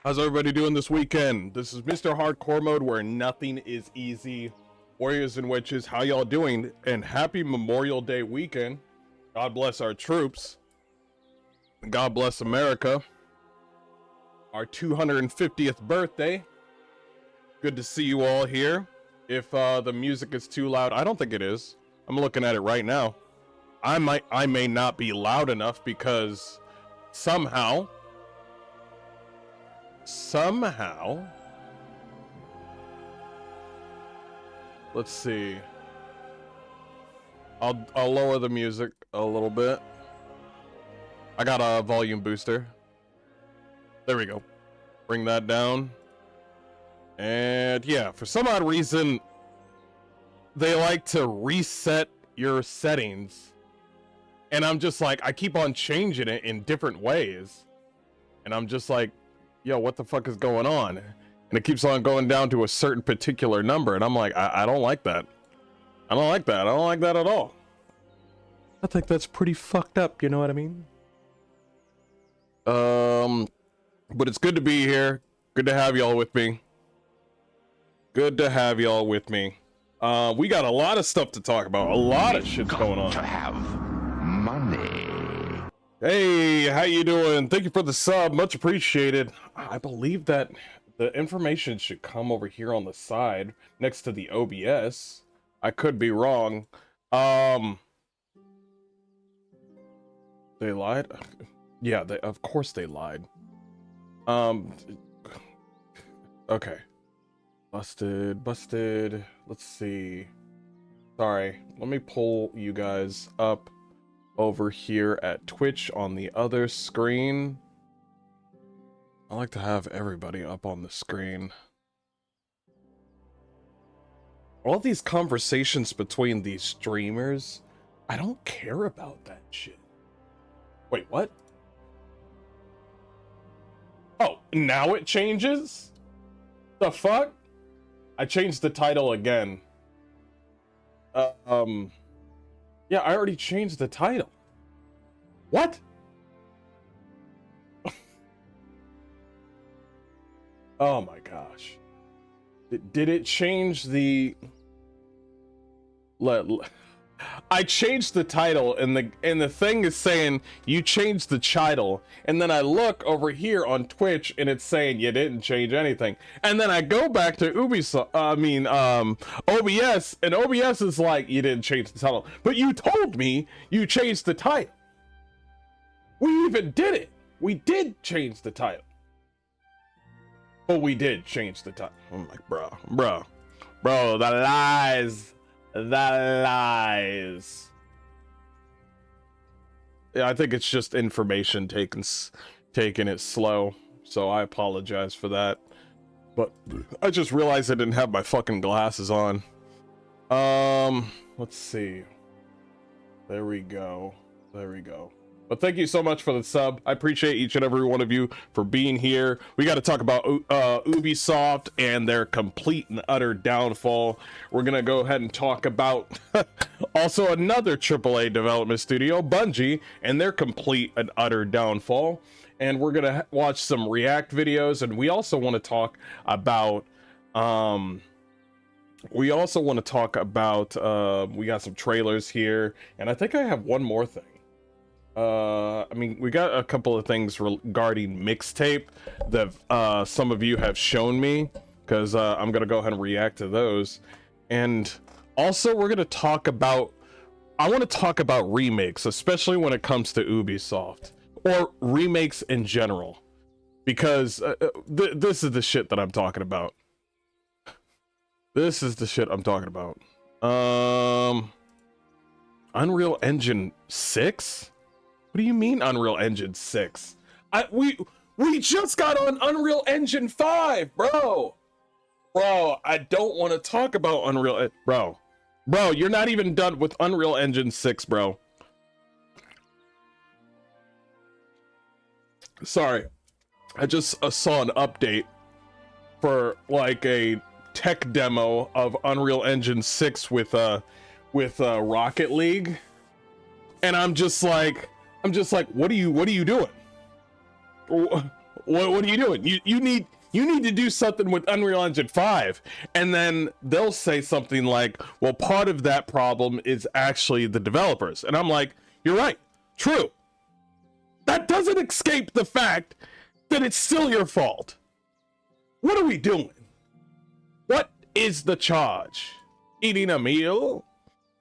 How's everybody doing this weekend? This is Mr. Hardcore Mode, where nothing is easy. Warriors and witches, how y'all doing? And happy Memorial Day weekend. God bless our troops. God bless America. Our 250th birthday. Good to see you all here. If the music is too loud, I don't think it is. I'm looking at it right now. I may not be loud enough because somehow, let's see. I'll lower the music a little bit. I got a volume booster. There we go. Bring that down. And yeah, for some odd reason, they like to reset your settings. And I'm just like, I keep on changing it in different ways. And I'm just like, yo, what the fuck is going on? And it keeps on going down to a certain particular number. And I'm like, I don't like that. I don't like that. I don't like that at all. I think that's pretty fucked up. You know what I mean? But it's good to be here. Good to have y'all with me. Good to have y'all with me. We got a lot of stuff to talk about. A lot of shit's going on. To have money. Hey, how you doing? Thank you for the sub. Much appreciated. I believe that the information should come over here on the side next to the OBS. I could be wrong. They lied? Yeah, of course they lied. Okay. Busted. Let's see. Sorry. Let me pull you guys up over here at Twitch on the other screen. I like to have everybody up on the screen. All these conversations between these streamers, I don't care about that shit. Wait, what? Oh, now it changes? The fuck? I changed the title again. Yeah, I already changed the title. What? Oh my gosh. Did it change the... I changed the title, and the thing is saying you changed the title, and then I look over here on Twitch and it's saying you didn't change anything, and then I go back to Ubisoft, OBS, and OBS is like, you didn't change the title, but you told me you changed the title. We even did it. We did change the title. But we did change the title. I'm like, bro, the lies. The lies. Yeah, I think it's just information taking it slow, so I apologize for that. But I just realized I didn't have my fucking glasses on. Let's see. There we go. But thank you so much for the sub. I appreciate each and every one of you for being here. We got to talk about Ubisoft and their complete and utter downfall. We're going to go ahead and talk about also another AAA development studio, Bungie, and their complete and utter downfall. And we're going to watch some React videos. And we also want to talk about... we got some trailers here. And I think I have one more thing. I mean, we got a couple of things regarding mixtape that some of you have shown me, because I'm gonna go ahead and react to those. And also we're gonna talk about, I want to talk about remakes, especially when it comes to Ubisoft, or remakes in general, because this is the shit that I'm talking about. Unreal Engine 6? What do you mean Unreal Engine 6? We just got on Unreal Engine 5, bro. Bro, I don't want to talk about Unreal. Bro, you're not even done with Unreal Engine 6, bro. Sorry, I just saw an update for like a tech demo of Unreal Engine 6 with Rocket League, and I'm just like, what are you doing? What are you doing? You need to do something with Unreal Engine 5. And then they'll say something like, well, part of that problem is actually the developers. And I'm like, you're right. True. That doesn't escape the fact that it's still your fault. What are we doing? What is the charge? Eating a meal?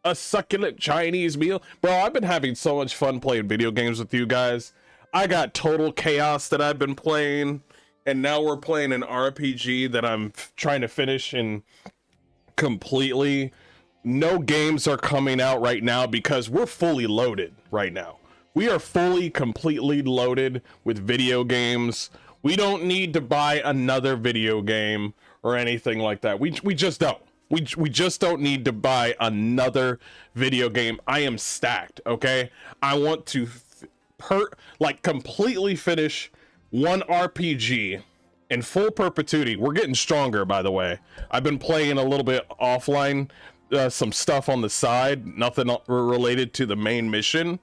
A succulent Chinese meal? Bro, I've been having so much fun playing video games with you guys. I got Total Chaos that I've been playing, and now we're playing an RPG that I'm trying to finish and completely. No games are coming out right now because we're fully loaded right now. We are fully, completely loaded with video games. We don't need to buy another video game or anything like that. We just don't. We just don't need to buy another video game. I am stacked, okay? I want to completely finish one RPG in full perpetuity. We're getting stronger, by the way. I've been playing a little bit offline, some stuff on the side, nothing related to the main mission.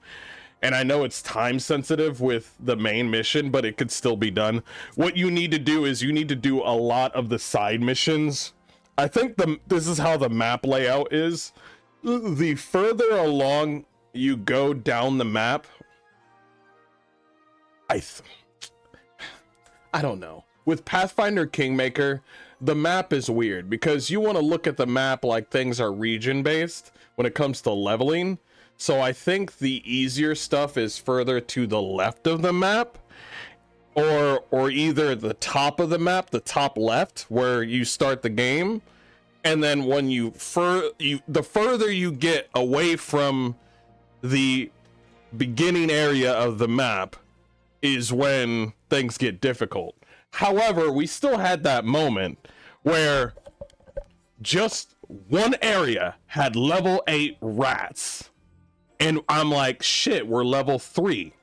And I know it's time sensitive with the main mission, but it could still be done. What you need to do is you need to do a lot of the side missions. I think this is how the map layout is. The further along you go down the map, I don't know. With Pathfinder Kingmaker, the map is weird because you want to look at the map like things are region based when it comes to leveling. So I think the easier stuff is further to the left of the map, or either the top of the map, the top left where you start the game, and then when the further you get away from the beginning area of the map is when things get difficult. However, we still had that moment where just one area had level 8 rats. And I'm like, shit, we're level 3.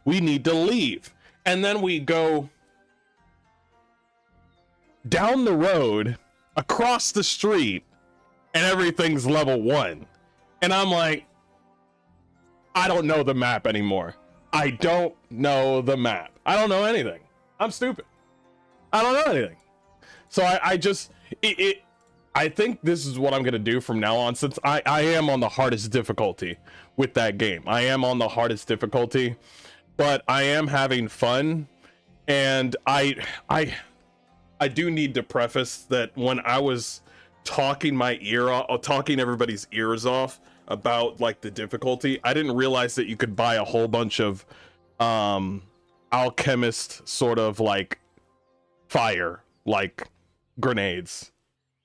We need to leave. And then we go down the road, across the street, and everything's level 1. And I'm like, I don't know the map anymore. I don't know the map. I don't know anything. I'm stupid. I don't know anything. So I just, I think this is what I'm going to do from now on, since I am on the hardest difficulty with that game. I am on the hardest difficulty, but I am having fun. And I do need to preface that when I was talking my ear off, talking everybody's ears off about like the difficulty, I didn't realize that you could buy a whole bunch of alchemist sort of like fire, like grenades.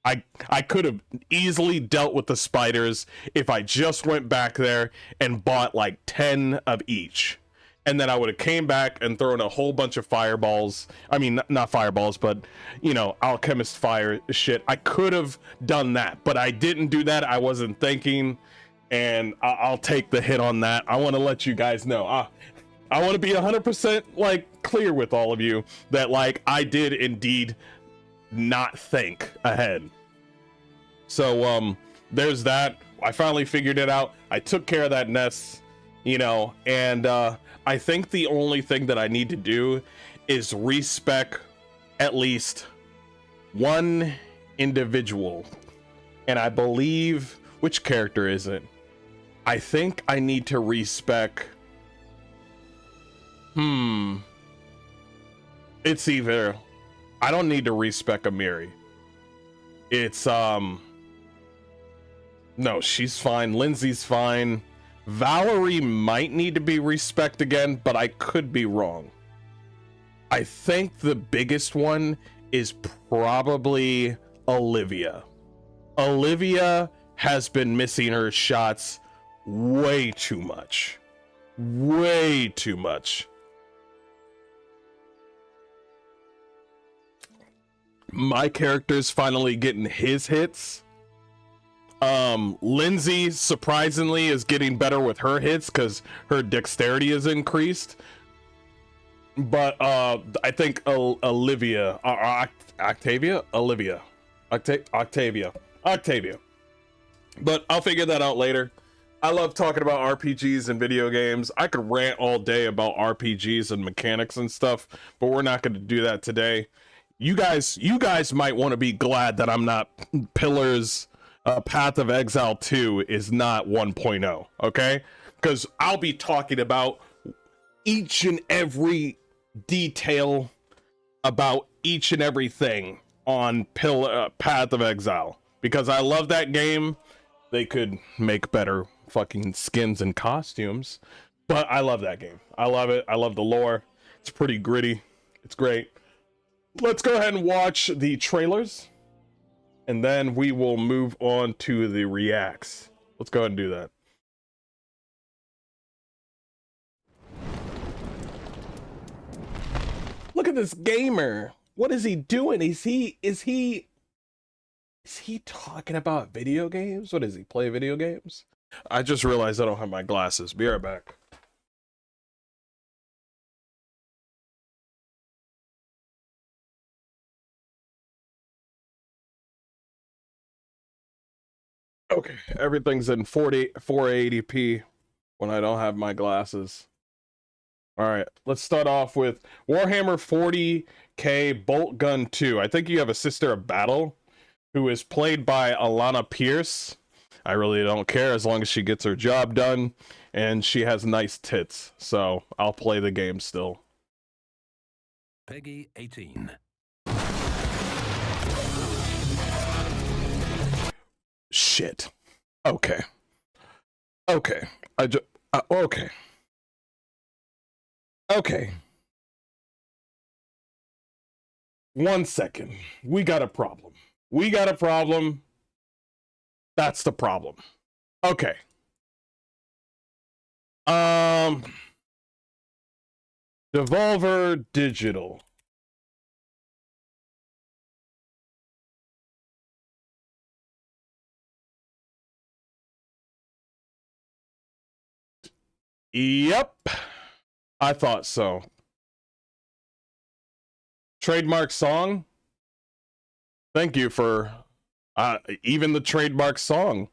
I could have easily dealt with the spiders if I just went back there and bought like 10 of each. And then I would have came back and thrown a whole bunch of fireballs. I mean, not fireballs, but, you know, alchemist fire shit. I could have done that, but I didn't do that. I wasn't thinking, and I'll take the hit on that. I want to let you guys know. I want to be 100% like clear with all of you that like I did indeed not think ahead. So there's that. I finally figured it out. I took care of that nest, you know, and I think the only thing that I need to do is respec at least one individual. And I believe, which character is it? I think I need to respec. It's either, I don't need to respec Amiri. It's no, she's fine. Lindsay's fine. Valerie might need to be respect again, but I could be wrong. I think the biggest one is probably Olivia. Olivia has been missing her shots way too much. Way too much. My character's finally getting his hits. Lindsay surprisingly is getting better with her hits because her dexterity is increased. But I think Octavia. But I'll figure that out later. I love talking about RPGs and video games. I could rant all day about RPGs and mechanics and stuff, but we're not going to do that today. You guys might want to be glad that I'm not Pillars. Path of Exile 2 is not 1.0, okay? Because I'll be talking about each and every detail about each and everything on Path of Exile, because I love that game. They could make better fucking skins and costumes, but I love that game. I love it. I love the lore. It's pretty gritty. It's great. Let's go ahead and watch the trailers, and then we will move on to the reacts. Let's go ahead and do that. Look at this gamer. What is he doing? Is he talking about video games? What is he, play video games? I just realized I don't have my glasses. Be right back. Okay, everything's in 480p when I don't have my glasses. All right, let's start off with Warhammer 40k Bolt Gun 2. I think you have a Sister of Battle who is played by Alana Pierce. I really don't care as long as she gets her job done and she has nice tits. So I'll play the game still. Peggy 18. Shit. Okay. Okay. Okay. Okay. 1 second. We got a problem. We got a problem. That's the problem. Okay. Devolver Digital. Yep. I thought so. Trademark song. Thank you for even the trademark song.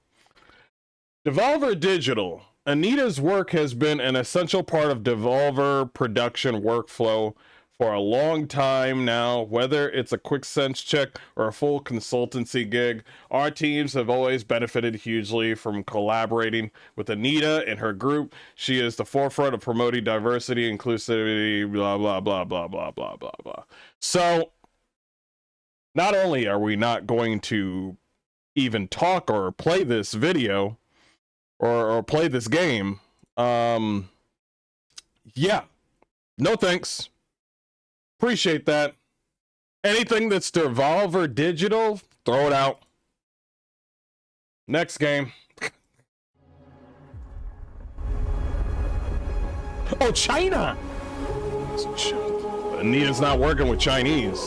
Devolver Digital Anita's work has been an essential part of Devolver production workflow for a long time now. Whether it's a quick sense check or a full consultancy gig, our teams have always benefited hugely from collaborating with Anita and her group. She is the forefront of promoting diversity, inclusivity, blah, blah, blah, blah, blah, blah, blah, blah. So, not only are we not going to even talk or play this video, or play this game, yeah, no thanks. Appreciate that. Anything that's Devolver Digital, throw it out. Next game. Oh, China! Anita's not working with Chinese.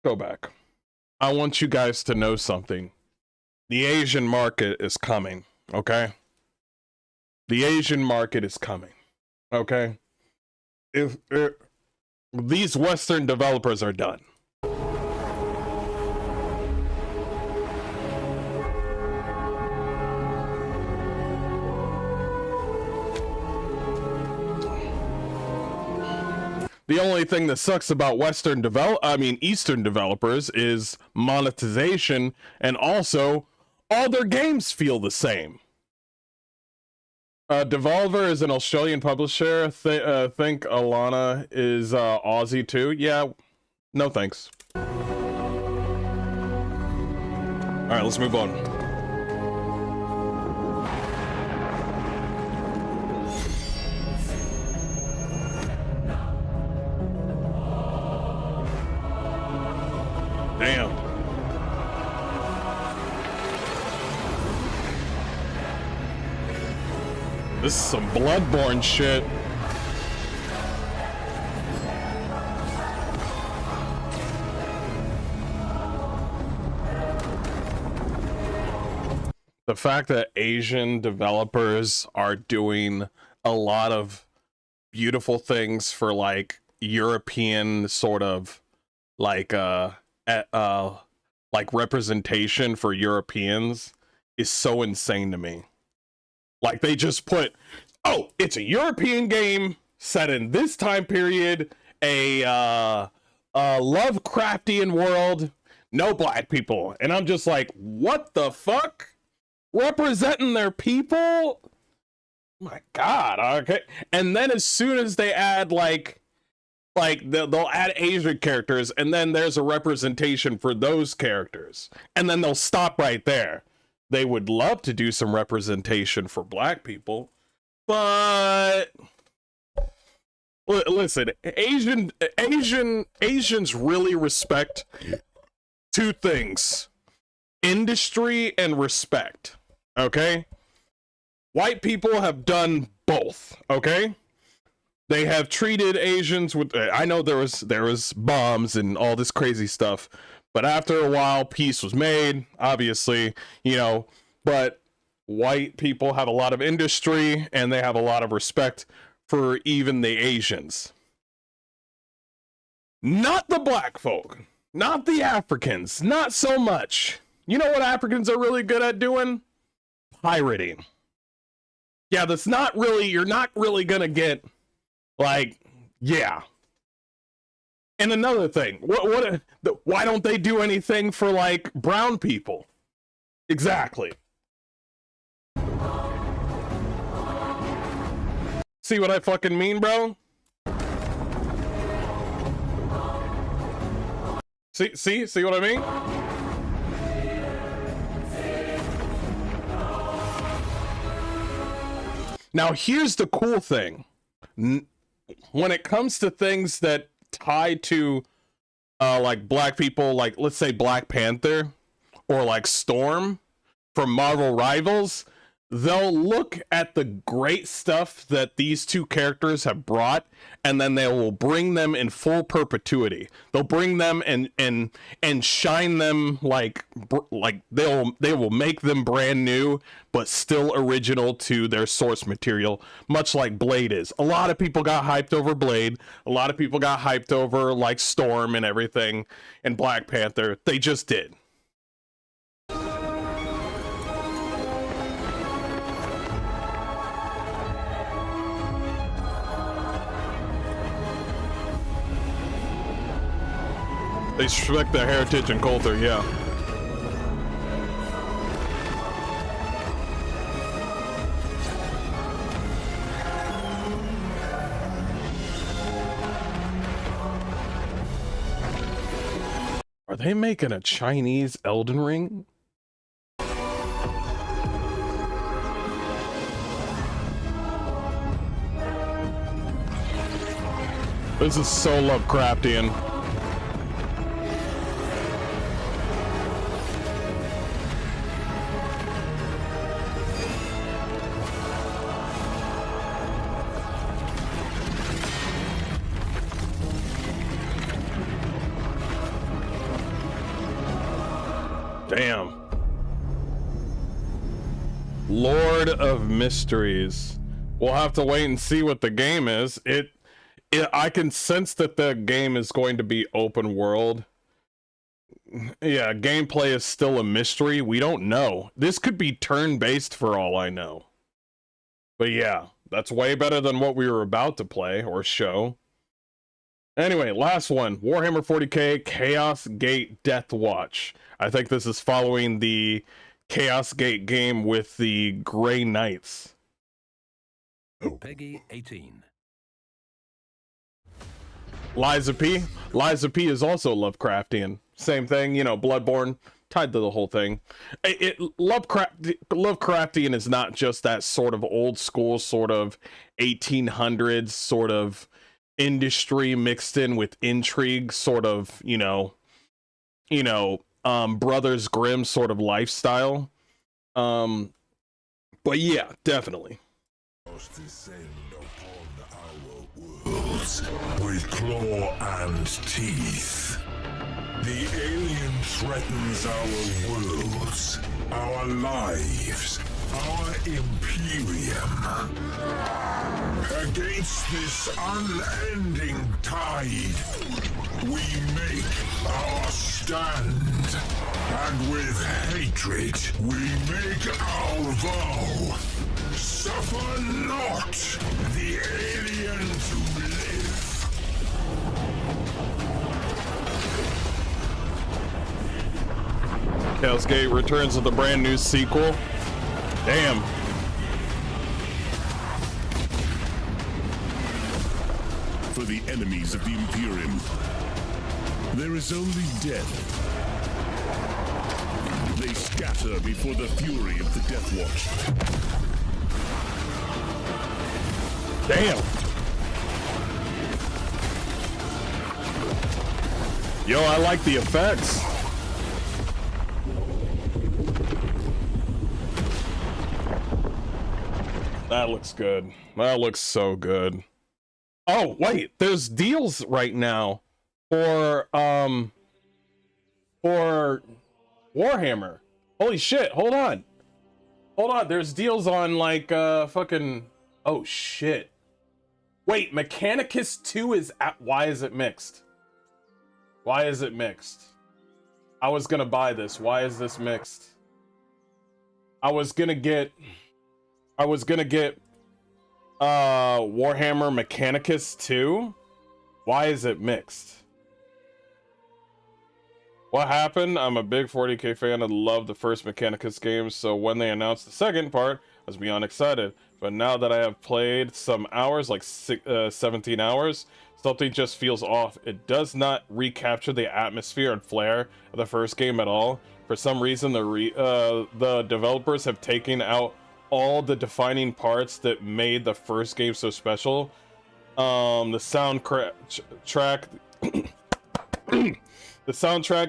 Go back. I want you guys to know something. The Asian market is coming, okay? The Asian market is coming, okay? If these Western developers are done. The only thing that sucks about Eastern developers is monetization, and also all their games feel the same. Devolver is an Australian publisher. Think Alana is Aussie too. Yeah, no thanks. All right, let's move on. Damn. This is some Bloodborne shit. The fact that Asian developers are doing a lot of beautiful things for like European sort of like representation for Europeans is so insane to me. Like they just put, oh, it's a European game set in this time period, a Lovecraftian world, no black people. And I'm just like, what the fuck? Representing their people? My God, okay. And then as soon as they add like they'll add Asian characters, and then there's a representation for those characters, and then they'll stop right there. They would love to do some representation for black people, but listen, Asians really respect two things: industry and respect. Okay, white people have done both. Okay. They have treated Asians with, I know there was bombs and all this crazy stuff, but after a while, peace was made, obviously, you know, but white people have a lot of industry and they have a lot of respect for even the Asians. Not the black folk, not the Africans, not so much. You know what Africans are really good at doing? Pirating. Yeah, that's not really, you're not really gonna get, like, yeah. And another thing, why don't they do anything for, like, brown people? Exactly. See what I fucking mean, bro? See what I mean? Now, here's the cool thing. When it comes to things that tie to like black people, like let's say Black Panther or like Storm from Marvel Rivals, they'll look at the great stuff that these two characters have brought, and then they will bring them in full perpetuity. They'll bring them and shine them like they will make them brand new, but still original to their source material, much like Blade is. A lot of people got hyped over Blade. A lot of people got hyped over like Storm and everything and Black Panther. They just did. They respect their heritage and culture, yeah. Are they making a Chinese Elden Ring? This is so Lovecraftian. Damn. Lord of Mysteries. We'll have to wait and see what the game is. I can sense that the game is going to be open world. Yeah, gameplay is still a mystery. We don't know. This could be turn-based for all I know. But yeah, that's way better than what we were about to play or show. Anyway, last one. Warhammer 40k Chaos Gate Death Watch. I think this is following the Chaos Gate game with the Grey Knights. Peggy 18. Liza P. Liza P is also Lovecraftian. Same thing, you know, Bloodborne, tied to the whole thing. Lovecraftian is not just that sort of old school, sort of 1800s, sort of industry mixed in with intrigue, sort of, you know, Brothers Grimm sort of lifestyle. But yeah, definitely. Descend upon our worlds with claw and teeth. The alien threatens our worlds, our lives, our imperium. Against this unending tide, we make our stand. And with hatred, we make our vow. Suffer not the alien to live. Chaos Gate returns with a brand new sequel. Damn. For the enemies of the Imperium, there is only death. They scatter before the fury of the Death Watch. Damn. Yo, I like the effects. That looks good. That looks so good. Oh, wait, there's deals right now for Warhammer. Holy shit, hold on. Hold on, there's deals on like fucking, oh shit. Wait, Mechanicus 2 is at, why is it mixed? Why is it mixed? I was gonna buy this. Why is this mixed? I was gonna get Warhammer Mechanicus 2. Why is it mixed? What happened? I'm a big 40k fan and love the first Mechanicus games, so when they announced the second part, I was beyond excited. But now that I have played some hours, like 17 hours, something just feels off. It does not recapture the atmosphere and flair of the first game at all. For some reason, the developers have taken out all the defining parts that made the first game so special. The soundtrack,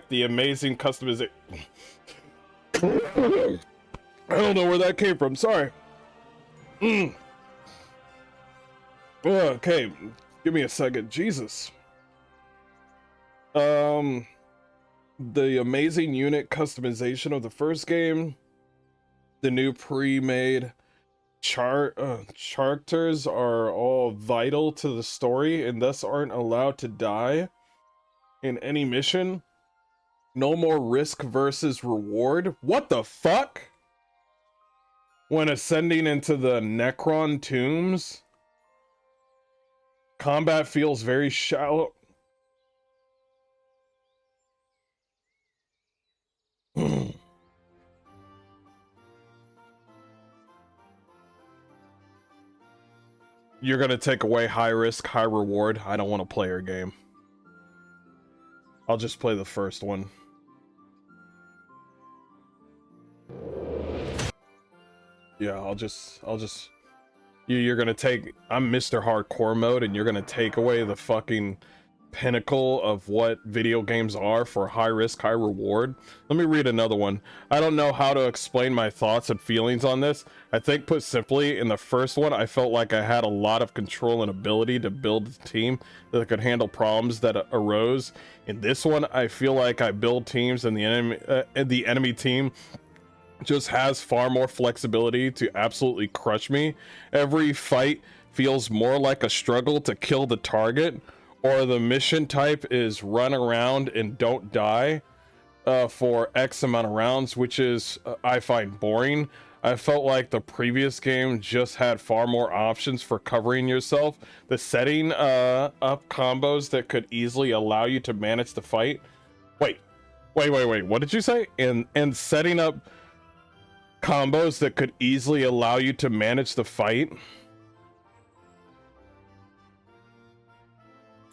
the amazing customization. I don't know where that came from. Sorry. Okay, give me a second. Jesus. The amazing unit customization of the first game, the new pre-made characters are all vital to the story and thus aren't allowed to die in any mission. No more risk versus reward. What the fuck? When ascending into the Necron tombs, combat feels very shallow. You're gonna take away high risk, high reward. I don't want to play your game. I'll just play the first one. Yeah, I'll just you're gonna take, I'm Mr. Hardcore mode and you're gonna take away the fucking pinnacle of what video games are for high risk, high reward. Let me read another one. I don't know how to explain my thoughts and feelings on this. I think put simply, in the first one, I felt like I had a lot of control and ability to build a team that could handle problems that arose. In this one, I feel like I build teams and the enemy team just has far more flexibility to absolutely crush me. Every fight feels more like a struggle to kill the target, or the mission type is run around and don't die for X amount of rounds, which is I find boring. I felt like the previous game just had far more options for covering yourself. The setting up combos that could easily allow you to manage the fight. Wait, what did you say? And setting up combos that could easily allow you to manage the fight.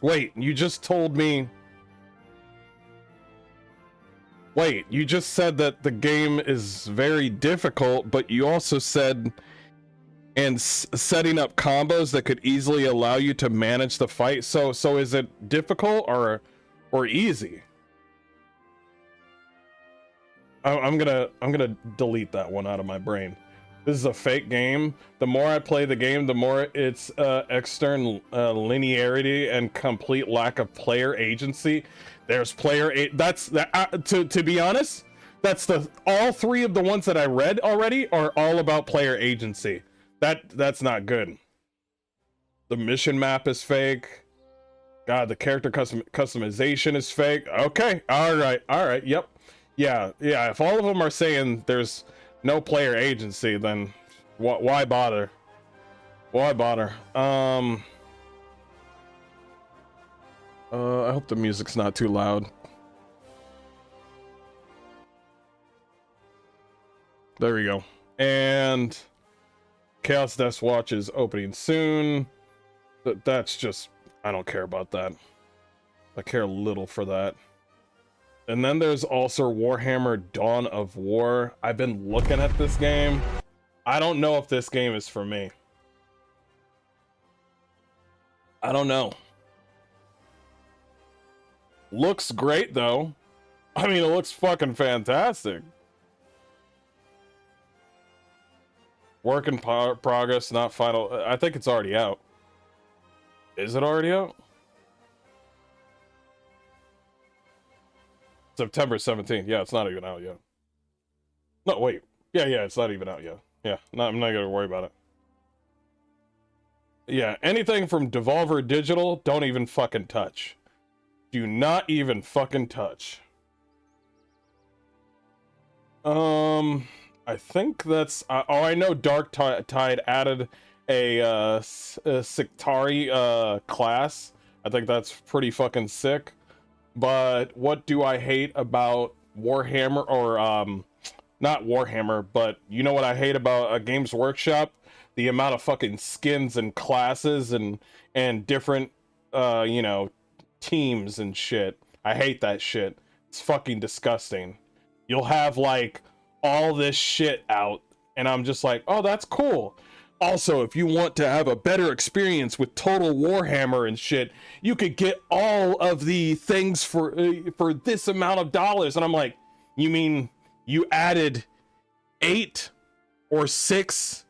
Wait, you just told me... Wait, you just said that the game is very difficult, but you also said... And setting up combos that could easily allow you to manage the fight. So is it difficult or easy? I'm gonna delete that one out of my brain. This is a fake game. The more I play the game, the more its external linearity and complete lack of player agency. There's to be honest, that's all three of the ones that I read already are all about player agency. That's not good. The mission map is fake. God, the character customization is fake. Okay, all right, yep. Yeah, if all of them are saying there's no player agency, then why bother? Why bother? I hope the music's not too loud. There we go. And Chaos Death Watch is opening soon. That's just, I don't care about that. I care little for that. And then there's also Warhammer Dawn of War. I've been looking at this game. I don't know if this game is for me. I don't know. Looks great though. I mean, it looks fucking fantastic. Work in progress, not final. I think it's already out. Is it already out? September 17th. Yeah, it's not even out yet. No, wait. Yeah, it's not even out yet. Yeah, I'm not gonna worry about it. Yeah, anything from Devolver Digital, don't even fucking touch. Do not even fucking touch. I think that's... I know Dark Tide added a Siktari class. I think that's pretty fucking sick. But what do I hate about Warhammer, or not Warhammer, but you know what I hate about a Games Workshop? The amount of fucking skins and classes and different you know, teams and shit. I hate that shit. It's fucking disgusting. You'll have like all this shit out and I'm just like, oh, that's cool. Also, if you want to have a better experience with Total Warhammer and shit, you could get all of the things for this amount of dollars. And I'm like, you mean you added 8 or 6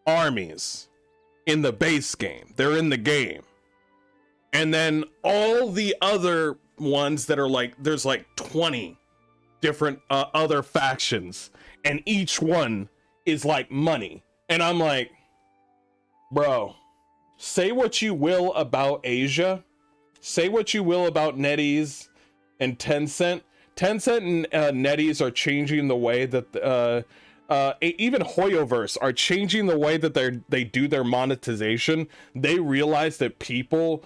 armies in the base game. They're in the game. And then all the other ones that are like, there's like 20 different other factions, and each one is like money. And I'm like, bro, say what you will about Asia, say what you will about NetEase and Tencent. Tencent and NetEase are changing the way that even Hoyoverse are changing the way that they do their monetization. They realize that people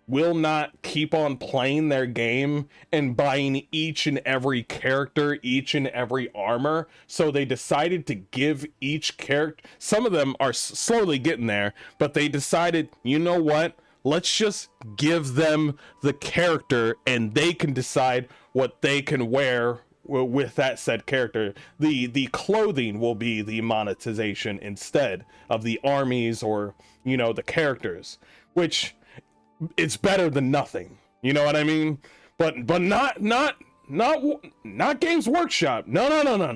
will not keep on playing their game and buying each and every character, each and every armor. So they decided to give each character, some of them are slowly getting there, but they decided, you know what? Let's just give them the character and they can decide what they can wear with that said character. The clothing will be the monetization instead of the armies or, you know, the characters, which it's better than nothing. You know what I mean? But not Games Workshop. No.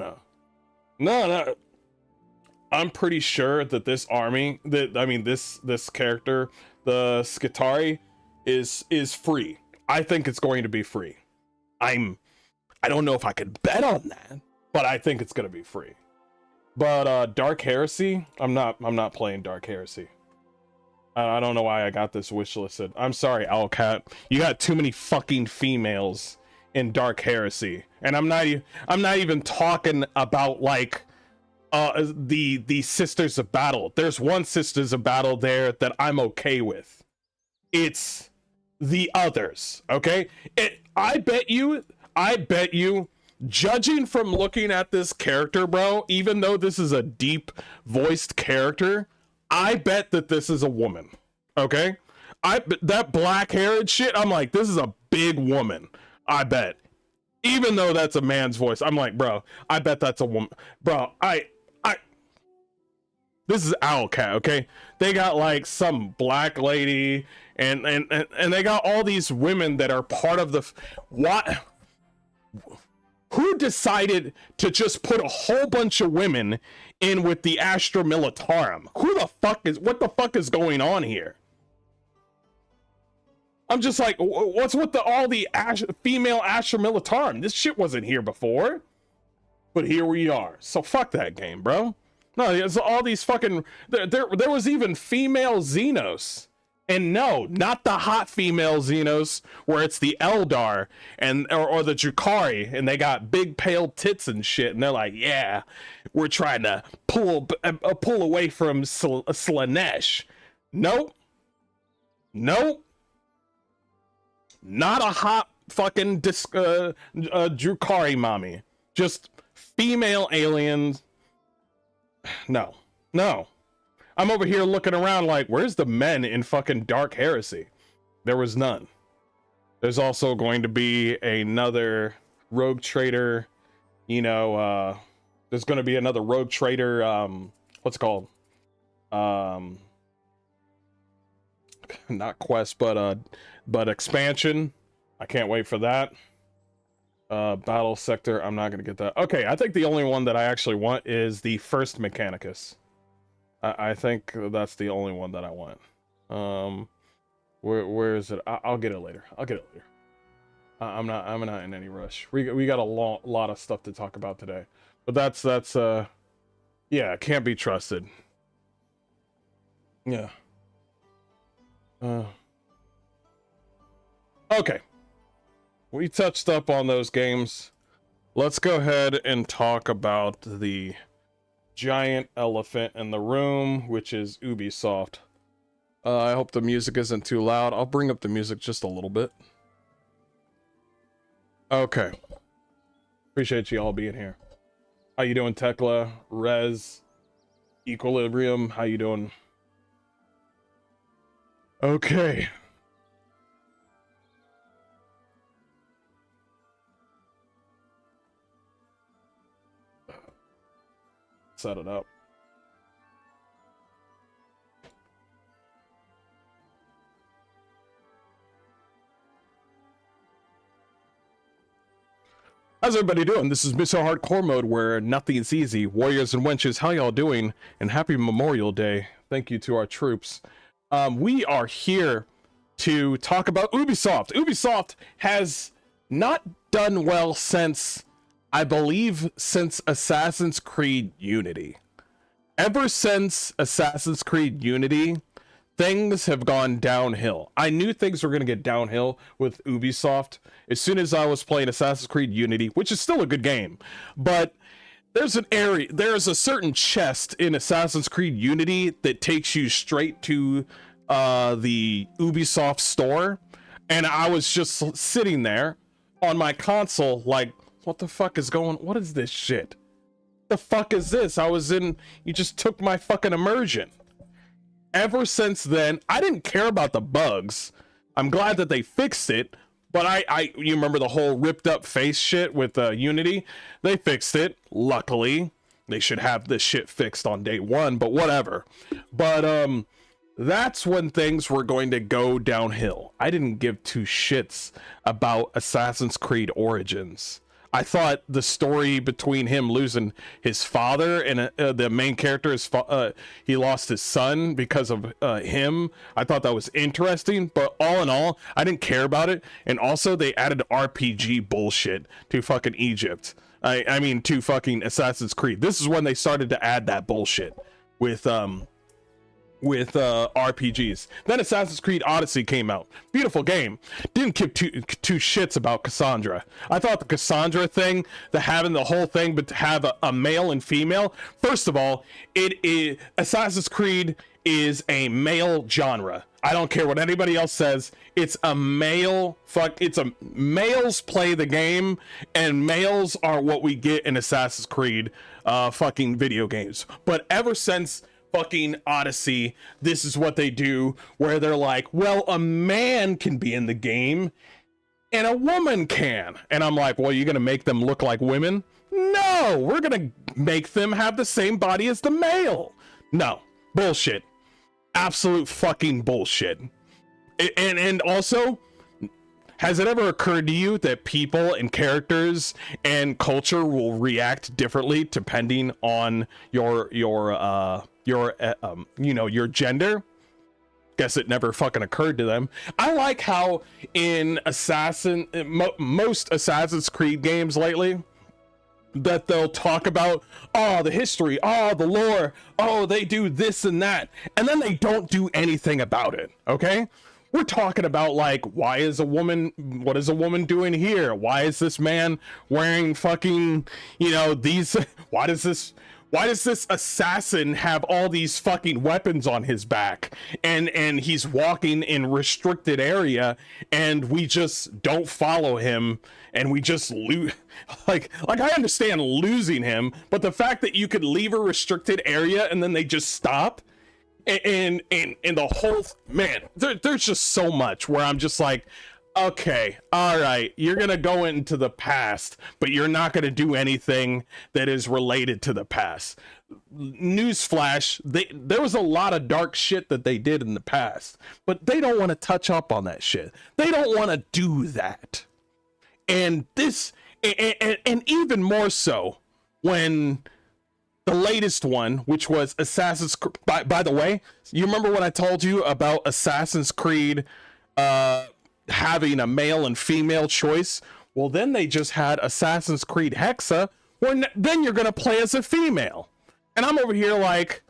I'm pretty sure that this army, this character, the Skitari, is free. I think it's going to be free. I don't know if I could bet on that, but I think it's going to be free. But Dark Heresy, I'm not playing Dark Heresy. I don't know why I got this wish listed. I'm sorry, Owlcat. You got too many fucking females in Dark Heresy, and I'm not even talking about like the Sisters of Battle. There's one Sisters of Battle there that I'm okay with. It's the others, okay? I bet you, judging from looking at this character, bro, even though this is a deep voiced character, I bet that this is a woman, okay? That black hair and shit, I'm like, this is a big woman. I bet. Even though that's a man's voice, I'm like, bro, I bet that's a woman. Bro, this is Owlcat, okay? They got like some black lady and they got all these women that are part of the what? Who decided to just put a whole bunch of women in with the Astra Militarum? What the fuck is going on here? I'm just like, what's with all the female Astra Militarum? This shit wasn't here before. But here we are. So fuck that game, bro. No, there's all these fucking... There was even female Xenos. And no, not the hot female Xenos where it's the Eldar or the Drukhari and they got big pale tits and shit and they're like, yeah, we're trying to pull away from Slaanesh. Nope. Not a hot fucking Drukhari mommy. Just female aliens. No. I'm over here looking around like, where's the men in fucking Dark Heresy? There was none. There's also going to be another rogue trader, you know, there's going to be another rogue trader, what's it called? Not quest, but expansion. I can't wait for that. Battle sector, I'm not going to get that. Okay, I think the only one that I actually want is the first Mechanicus. I think that's the only one that I want. Where is it? I'll get it later. I'm not in any rush. We got a lot of stuff to talk about today, but that's yeah, can't be trusted. Yeah. Okay. We touched up on those games. Let's go ahead and talk about the giant elephant in the room, which is Ubisoft. I hope the music isn't too loud. I'll bring up the music just a little bit. Okay. Appreciate you all being here. How you doing, Tekla? Rez? Equilibrium? How you doing? Okay. Set it up. How's everybody doing? This is Mr. Hardcore Mode, where nothing is easy. Warriors and wenches, how y'all doing? And happy Memorial Day. Thank you to our troops. We are here to talk about Ubisoft. Ubisoft has not done well since, I believe, since Assassin's Creed Unity. Ever since Assassin's Creed Unity, things have gone downhill. I knew things were going to get downhill with Ubisoft as soon as I was playing Assassin's Creed Unity, which is still a good game. But there's a certain chest in Assassin's Creed Unity that takes you straight to the Ubisoft store. And I was just sitting there on my console like, what the fuck is what is this shit? The fuck is this? You just took my fucking immersion. Ever since then, I didn't care about the bugs. I'm glad that they fixed it, but you remember the whole ripped up face shit with Unity? They fixed it, luckily. They should have this shit fixed on day one, but whatever. But that's when things were going to go downhill. I didn't give two shits about Assassin's Creed Origins. I thought the story between him losing his father and the main character, he lost his son because of him. I thought that was interesting, but all in all, I didn't care about it. And also, they added RPG bullshit to fucking Egypt. I mean, to fucking Assassin's Creed. This is when they started to add that bullshit with RPGs. Then Assassin's Creed Odyssey came out. Beautiful game. Didn't give two shits about Cassandra. I thought the Cassandra thing, having the whole thing, but to have a male and female. First of all, Assassin's Creed is a male genre. I don't care what anybody else says. It's a male males play the game, and males are what we get in Assassin's Creed fucking video games. But ever since fucking Odyssey, this is what they do, where they're like, well, a man can be in the game and a woman can. And I'm like, well, you're gonna make them look like women? No, we're gonna make them have the same body as the male. No, bullshit. Absolute fucking bullshit. And also, has it ever occurred to you that people and characters and culture will react differently depending on your gender? Guess it never fucking occurred to them. I like how in most Assassin's Creed games lately, that they'll talk about, oh, the history, oh, the lore, oh, they do this and that, and then they don't do anything about it. Okay, we're talking about, like, what is a woman doing here? Why is this man wearing fucking, these, why does this assassin have all these fucking weapons on his back, and he's walking in restricted area, and we just don't follow him, and we just lose. Like I understand losing him, but the fact that you could leave a restricted area and then they just stop, and the whole man, there's just so much where I'm just like, okay, all right, you're gonna go into the past, but you're not gonna do anything that is related to the past. Newsflash, there was a lot of dark shit that they did in the past, but they don't want to touch up on that shit. They don't want to do that. And this, and even more so when the latest one, which was Assassin's Creed, by the way, you remember what I told you about Assassin's Creed having a male and female choice? Well, then they just had Assassin's Creed Hexa, where then you're gonna play as a female, and I'm over here like,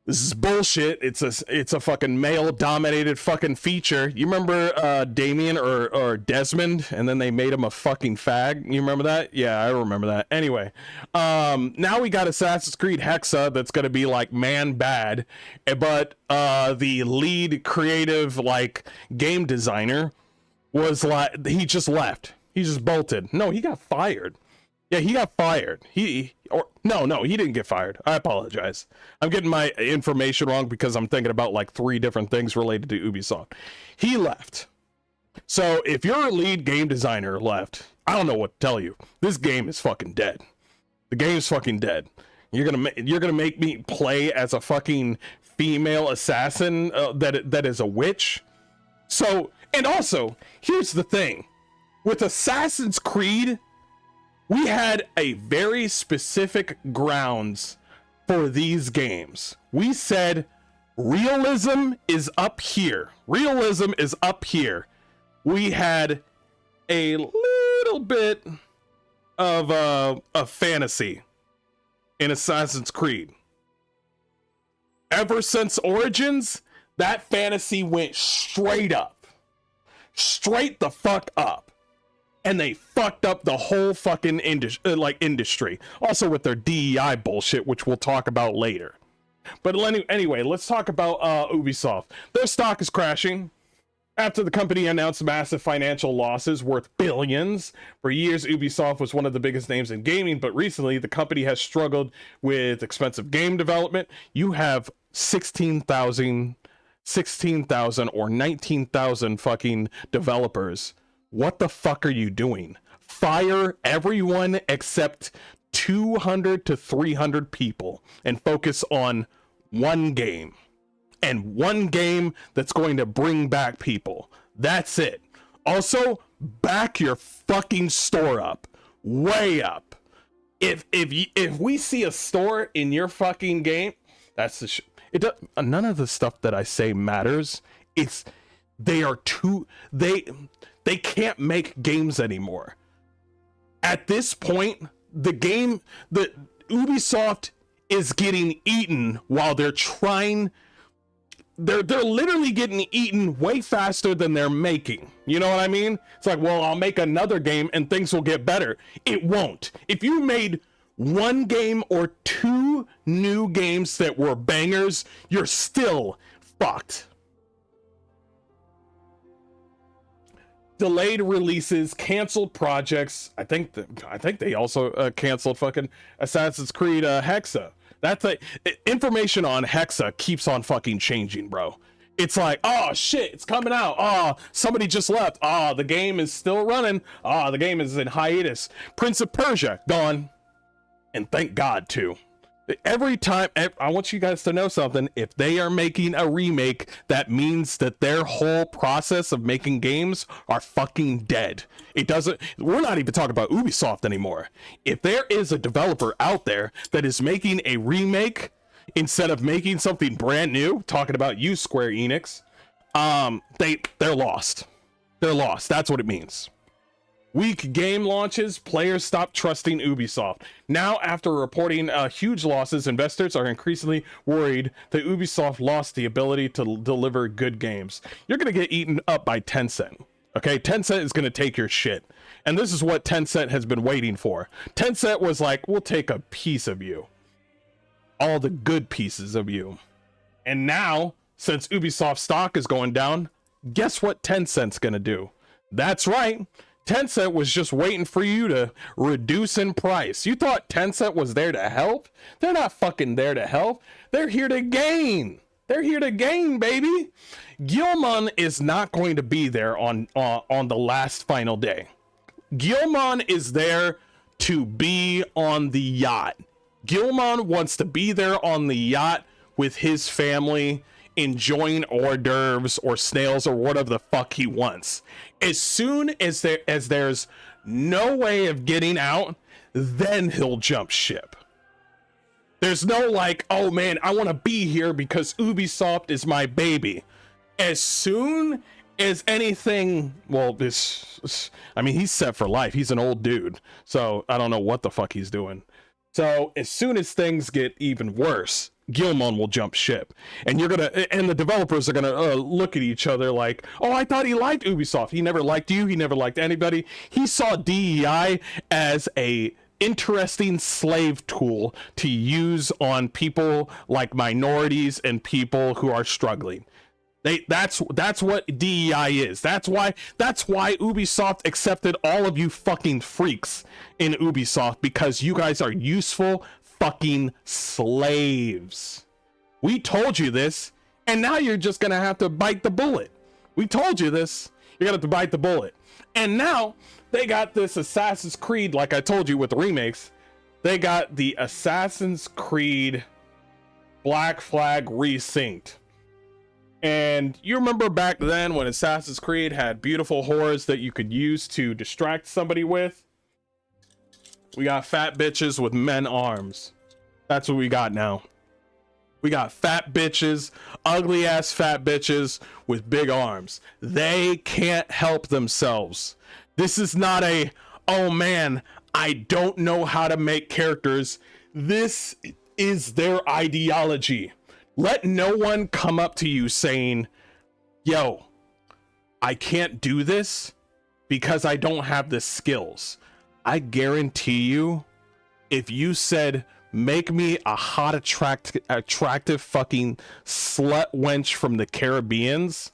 this is bullshit. It's a fucking male dominated fucking feature. You remember Damien or Desmond, and then they made him a fucking fag? You remember that? Yeah, I remember that. Anyway, now we got Assassin's Creed Hexa that's gonna be like man bad, but the lead creative like game designer was like, he just left. He just bolted. No, he got fired. Yeah, he got fired. No, he didn't get fired. I apologize. I'm getting my information wrong because I'm thinking about like 3 different things related to Ubisoft. He left. So if your lead game designer left, I don't know what to tell you. This game is fucking dead. The game is fucking dead. You're gonna make me play as a fucking female assassin that is a witch. So, and also, here's the thing. With Assassin's Creed, We had a very specific grounds for these games. We said realism is up here. Realism is up here. We had a little bit of a fantasy in Assassin's Creed. Ever since Origins, that fantasy went straight up. Straight the fuck up. And they fucked up the whole fucking industry. Also with their DEI bullshit, which we'll talk about later. But anyway, let's talk about Ubisoft. Their stock is crashing after the company announced massive financial losses worth billions. For years, Ubisoft was one of the biggest names in gaming, but recently the company has struggled with expensive game development. You have 16,000 or 19,000 fucking developers. What the fuck are you doing? Fire everyone except 200 to 300 people and focus on one game. And one game that's going to bring back people. That's it. Also, back your fucking store up. Way up. If we see a store in your fucking game, that's the none of the stuff that I say matters. They can't make games anymore. At this point, the Ubisoft is getting eaten while they're trying. They're literally getting eaten way faster than they're making. You know what I mean? It's like, well, I'll make another game and things will get better. It won't. If you made one game or two new games that were bangers, you're still fucked. Delayed releases, canceled projects. I think they also canceled fucking Assassin's Creed Hexa. That's information on Hexa keeps on fucking changing, bro. It's like, oh shit, it's coming out. Oh, somebody just left. Oh, the game is still running. Oh, the game is in hiatus. Prince of Persia gone, and thank God too. Every time, I want you guys to know something. If they are making a remake, that means that their whole process of making games are fucking dead. We're not even talking about Ubisoft anymore. If there is a developer out there that is making a remake instead of making something brand new, talking about you, Square Enix, they're lost. They're lost. That's what it means. Weak game launches, players stop trusting Ubisoft. Now, after reporting huge losses, investors are increasingly worried that Ubisoft lost the ability to deliver good games. You're going to get eaten up by Tencent. Okay, Tencent is going to take your shit. And this is what Tencent has been waiting for. Tencent was like, we'll take a piece of you. All the good pieces of you. And now, since Ubisoft stock is going down, guess what Tencent's going to do? That's right. Tencent was just waiting for you to reduce in price. You thought Tencent was there to help? They're not fucking there to help. They're here to gain. They're here to gain, baby. Guillemot is not going to be there on the last final day. Guillemot is there to be on the yacht. Guillemot wants to be there on the yacht with his family, enjoying hors d'oeuvres or snails or whatever the fuck he wants. As soon as there's no way of getting out, then he'll jump ship. There's no like, oh man, I want to be here because Ubisoft is my baby. As soon as anything, well, I mean, he's set for life. He's an old dude, so I don't know what the fuck he's doing. So as soon as things get even worse, Guillemot will jump ship, and the developers are gonna look at each other like, oh, I thought he liked Ubisoft. He never liked you. He never liked anybody. He saw DEI as a interesting slave tool to use on people like minorities and people who are struggling. That's what DEI is. That's why Ubisoft accepted all of you fucking freaks in Ubisoft, because you guys are useful fucking slaves. We told you this, and now you're just gonna have to bite the bullet. We told you this. You're gonna have to bite the bullet. And now they got this Assassin's Creed, like I told you with the remakes. They got the Assassin's Creed Black Flag resynced. And you remember back then when Assassin's Creed had beautiful horrors that you could use to distract somebody with? We got fat bitches with men arms. That's what we got now. We got fat bitches, ugly ass fat bitches with big arms. They can't help themselves. This is not a, oh man, I don't know how to make characters. This is their ideology. Let no one come up to you saying, yo, I can't do this because I don't have the skills. I guarantee you, if you said, make me a hot, attractive fucking slut wench from the Caribbeans,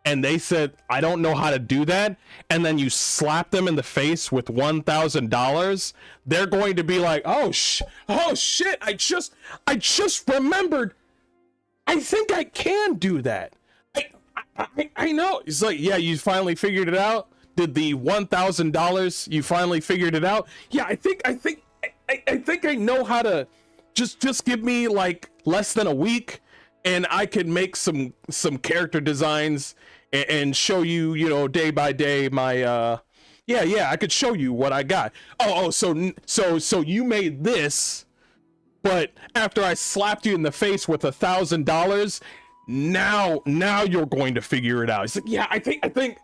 and they said, I don't know how to do that, and then you slap them in the face with $1,000, they're going to be like, oh shit, I just remembered, I think I can do that. I know. It's like, yeah, you finally figured it out? Did the $1,000, you finally figured it out? Yeah, I think I know how to. Just give me like less than a week, and I can make some character designs and show you, you know, day by day my yeah, I could show you what I got. So you made this, but after I slapped you in the face with $1,000, now you're going to figure it out. It's like, yeah, I think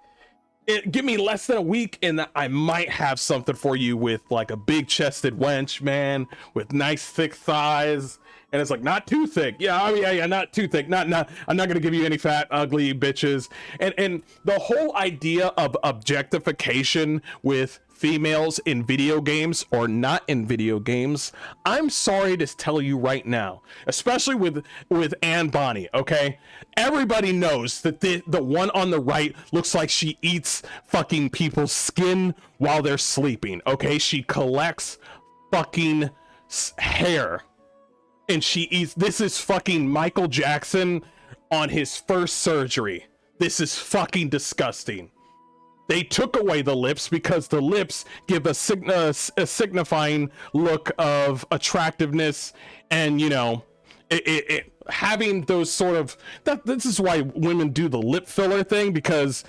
give me less than a week and I might have something for you with like a big chested wench, man, with nice thick thighs. And it's like, not too thick. Yeah, I mean, yeah, not too thick. Not I'm not gonna give you any fat, ugly bitches. And the whole idea of objectification with females in video games or not in video games, I'm sorry to tell you right now, especially with Anne Bonny, okay? Everybody knows that the one on the right looks like she eats fucking people's skin while they're sleeping, okay? She collects fucking hair. And she eats, this is fucking Michael Jackson on his first surgery. This is fucking disgusting. They took away the lips because the lips give a signifying look of attractiveness, and you know, it having those sort of, this is why women do the lip filler thing, because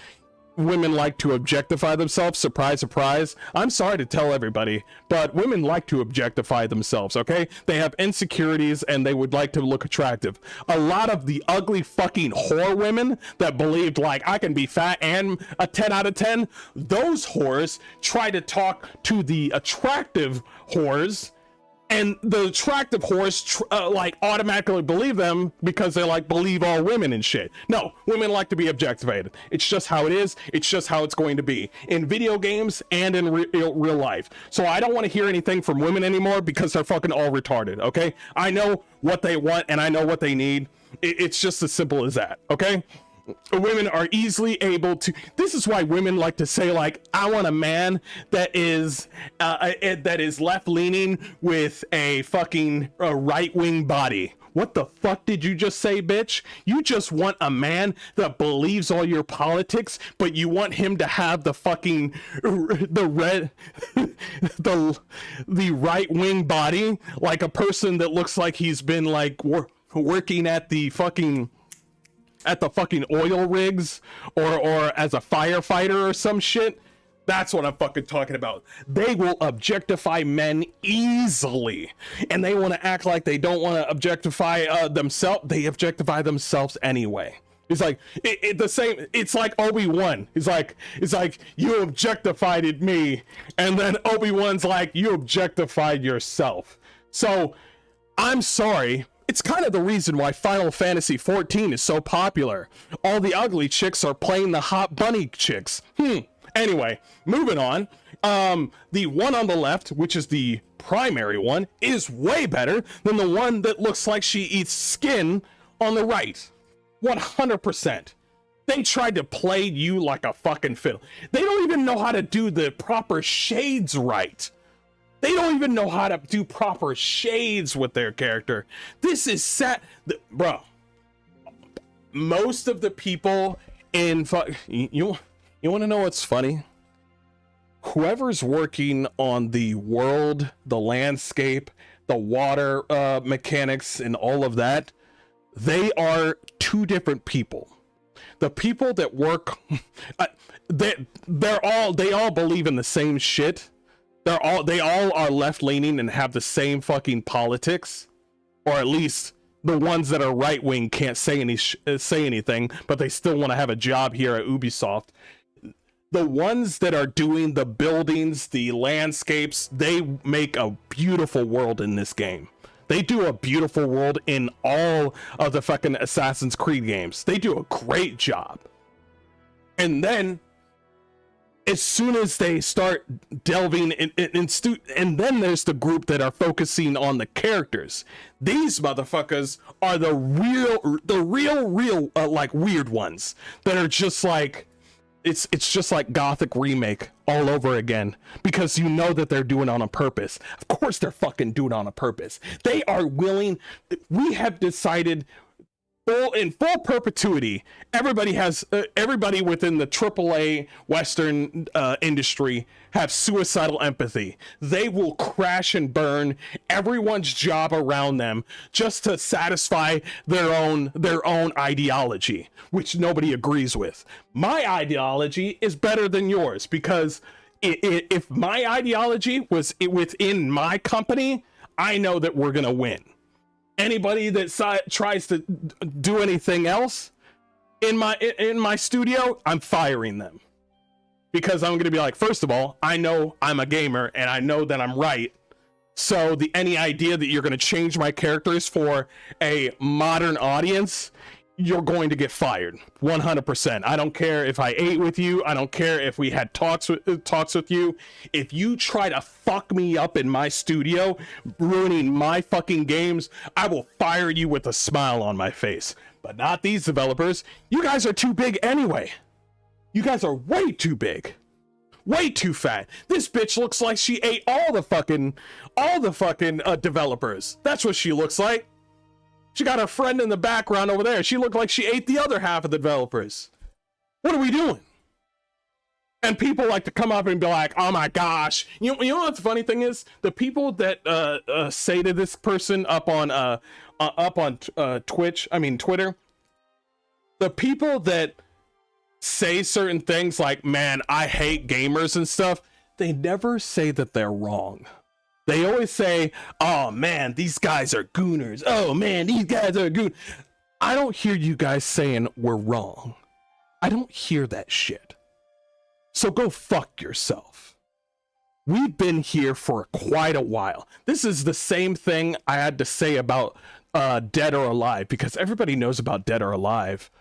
women like to objectify themselves. Surprise, surprise. I'm sorry to tell everybody, but women like to objectify themselves, okay? They have insecurities and they would like to look attractive. A lot of the ugly fucking whore women that believed like I can be fat and a 10 out of 10, those whores try to talk to the attractive whores, and the attractive whores like automatically believe them because they like believe all women and shit. No, women like to be objectified. It's just how it is. It's just how it's going to be in video games and in real life. So I don't want to hear anything from women anymore because they're fucking all retarded, okay? I know what they want and I know what they need. It's just as simple as that, okay? Women are easily able to, this is why women like to say like, I want a man that is left leaning with a fucking right wing body. What the fuck did you just say, bitch? You just want a man that believes all your politics, but you want him to have the fucking the right wing body, like a person that looks like he's been like working at the fucking oil rigs or as a firefighter or some shit. That's what I'm fucking talking about. They will objectify men easily, and they want to act like they don't want to objectify themselves. They objectify themselves anyway. It's like the same. It's like Obi-Wan. It's like you objectified me, and then Obi-Wan's like, you objectified yourself. So I'm sorry. It's kind of the reason why Final Fantasy 14 is so popular. All the ugly chicks are playing the hot bunny chicks. Anyway, moving on. The one on the left, which is the primary one, is way better than the one that looks like she eats skin on the right. 100%. They tried to play you like a fucking fiddle. They don't even know how to do the proper shades right. They don't even know how to do proper shades with their character. This is sad. Bro, most of the people in... You want to know what's funny? Whoever's working on the world, the landscape, the water mechanics, and all of that, they are two different people. The people that work... they all believe in the same shit. They all are left leaning and have the same fucking politics, or at least the ones that are right wing can't say anything, but they still want to have a job here at Ubisoft. The ones that are doing the buildings, the landscapes, they make a beautiful world in this game. They do a beautiful world in all of the fucking Assassin's Creed games. They do a great job. And then as soon as they start delving and then there's the group that are focusing on the characters. These motherfuckers are the real like weird ones that are just like, it's just like Gothic remake all over again, because you know that they're doing it on a purpose. Of course they're fucking doing it on a purpose. They are willing. We have decided in full perpetuity, everybody within the AAA Western industry have suicidal empathy. They will crash and burn everyone's job around them just to satisfy their own ideology, which nobody agrees with. My ideology is better than yours, because if my ideology was within my company, I know that we're gonna win. Anybody that tries to do anything else in my studio, I'm firing them, because I'm gonna be like, first of all, I know I'm a gamer and I know that I'm right. So any idea that you're gonna change my characters for a modern audience, you're going to get fired 100%. I don't care if I ate with you. I don't care if we had talks with you. If you try to fuck me up in my studio, ruining my fucking games, I will fire you with a smile on my face. But not these developers. You guys are too big anyway. You guys are way too big. Way too fat. This bitch looks like she ate all the fucking developers. That's what she looks like. She got her friend in the background over there. She looked like she ate the other half of the developers. What are we doing? And people like to come up and be like, oh my gosh. You know what the funny thing is? The people that say to this person up on Twitter, the people that say certain things like, man, I hate gamers and stuff, they never say that they're wrong. They always say, oh man, these guys are gooners. Oh man, these guys are goon. I don't hear you guys saying we're wrong. I don't hear that shit. So go fuck yourself. We've been here for quite a while. This is the same thing I had to say about Dead or Alive, because everybody knows about Dead or Alive.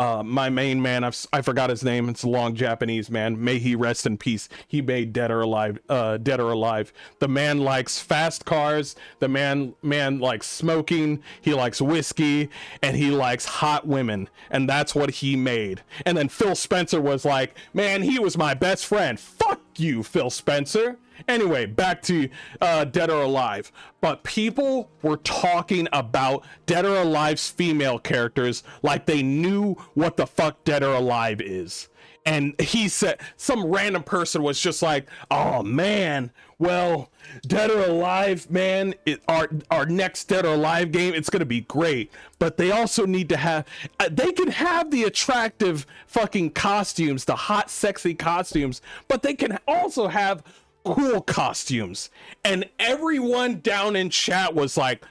My main man, I forgot his name. It's a long Japanese man. May he rest in peace. He made Dead or Alive. The man likes fast cars. The man likes smoking. He likes whiskey, and he likes hot women. And that's what he made. And then Phil Spencer was like, man, he was my best friend. Fuck you, Phil Spencer. Anyway, back to Dead or Alive. But people were talking about Dead or Alive's female characters like they knew what the fuck Dead or Alive is. And he said, some random person was just like, oh man, well, Dead or Alive, man, our next Dead or Alive game, it's gonna be great. But they also need to have, they can have the attractive fucking costumes, the hot, sexy costumes, but they can also have cool costumes. And everyone down in chat was like,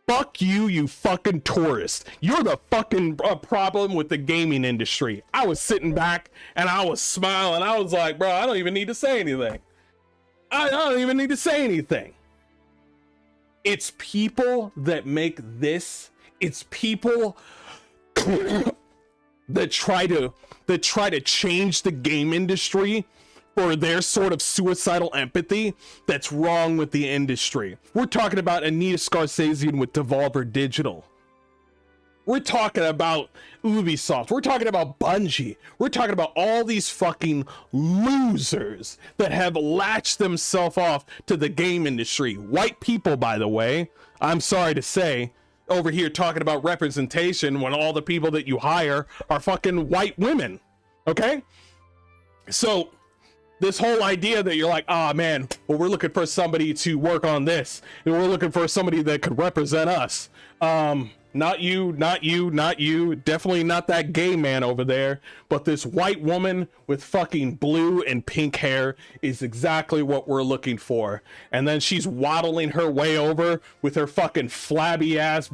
fuck you, you fucking tourist. You're the fucking problem with the gaming industry. I was sitting back and I was smiling. I was like, bro, I don't even need to say anything. I don't even need to say anything. It's people that make this. It's people that try to change the game industry for their sort of suicidal empathy that's wrong with the industry. We're talking about Anita Scarsazian with Devolver Digital. We're talking about Ubisoft. We're talking about Bungie. We're talking about all these fucking losers that have latched themselves off to the game industry. White people, by the way. I'm sorry to say, over here talking about representation when all the people that you hire are fucking white women. Okay? So this whole idea that you're like, ah, man, well, we're looking for somebody to work on this, and we're looking for somebody that could represent us. not you, not you, not you. Definitely not that gay man over there. But this white woman with fucking blue and pink hair is exactly what we're looking for. And then she's waddling her way over with her fucking flabby ass,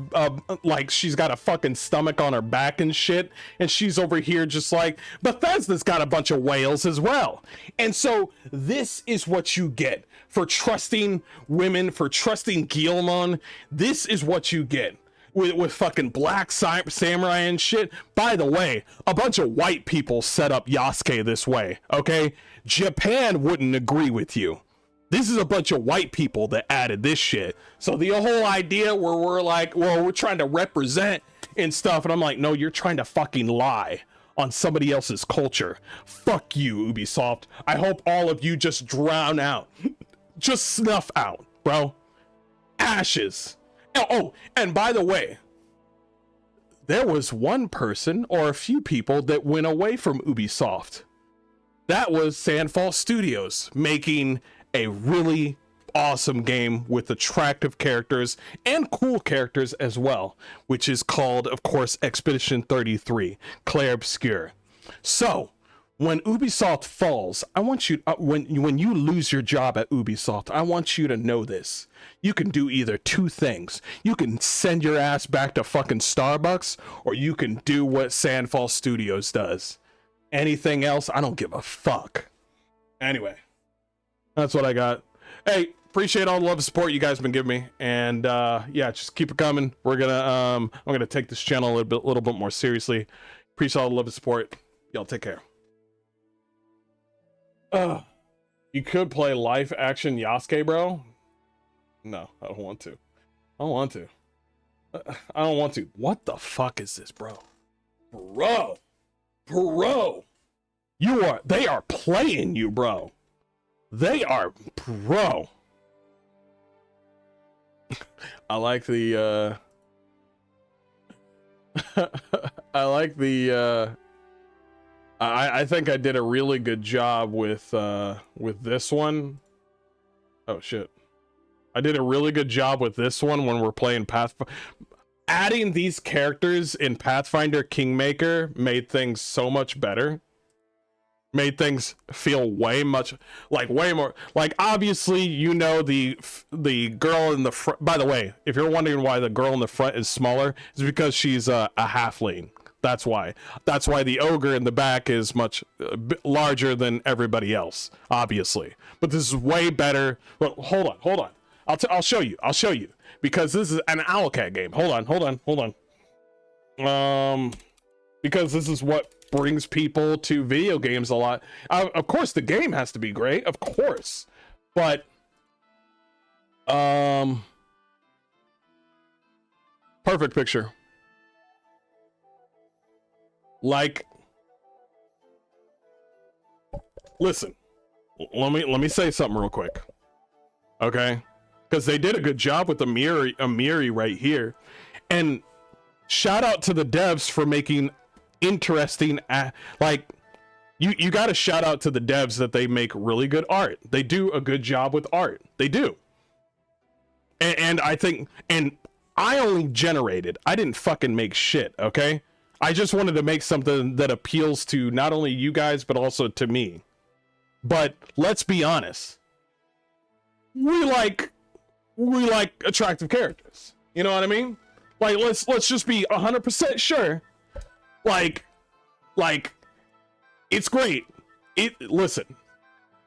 like she's got a fucking stomach on her back and shit. And she's over here just like, Bethesda's got a bunch of whales as well. And so this is what you get for trusting women, for trusting Guillemon. This is what you get with fucking black samurai and shit. By the way, a bunch of white people set up Yasuke this way, okay? Japan wouldn't agree with you. This is a bunch of white people that added this shit. So the whole idea where we're like, well, we're trying to represent and stuff, and I'm like, no, you're trying to fucking lie on somebody else's culture. Fuck you, Ubisoft. I hope all of you just drown out. Just snuff out, bro. Ashes. Oh, and by the way, there was one person or a few people that went away from Ubisoft. That was Sandfall Studios, making a really awesome game with attractive characters and cool characters as well, which is called, of course, Expedition 33, Clair Obscur. So, when Ubisoft falls, I want you, when you lose your job at Ubisoft, I want you to know this. You can do either two things. You can send your ass back to fucking Starbucks, or you can do what Sandfall Studios does. Anything else, I don't give a fuck. Anyway, that's what I got. Hey, appreciate all the love and support you guys have been giving me, and yeah, just keep it coming. We're gonna I'm gonna take this channel a little bit more seriously. Appreciate all the love and support. Y'all take care. You could play live action Yasuke, bro. No, I don't want to. I don't want to. I don't want to. What the fuck is this, bro? Bro. They are playing you, bro. They are, bro. I like the, I think I did a really good job with this one. Oh shit. I did a really good job with this one when we're playing Pathfinder. Adding these characters in Pathfinder Kingmaker made things so much better. Made things feel way more, like, obviously, you know, the girl in the front. By the way, if you're wondering why the girl in the front is smaller, it's because she's a halfling. That's why the ogre in the back is much larger than everybody else, obviously. But this is way better. Well, hold on. I'll show you, because this is an Owlcat game. Hold on. Because this is what brings people to video games a lot. Of course, the game has to be great, of course, but perfect picture. Like, listen, let me say something real quick, okay? Because they did a good job with Amiri right here, and shout out to the devs for making interesting, like, you got to shout out to the devs that they make really good art. They do a good job with art. They do. And I think, and I only generated, I didn't fucking make shit, okay? I just wanted to make something that appeals to not only you guys, but also to me. But let's be honest. We like attractive characters. You know what I mean? Like, let's just be 100% sure. Like, it's great. Listen,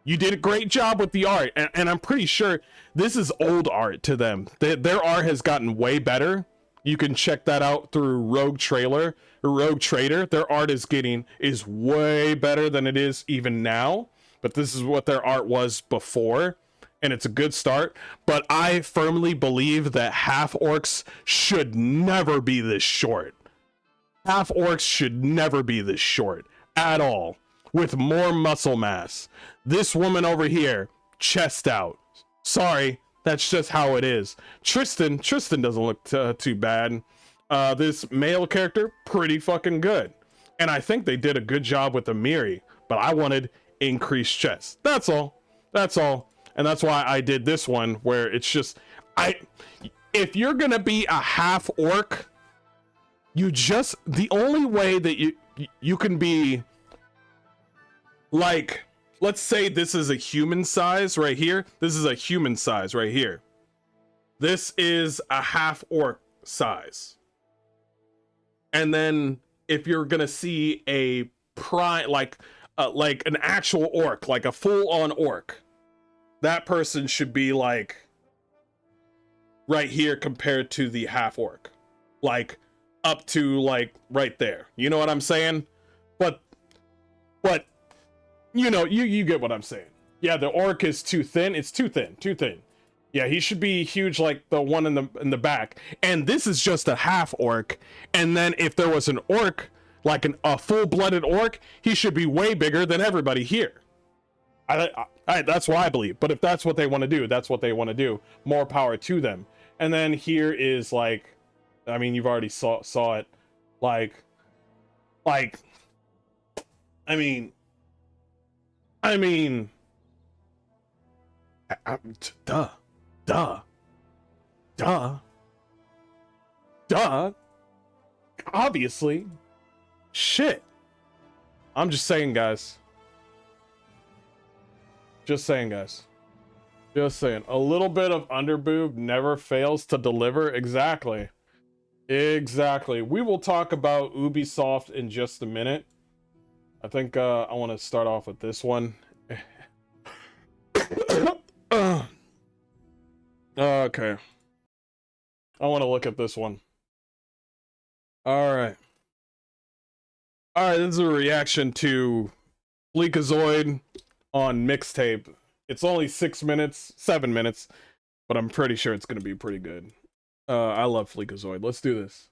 you did a great job with the art, and I'm pretty sure this is old art to them. Their art has gotten way better. You can check that out through Rogue Trader. Their art is way better than it is even now. But this is what their art was before, and it's a good start. But I firmly believe that half orcs should never be this short. Half orcs should never be this short at all, with more muscle mass. This woman over here, chest out. Sorry, that's just how it is. Tristan doesn't look too bad. This male character, pretty fucking good. And I think they did a good job with Amiri, but I wanted increased chest. That's all. And that's why I did this one, where it's just, if you're gonna be a half orc, the only way that you can be like, let's say this is a human size right here. This is a human size right here. This is a half orc size. And then if you're gonna see a prime, like an actual orc, like a full-on orc, that person should be like right here compared to the half orc, like up to like right there. You know what I'm saying? But you know, you get what I'm saying. Yeah, the orc is too thin. It's too thin. Yeah, he should be huge like the one in the back. And this is just a half orc. And then if there was an orc, like a full-blooded orc, he should be way bigger than everybody here. That's what I believe. But if that's what they want to do, that's what they want to do. More power to them. And then here is like, I mean, you've already saw it. Like, I mean, duh. Obviously. Shit. I'm just saying, guys. Just saying. A little bit of underboob never fails to deliver. Exactly. We will talk about Ubisoft in just a minute. I think I want to start off with this one. Okay. I want to look at this one. All right, this is a reaction to Fleekazoid on mixtape. It's only 7 minutes, but I'm pretty sure it's going to be pretty good. I love Fleekazoid. Let's do this.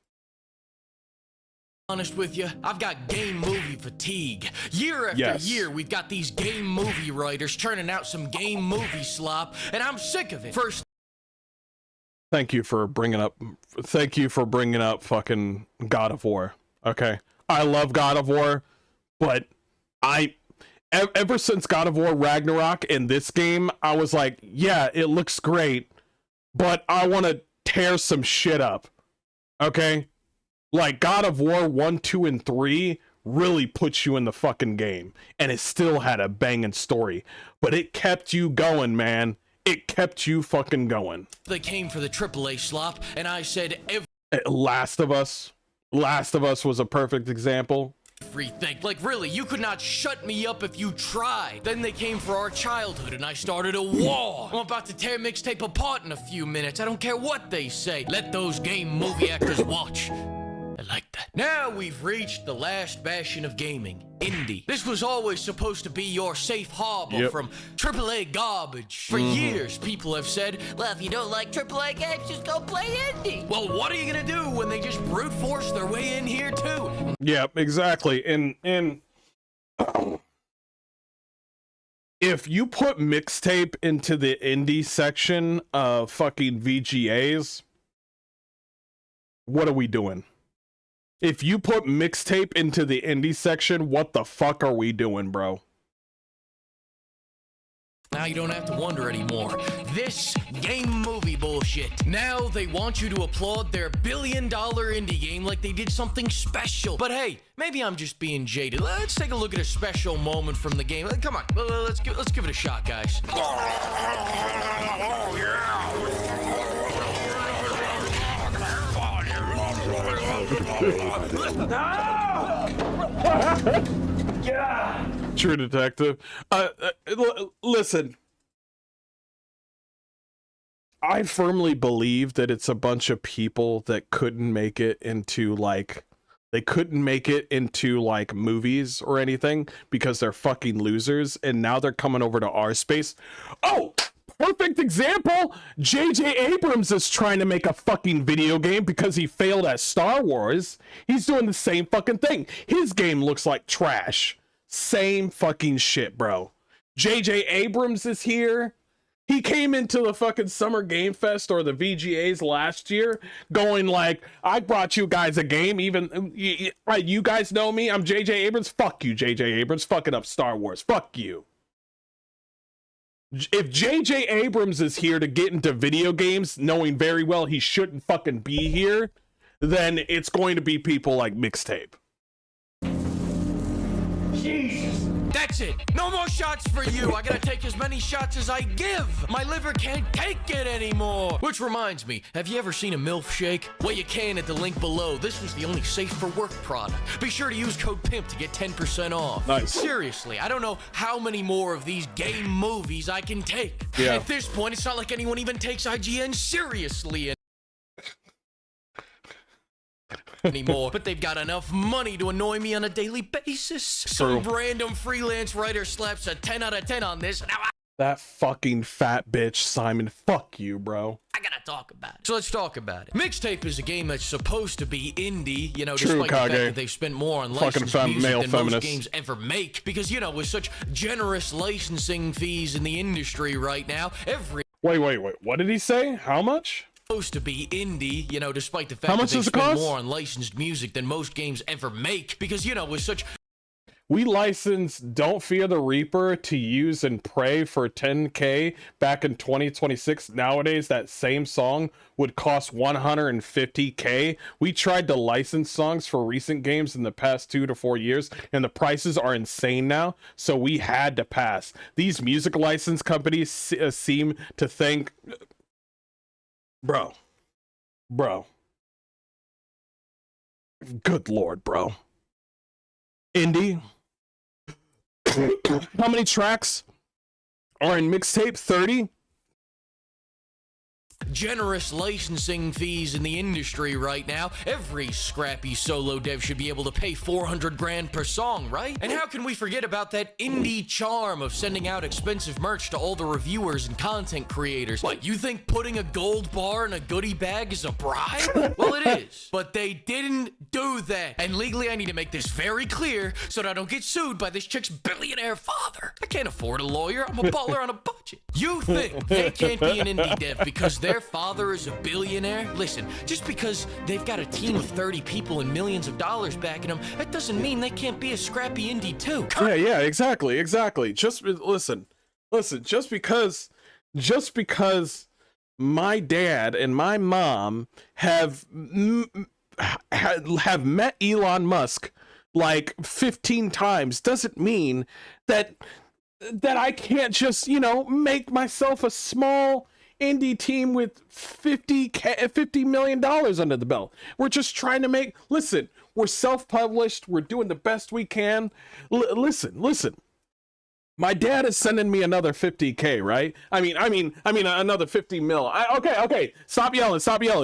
Honest with you, I've got game movie fatigue. Year after year, we've got these game movie writers churning out some game movie slop, and I'm sick of it. Thank you for bringing up fucking God of War. Okay, I love God of War, but ever since God of War Ragnarok in this game, I was like, yeah, it looks great, but I want to tear some shit up. Okay? Like, God of War 1, 2, and 3 really puts you in the fucking game. And it still had a banging story. But it kept you going, man. It kept you fucking going. They came for the AAA slop, and I said Last of Us. Last of Us was a perfect example. everything. Like, really, you could not shut me up if you tried. Then they came for our childhood, and I started a war. I'm about to tear mixtape apart in a few minutes. I don't care what they say. Let those game movie actors watch. I like that. Now we've reached the last bastion of gaming, indie. This was always supposed to be your safe harbor from AAA garbage. For years, people have said, well, if you don't like AAA games, just go play indie. Well, what are you gonna do when they just brute force their way in here too? Yeah, exactly. And if you put mixtape into the indie section of fucking VGAs, what are we doing? If you put mixtape into the indie section, what the fuck are we doing, bro? Now you don't have to wonder anymore. This game movie bullshit. Now they want you to applaud their billion-dollar indie game like they did something special. But hey, maybe I'm just being jaded. Let's take a look at a special moment from the game. Come on, let's give it a shot, guys. Oh, yeah. True Detective. Listen. I firmly believe that it's a bunch of people that couldn't make it into like movies or anything because they're fucking losers, and now they're coming over to our space. Oh, perfect example. J.J. Abrams is trying to make a fucking video game because he failed at Star Wars. He's doing the same fucking thing. His game looks like trash. Same fucking shit, bro. J.J. Abrams is here. He came into the fucking Summer Game Fest or the VGAs last year going like, I brought you guys a game, even, you guys know me, I'm J.J. Abrams. Fuck you, J.J. Abrams, fucking up Star Wars. Fuck you. If J.J. Abrams is here to get into video games, knowing very well he shouldn't fucking be here, then it's going to be people like Mixtape. That's it. No more shots for you. I gotta take as many shots as I give. My liver can't take it anymore. Which reminds me, have you ever seen a MILF shake? Well, you can at the link below. This was the only safe for work product. Be sure to use code PIMP to get 10% off. Nice. Seriously, I don't know how many more of these game movies I can take. Yeah. At this point, it's not like anyone even takes IGN seriously anymore, but they've got enough money to annoy me on a daily basis. Some random freelance writer slaps a 10 out of 10 on this. Now That fucking fat bitch, Simon. Fuck you, bro. I gotta talk about it. So let's talk about it. Mixtape is a game that's supposed to be indie, you know, True, despite the fact Kage. that they've spent more on licensed music male than feminist. most games ever make. Because, you know, with such generous licensing fees in the industry right now, Wait. What did he say? How much? supposed to be indie, you know, despite the fact How that much they does it spend cost? more on licensed music than most games ever make. Because, you know, with such We licensed Don't Fear the Reaper to use and pray for 10K back in 2026. Nowadays, that same song would cost 150K. We tried to license songs for recent games in the past 2 to 4 years, and the prices are insane now, so we had to pass. These music license companies seem to think... Bro. Good lord, bro. Indie. How many tracks are in Mixtape? 30? generous licensing fees in the industry right now, every scrappy solo dev should be able to pay 400 grand per song, right? And how can we forget about that indie charm of sending out expensive merch to all the reviewers and content creators? What, you think putting a gold bar in a goodie bag is a bribe? Well, it is. But they didn't do that. And legally, I need to make this very clear so that I don't get sued by this chick's billionaire father. I can't afford a lawyer. I'm a baller on a budget. You think they can't be an indie dev because their father is a billionaire? Listen, just because they've got a team of 30 people and millions of dollars backing them, that doesn't mean they can't be a scrappy indie too. Yeah, exactly. Just listen, just because my dad and my mom have met Elon Musk like 15 times doesn't mean that I can't just, make myself a small indie team with $50 million under the belt. We're just trying to listen, we're self-published, we're doing the best we can. Listen. My dad is sending me another 50K, right? I mean another 50 mil. Okay. Stop yelling.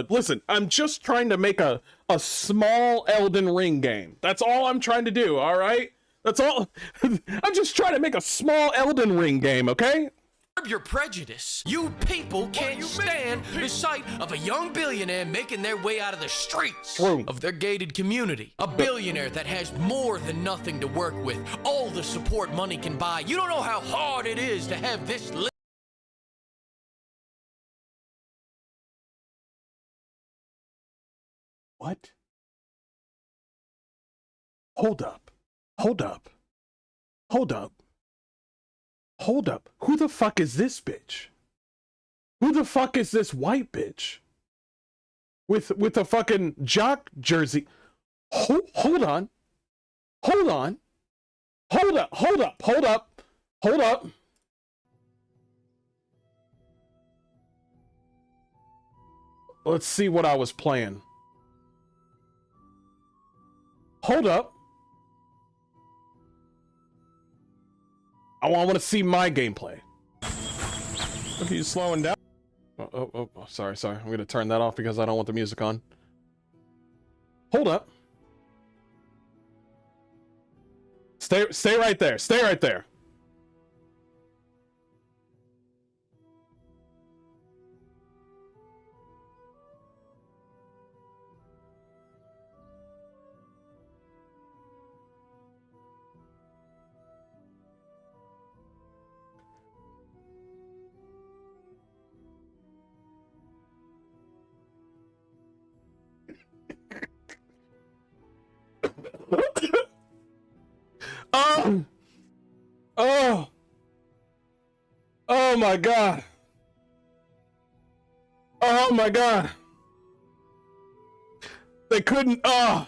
Listen, I'm just trying to make a small Elden Ring game. That's all I'm trying to do, all right? That's all. I'm just trying to make a small Elden Ring game, okay? Your prejudice. You people can't stand the sight of a young billionaire making their way out of the streets of their gated community. A billionaire that has more than nothing to work with, all the support money can buy. You don't know how hard it is to have this What? Hold up. Who the fuck is this bitch? Who the fuck is this white bitch? With a fucking jock jersey. Hold on. Let's see what I was playing. Hold up. I want to see my gameplay. Look at you slowing down. Oh, sorry. I'm going to turn that off because I don't want the music on. Hold up. Stay right there. Stay right there. Oh my god. Oh my god. They couldn't. Oh.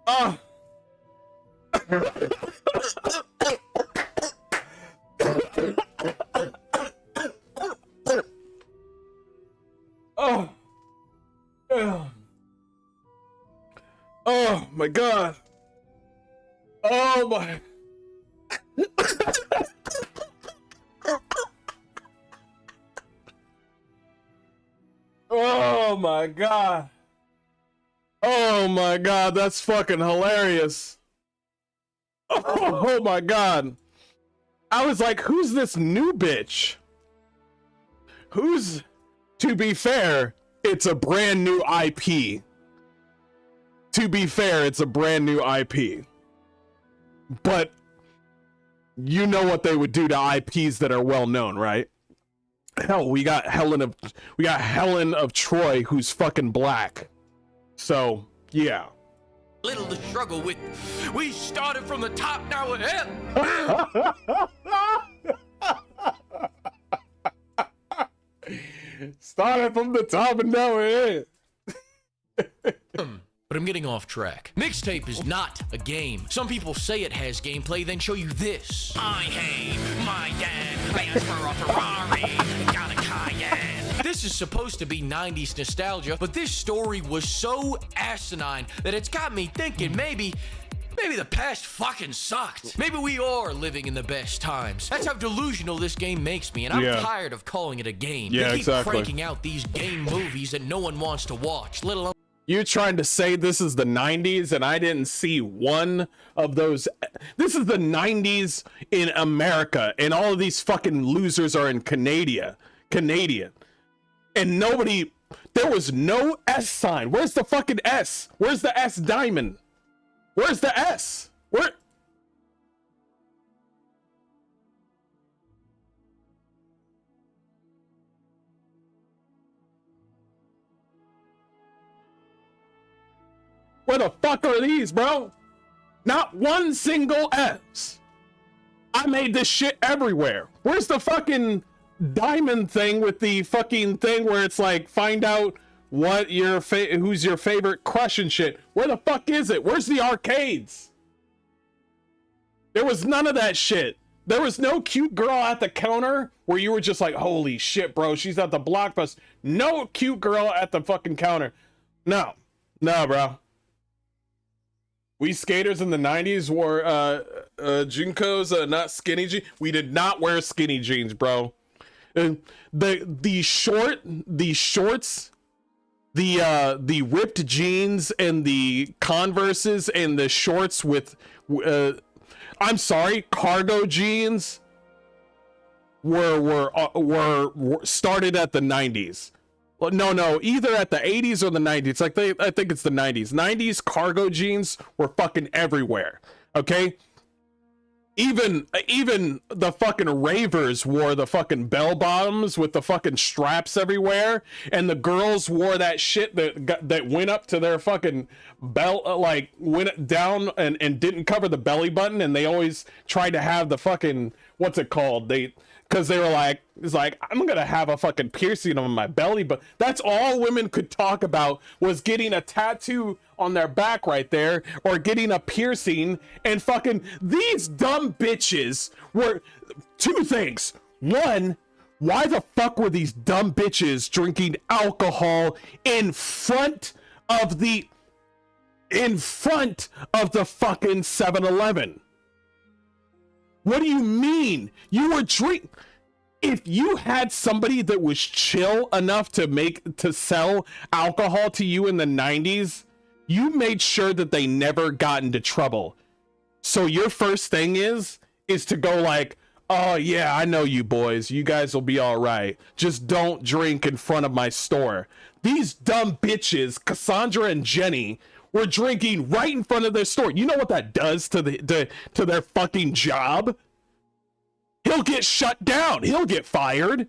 Oh. Oh my God. Oh my. Oh my God. Oh my God, that's fucking hilarious. Oh my God. I was like, who's this new bitch? To be fair, it's a brand new IP. To be fair, it's a brand new IP. But you know what they would do to IPs that are well known, right? Hell, we got Helen of Troy, who's fucking black. So, yeah. Little to struggle with. We started from the top, now we're here. Started from the top and now we're here. But I'm getting off track. Mixtape is not a game. Some people say it has gameplay, then show you this. I hate my dad. I asked for a Ferrari. Got a Cayenne. This is supposed to be 90s nostalgia, but this story was so asinine that it's got me thinking maybe the past fucking sucked. Maybe we are living in the best times. That's how delusional this game makes me, and I'm tired of calling it a game. Yeah, they keep exactly. cranking out these game movies that no one wants to watch, let alone... You trying to say this is the 90s and I didn't see one of those? This is the 90s in America and all of these fucking losers are in Canadian. And nobody, there was no S sign. Where's the fucking S? Where's the S diamond? Where's the S? Where? Where the fuck are these, bro? Not one single S. I made this shit everywhere. Where's the fucking diamond thing with the fucking thing where it's like, find out what your who's your favorite crush and shit? Where the fuck is it? Where's the arcades? There was none of that shit. There was no cute girl at the counter where you were just like, holy shit, bro, she's at the Blockbuster. No cute girl at the fucking counter. No, bro. We skaters in the 90s wore Junkos, not skinny jeans. We did not wear skinny jeans, bro. The shorts, the ripped jeans and the Converses and the shorts with I'm sorry, cargo jeans were started at the 90s. Well, no, either at the 80s or the 90s. Like I think it's the 90s. 90s cargo jeans were fucking everywhere. Okay? Even the fucking ravers wore the fucking bell bottoms with the fucking straps everywhere, and the girls wore that shit that went up to their fucking belt, like went down and didn't cover the belly button, and they always tried to have the fucking, what's it called? Because they were like, it's like, I'm gonna have a fucking piercing on my belly, but that's all women could talk about was getting a tattoo on their back right there, or getting a piercing, and fucking these dumb bitches were, two things. One, why the fuck were these dumb bitches drinking alcohol in front of the fucking 7-Eleven? What do you mean? You were if you had somebody that was chill enough to sell alcohol to you in the 90s, you made sure that they never got into trouble. So your first thing is to go like, oh yeah, I know you boys. You guys will be all right. Just don't drink in front of my store. These dumb bitches, Cassandra and Jenny, were drinking right in front of their store. You know what that does to their fucking job? He'll get shut down. He'll get fired.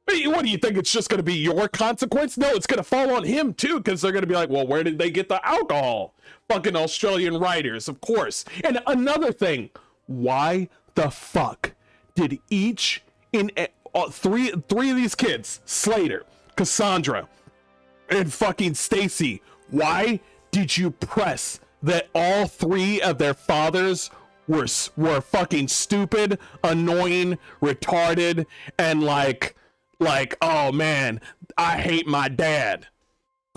What do you think? It's just going to be your consequence? No, it's going to fall on him too, because they're going to be like, well, where did they get the alcohol? Fucking Australian writers, of course. And another thing, why the fuck did three of these kids, Slater, Cassandra, And fucking Stacy, why did you press that all three of their fathers were fucking stupid, annoying, retarded, and like, oh man, I hate my dad.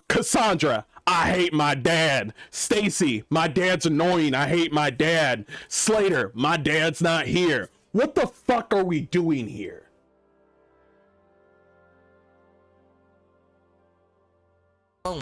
Cassandra, I hate my dad. Stacy, my dad's annoying, I hate my dad. Slater, my dad's not here. What the fuck are we doing here?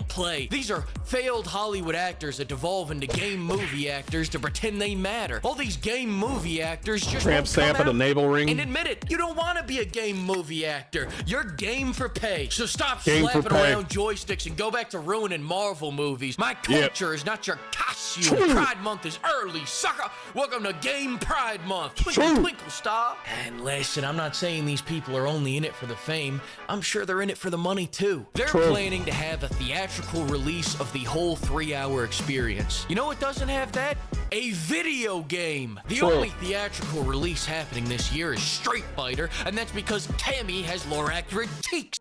Play. These are failed Hollywood actors that devolve into game movie actors to pretend they matter. All these game movie actors just Tramp stamp at a navel ring. And admit it, you don't want to be a game movie actor. You're game for pay. So stop Game slapping for pay. around joysticks and go back to ruining Marvel movies. My culture is not your costume. True. Pride Month is early, sucker. Welcome to Game Pride Month. Twinkle, True. twinkle, star. And listen, I'm not saying these people are only in it for the fame. I'm sure they're in it for the money too. They're True. planning to have a theatrical release of the whole 3-hour experience. You know what doesn't have that? A video game. The True. only theatrical release happening this year is Street Fighter, and that's because Tammy has lore accurate cheeks.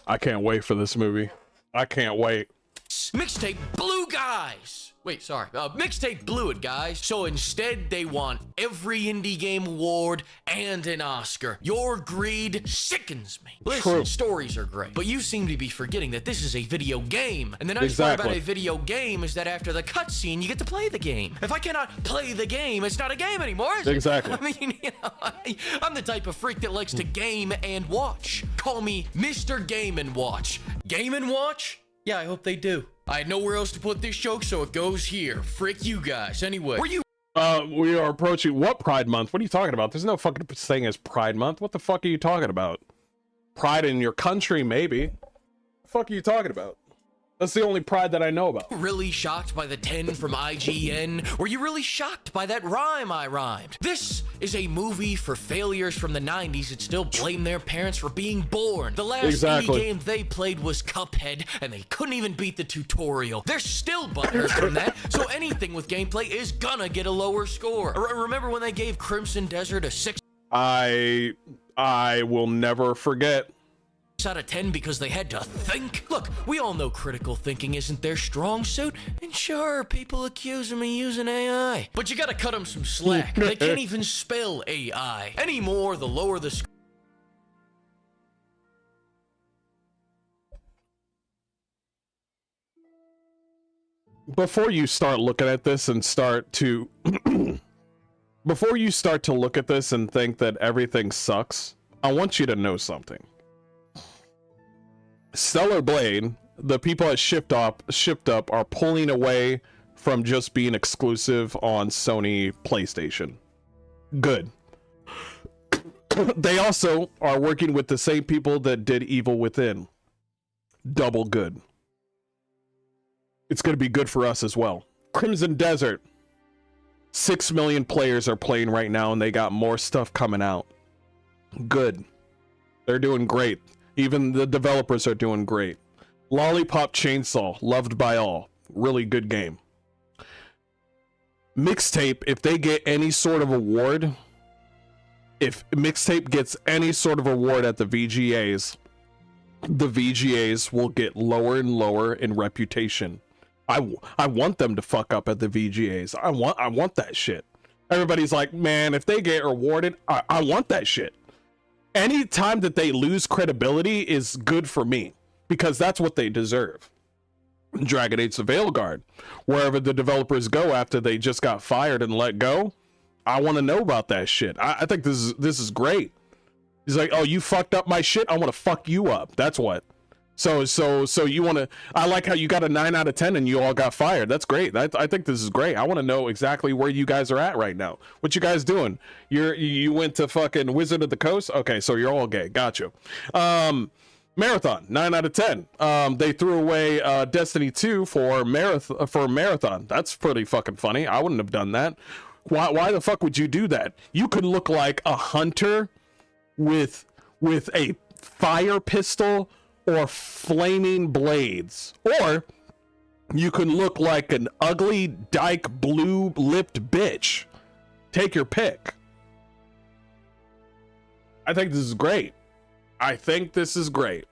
I can't wait for this movie. I can't wait. Mixtape Blue Guys. Wait, sorry. Mixtape blew it, guys. So instead, they want every indie game award and an Oscar. Your greed sickens me. Listen, True. stories are great, but you seem to be forgetting that this is a video game. And the nice part about a video game is that after the cutscene, you get to play the game. If I cannot play the game, it's not a game anymore, is it? Exactly. I mean, you know, I'm the type of freak that likes to game and watch. Call me Mr. Game and Watch. Game and Watch? Yeah, I hope they do. I had nowhere else to put this joke, so it goes here. Frick you guys. Anyway, were you We are approaching what Pride Month? What are you talking about? There's no fucking thing as Pride Month. What the fuck are you talking about? Pride in your country, maybe. What the fuck are you talking about? That's the only pride that I know about. really shocked by the 10 from IGN? Were you really shocked by that rhyme I rhymed? This is a movie for failures from the 90s that still blame their parents for being born. The last Exactly. indie game they played was Cuphead, and they couldn't even beat the tutorial. They're still butthurt from that, so anything with gameplay is gonna get a lower score. Remember when they gave Crimson Desert a 6 I will never forget. out of 10 because they had to think? Look, we all know critical thinking isn't their strong suit, and sure, people accuse them of using AI. But you gotta cut them some slack. They can't even spell AI. Anymore, the lower the score. Before you start looking at this and start to before you start to look at this and think that everything sucks, I want you to know something. Stellar Blade, the people at Shipped Up are pulling away from just being exclusive on Sony PlayStation. Good. They also are working with the same people that did Evil Within. Double good. It's going to be good for us as well. Crimson Desert. 6 million players are playing right now, and they got more stuff coming out. Good. They're doing great. Even the developers are doing great. Lollipop Chainsaw, loved by all. Really good game. Mixtape, if they get any sort of award, if Mixtape gets any sort of award at the VGAs will get lower and lower in reputation. I want them to fuck up at the VGAs. I want that shit. Everybody's like, man, if they get awarded, I want that shit. Any time that they lose credibility is good for me, because that's what they deserve. Dragon Age of Veilguard, wherever the developers go after they just got fired and let go, I want to know about that shit. I think this is great. He's like, oh, you fucked up my shit, I want to fuck you up. That's what. So you want to, I like how you got a 9 out of 10 and you all got fired. That's great. I think this is great. I want to know exactly where you guys are at right now. What you guys doing? You went to fucking Wizard of the Coast? Okay, so you're all gay. Gotcha. Marathon, 9 out of 10. They threw away Destiny 2 for Marathon. That's pretty fucking funny. I wouldn't have done that. Why the fuck would you do that? You could look like a hunter with a fire pistol or flaming blades, or you can look like an ugly dyke blue-lipped bitch. Take your pick. I think this is great. I think this is great.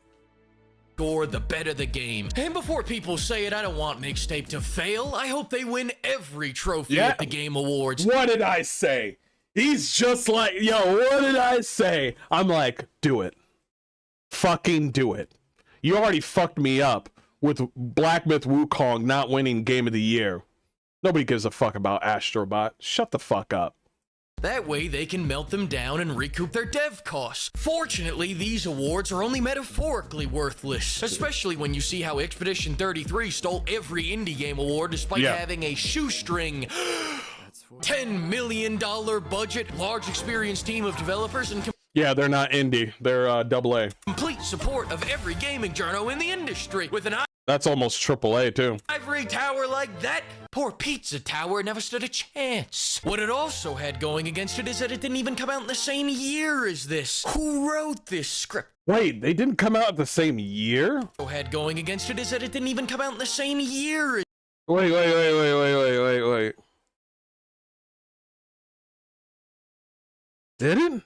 score, the better the game. And before people say it, I don't want Mixtape to fail. I hope they win every trophy at the Game Awards. What did I say? He's just like, yo, what did I say? I'm like, do it. Fucking do it. You already fucked me up with Black Myth Wukong not winning Game of the Year. Nobody gives a fuck about Astrobot. Shut the fuck up. That way they can melt them down and recoup their dev costs. Fortunately, these awards are only metaphorically worthless, especially when you see how Expedition 33 stole every indie game award despite having a shoestring $10 million budget, large experienced team of developers, and yeah, they're not indie. They're AA. complete support of every gaming journo in the industry. With an That's almost AAA too. ivory tower like that, poor Pizza Tower never stood a chance. What it also had going against it is that it didn't even come out in the same year as this. Who wrote this script? Wait, they didn't come out the same year? What had going against it is that it didn't even come out in the same year as Wait. Did it?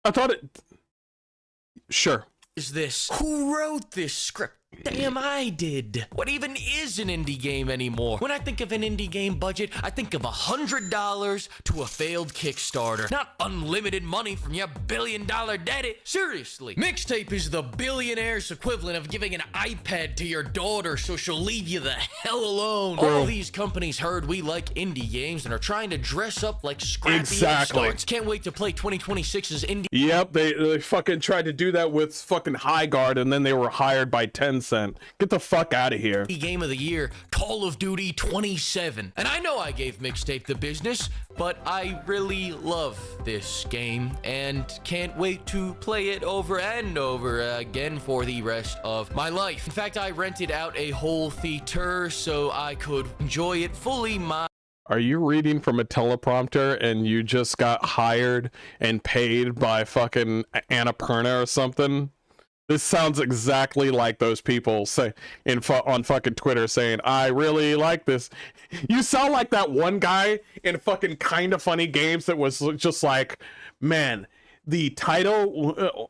I thought it... Sure. this. Who wrote this script? Damn, I did. What even is an indie game anymore? When I think of an indie game budget, I think of $100 to a failed Kickstarter. Not unlimited money from your billion-dollar daddy. Seriously. Mixtape is the billionaire's equivalent of giving an iPad to your daughter so she'll leave you the hell alone. All these companies heard we like indie games and are trying to dress up like scrappy upstarts. Can't wait to play 2026's indie. Yep, they fucking tried to do that with fucking High Guard and then they were hired by Tencent. Get the fuck out of here. Game of the year, Call of Duty 27. And I know I gave Mixtape the business, but I really love this game and can't wait to play it over and over again for the rest of my life. In fact, I rented out a whole theater so I could enjoy it fully. Are you reading from a teleprompter and you just got hired and paid by fucking Annapurna or something? This sounds exactly like those people say on fucking Twitter saying, I really like this. You sound like that one guy in fucking Kinda Funny Games that was just like, man, the title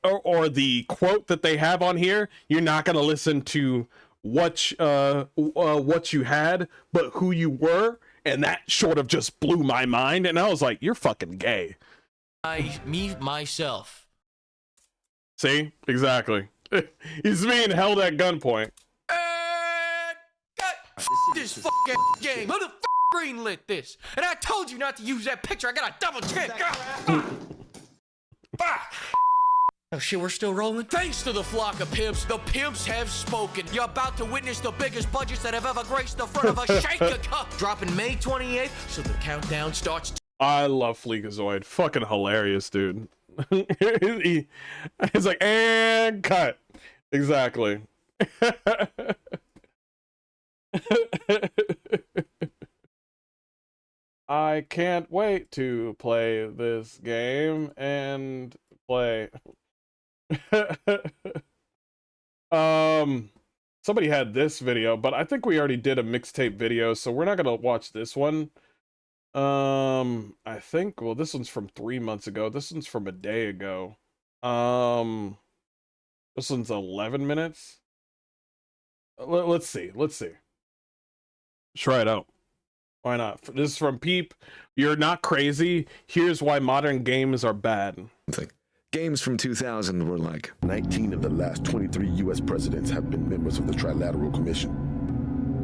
or the quote that they have on here, you're not going to listen to what you had, but who you were. And that sort of just blew my mind. And I was like, you're fucking gay. Myself. See? Exactly. He's being held at gunpoint. This fucking game. Who the greenlit this? And I told you not to use that picture. I got a double check. Oh shit, we're still rolling? Thanks to the flock of pimps, the pimps have spoken. You're about to witness the biggest budgets that have ever graced the front of a shaker cup. Dropping May 28th, so the countdown starts. I love Fleekazoid. Fucking hilarious, dude. He's like, and cut. Exactly. I can't wait to play this game and play. Somebody had this video, but I think we already did a mixtape video, so we're not gonna watch this one. I think, well, this one's from 3 months ago. This one's from a day ago. This one's 11 minutes. Let's see. Try it out. Why not? This is from Peep. You're not crazy. Here's why modern games are bad. Games from 2000 were like 19 of the last 23 U.S. presidents have been members of the Trilateral Commission.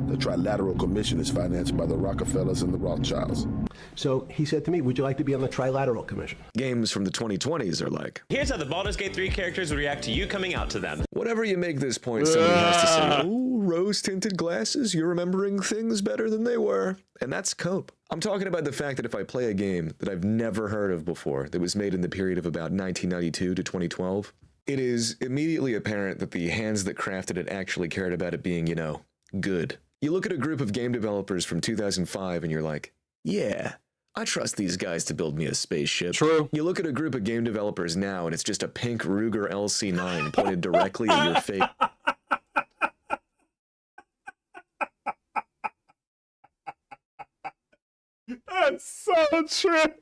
The Trilateral Commission is financed by the Rockefellers and the Rothschilds. So he said to me, would you like to be on the Trilateral Commission? Games from the 2020s are like, here's how the Baldur's Gate 3 characters would react to you coming out to them. Whenever you make this point, somebody has to say, oh, rose-tinted glasses, you're remembering things better than they were. And that's cope. I'm talking about the fact that if I play a game that I've never heard of before, that was made in the period of about 1992 to 2012, it is immediately apparent that the hands that crafted it actually cared about it being, you know, good. You look at a group of game developers from 2005 and you're like, yeah, I trust these guys to build me a spaceship. True. You look at a group of game developers now and it's just a pink Ruger LC9 pointed directly at your face. That's so true.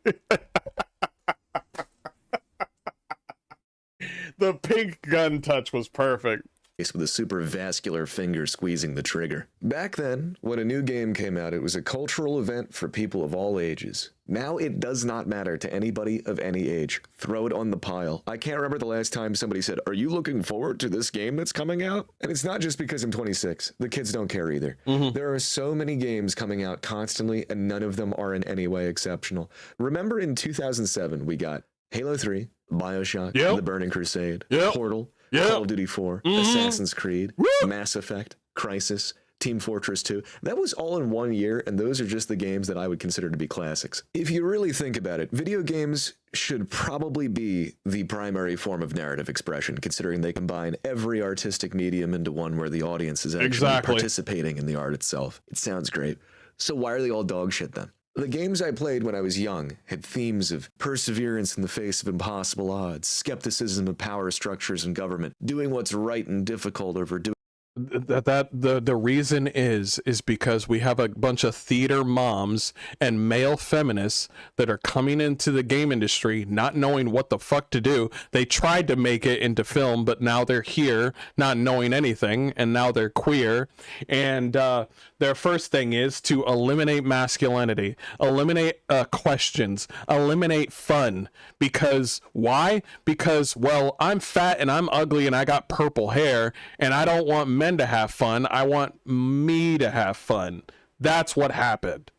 The pink gun touch was perfect. with a super vascular finger squeezing the trigger. Back then, when a new game came out, it was a cultural event for people of all ages. Now it does not matter to anybody of any age. Throw it on the pile. I can't remember the last time somebody said, "Are you looking forward to this game that's coming out?" And it's not just because I'm 26. The kids don't care either. There are so many games coming out constantly, and none of them are in any way exceptional. Remember in 2007, we got Halo 3, BioShock, The Burning Crusade, Portal, Call of Duty 4, Assassin's Creed, Mass Effect, Crysis, Team Fortress 2. That was all in 1 year, and those are just the games that I would consider to be classics. If you really think about it, video games should probably be the primary form of narrative expression, considering they combine every artistic medium into one where the audience is actually participating in the art itself. It sounds great. So why are they all dog shit then? The games I played when I was young had themes of perseverance in the face of impossible odds, skepticism of power structures and government, doing what's right and difficult over doing. The reason is because we have a bunch of theater moms and male feminists that are coming into the game industry not knowing what the fuck to do. They tried to make it into film, but now they're here not knowing anything, and now they're queer, and their first thing is to eliminate masculinity, eliminate questions, eliminate fun. Because why? Because, well, I'm fat and I'm ugly and I got purple hair and I don't want men to have fun. I want me to have fun. That's what happened.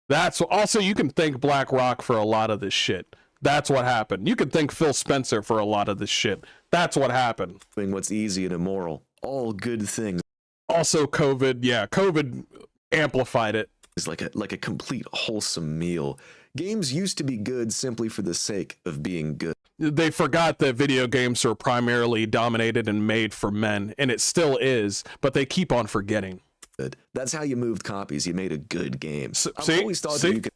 That's also, you can thank Black Rock for a lot of this shit. That's what happened. You can thank Phil Spencer for a lot of this shit. That's what happened. Doing what's easy and immoral. All good things. Also COVID, COVID amplified it. It's like a complete wholesome meal. Games used to be good simply for the sake of being good. They forgot that video games are primarily dominated and made for men, and it still is, but they keep on forgetting. That's how you moved copies. You made a good game. I've always thought that you could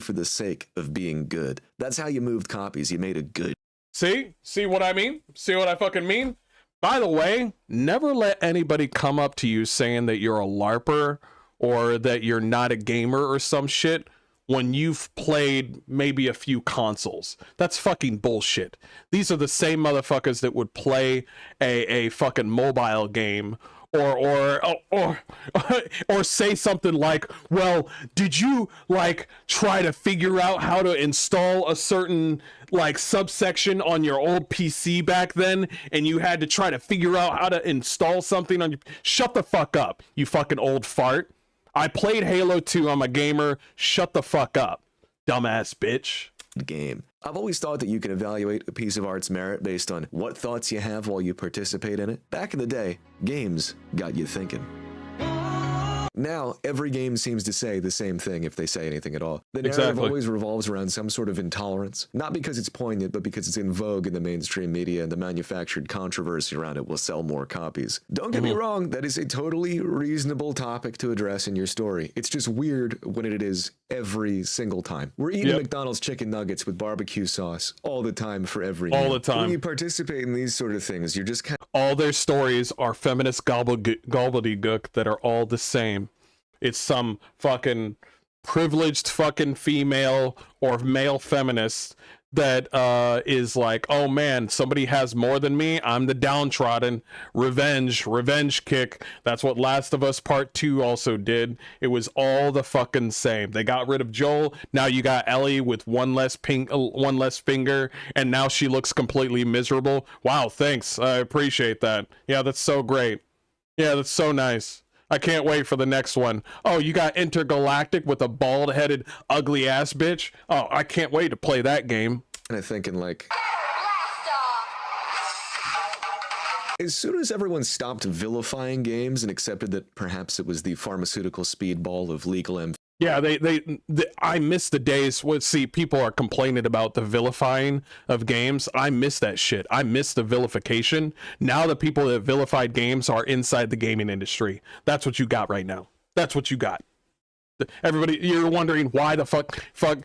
for the sake of being good. That's how you moved copies. You made a good. See what I mean? See what I fucking mean? By the way, never let anybody come up to you saying that you're a LARPer or that you're not a gamer or some shit when you've played maybe a few consoles. That's fucking bullshit. These are the same motherfuckers that would play a fucking mobile game or say something like, well, did you like try to figure out how to install a certain like subsection on your old PC back then, and you had to try to figure out how to install something on your... Shut the fuck up, you fucking old fart. I played Halo 2, I'm a gamer. Shut the fuck up, dumbass bitch. Game. I've always thought that you can evaluate a piece of art's merit based on what thoughts you have while you participate in it. Back in the day, games got you thinking. Now, every game seems to say the same thing if they say anything at all. The narrative always revolves around some sort of intolerance, not because it's poignant, but because it's in vogue in the mainstream media, and the manufactured controversy around it will sell more copies. Don't get me wrong, that is a totally reasonable topic to address in your story. It's just weird when it is every single time. We're eating McDonald's chicken nuggets with barbecue sauce all the time for every meal. All the time. When you participate in these sort of things, you're just kind of... All their stories are feminist gobbledygook that are all the same. It's some fucking privileged fucking female or male feminist that is like, oh man, somebody has more than me. I'm the downtrodden. Revenge kick. That's what Last of Us Part 2 also did. It was all the fucking same. They got rid of Joel. Now you got Ellie with one less finger, and now she looks completely miserable. Wow, thanks. I appreciate that. Yeah, that's so great. Yeah, that's so nice. I can't wait for the next one. Oh, you got Intergalactic with a bald-headed, ugly-ass bitch? Oh, I can't wait to play that game. And I'm thinking, like... As soon as everyone stopped vilifying games and accepted that perhaps it was the pharmaceutical speedball of legal Yeah, I miss the days where, see, people are complaining about the vilifying of games. I miss that shit. I miss the vilification. Now the people that vilified games are inside the gaming industry. That's what you got right now. That's what you got. Everybody, you're wondering why the fuck.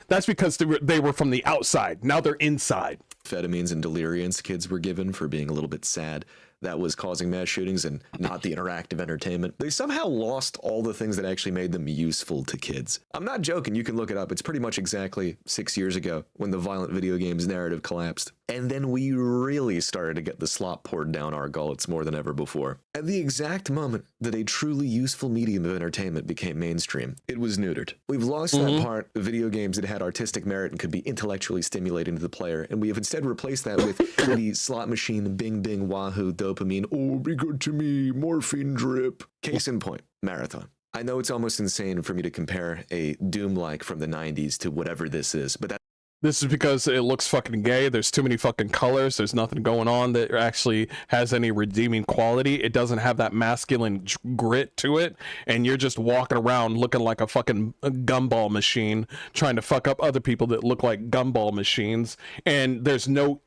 That's because they were from the outside. Now they're inside. Amphetamines and deliriants kids were given for being a little bit sad. that was causing mass shootings and not the interactive entertainment. They somehow lost all the things that actually made them useful to kids. I'm not joking, you can look it up. It's pretty much exactly 6 years ago when the violent video games narrative collapsed. And then we really started to get the slop poured down our gullets more than ever before. At the exact moment that a truly useful medium of entertainment became mainstream, it was neutered. We've lost that part of video games that had artistic merit and could be intellectually stimulating to the player, and we have instead replaced that with the slot machine, bing bing wahoo, dopamine, oh be good to me, morphine drip. Case in point, Marathon. I know it's almost insane for me to compare a Doom-like from the 90s to whatever this is, but This is because it looks fucking gay. There's too many fucking colors. There's nothing going on that actually has any redeeming quality. It doesn't have that masculine grit to it. And you're just walking around looking like a fucking gumball machine, trying to fuck up other people that look like gumball machines. And there's no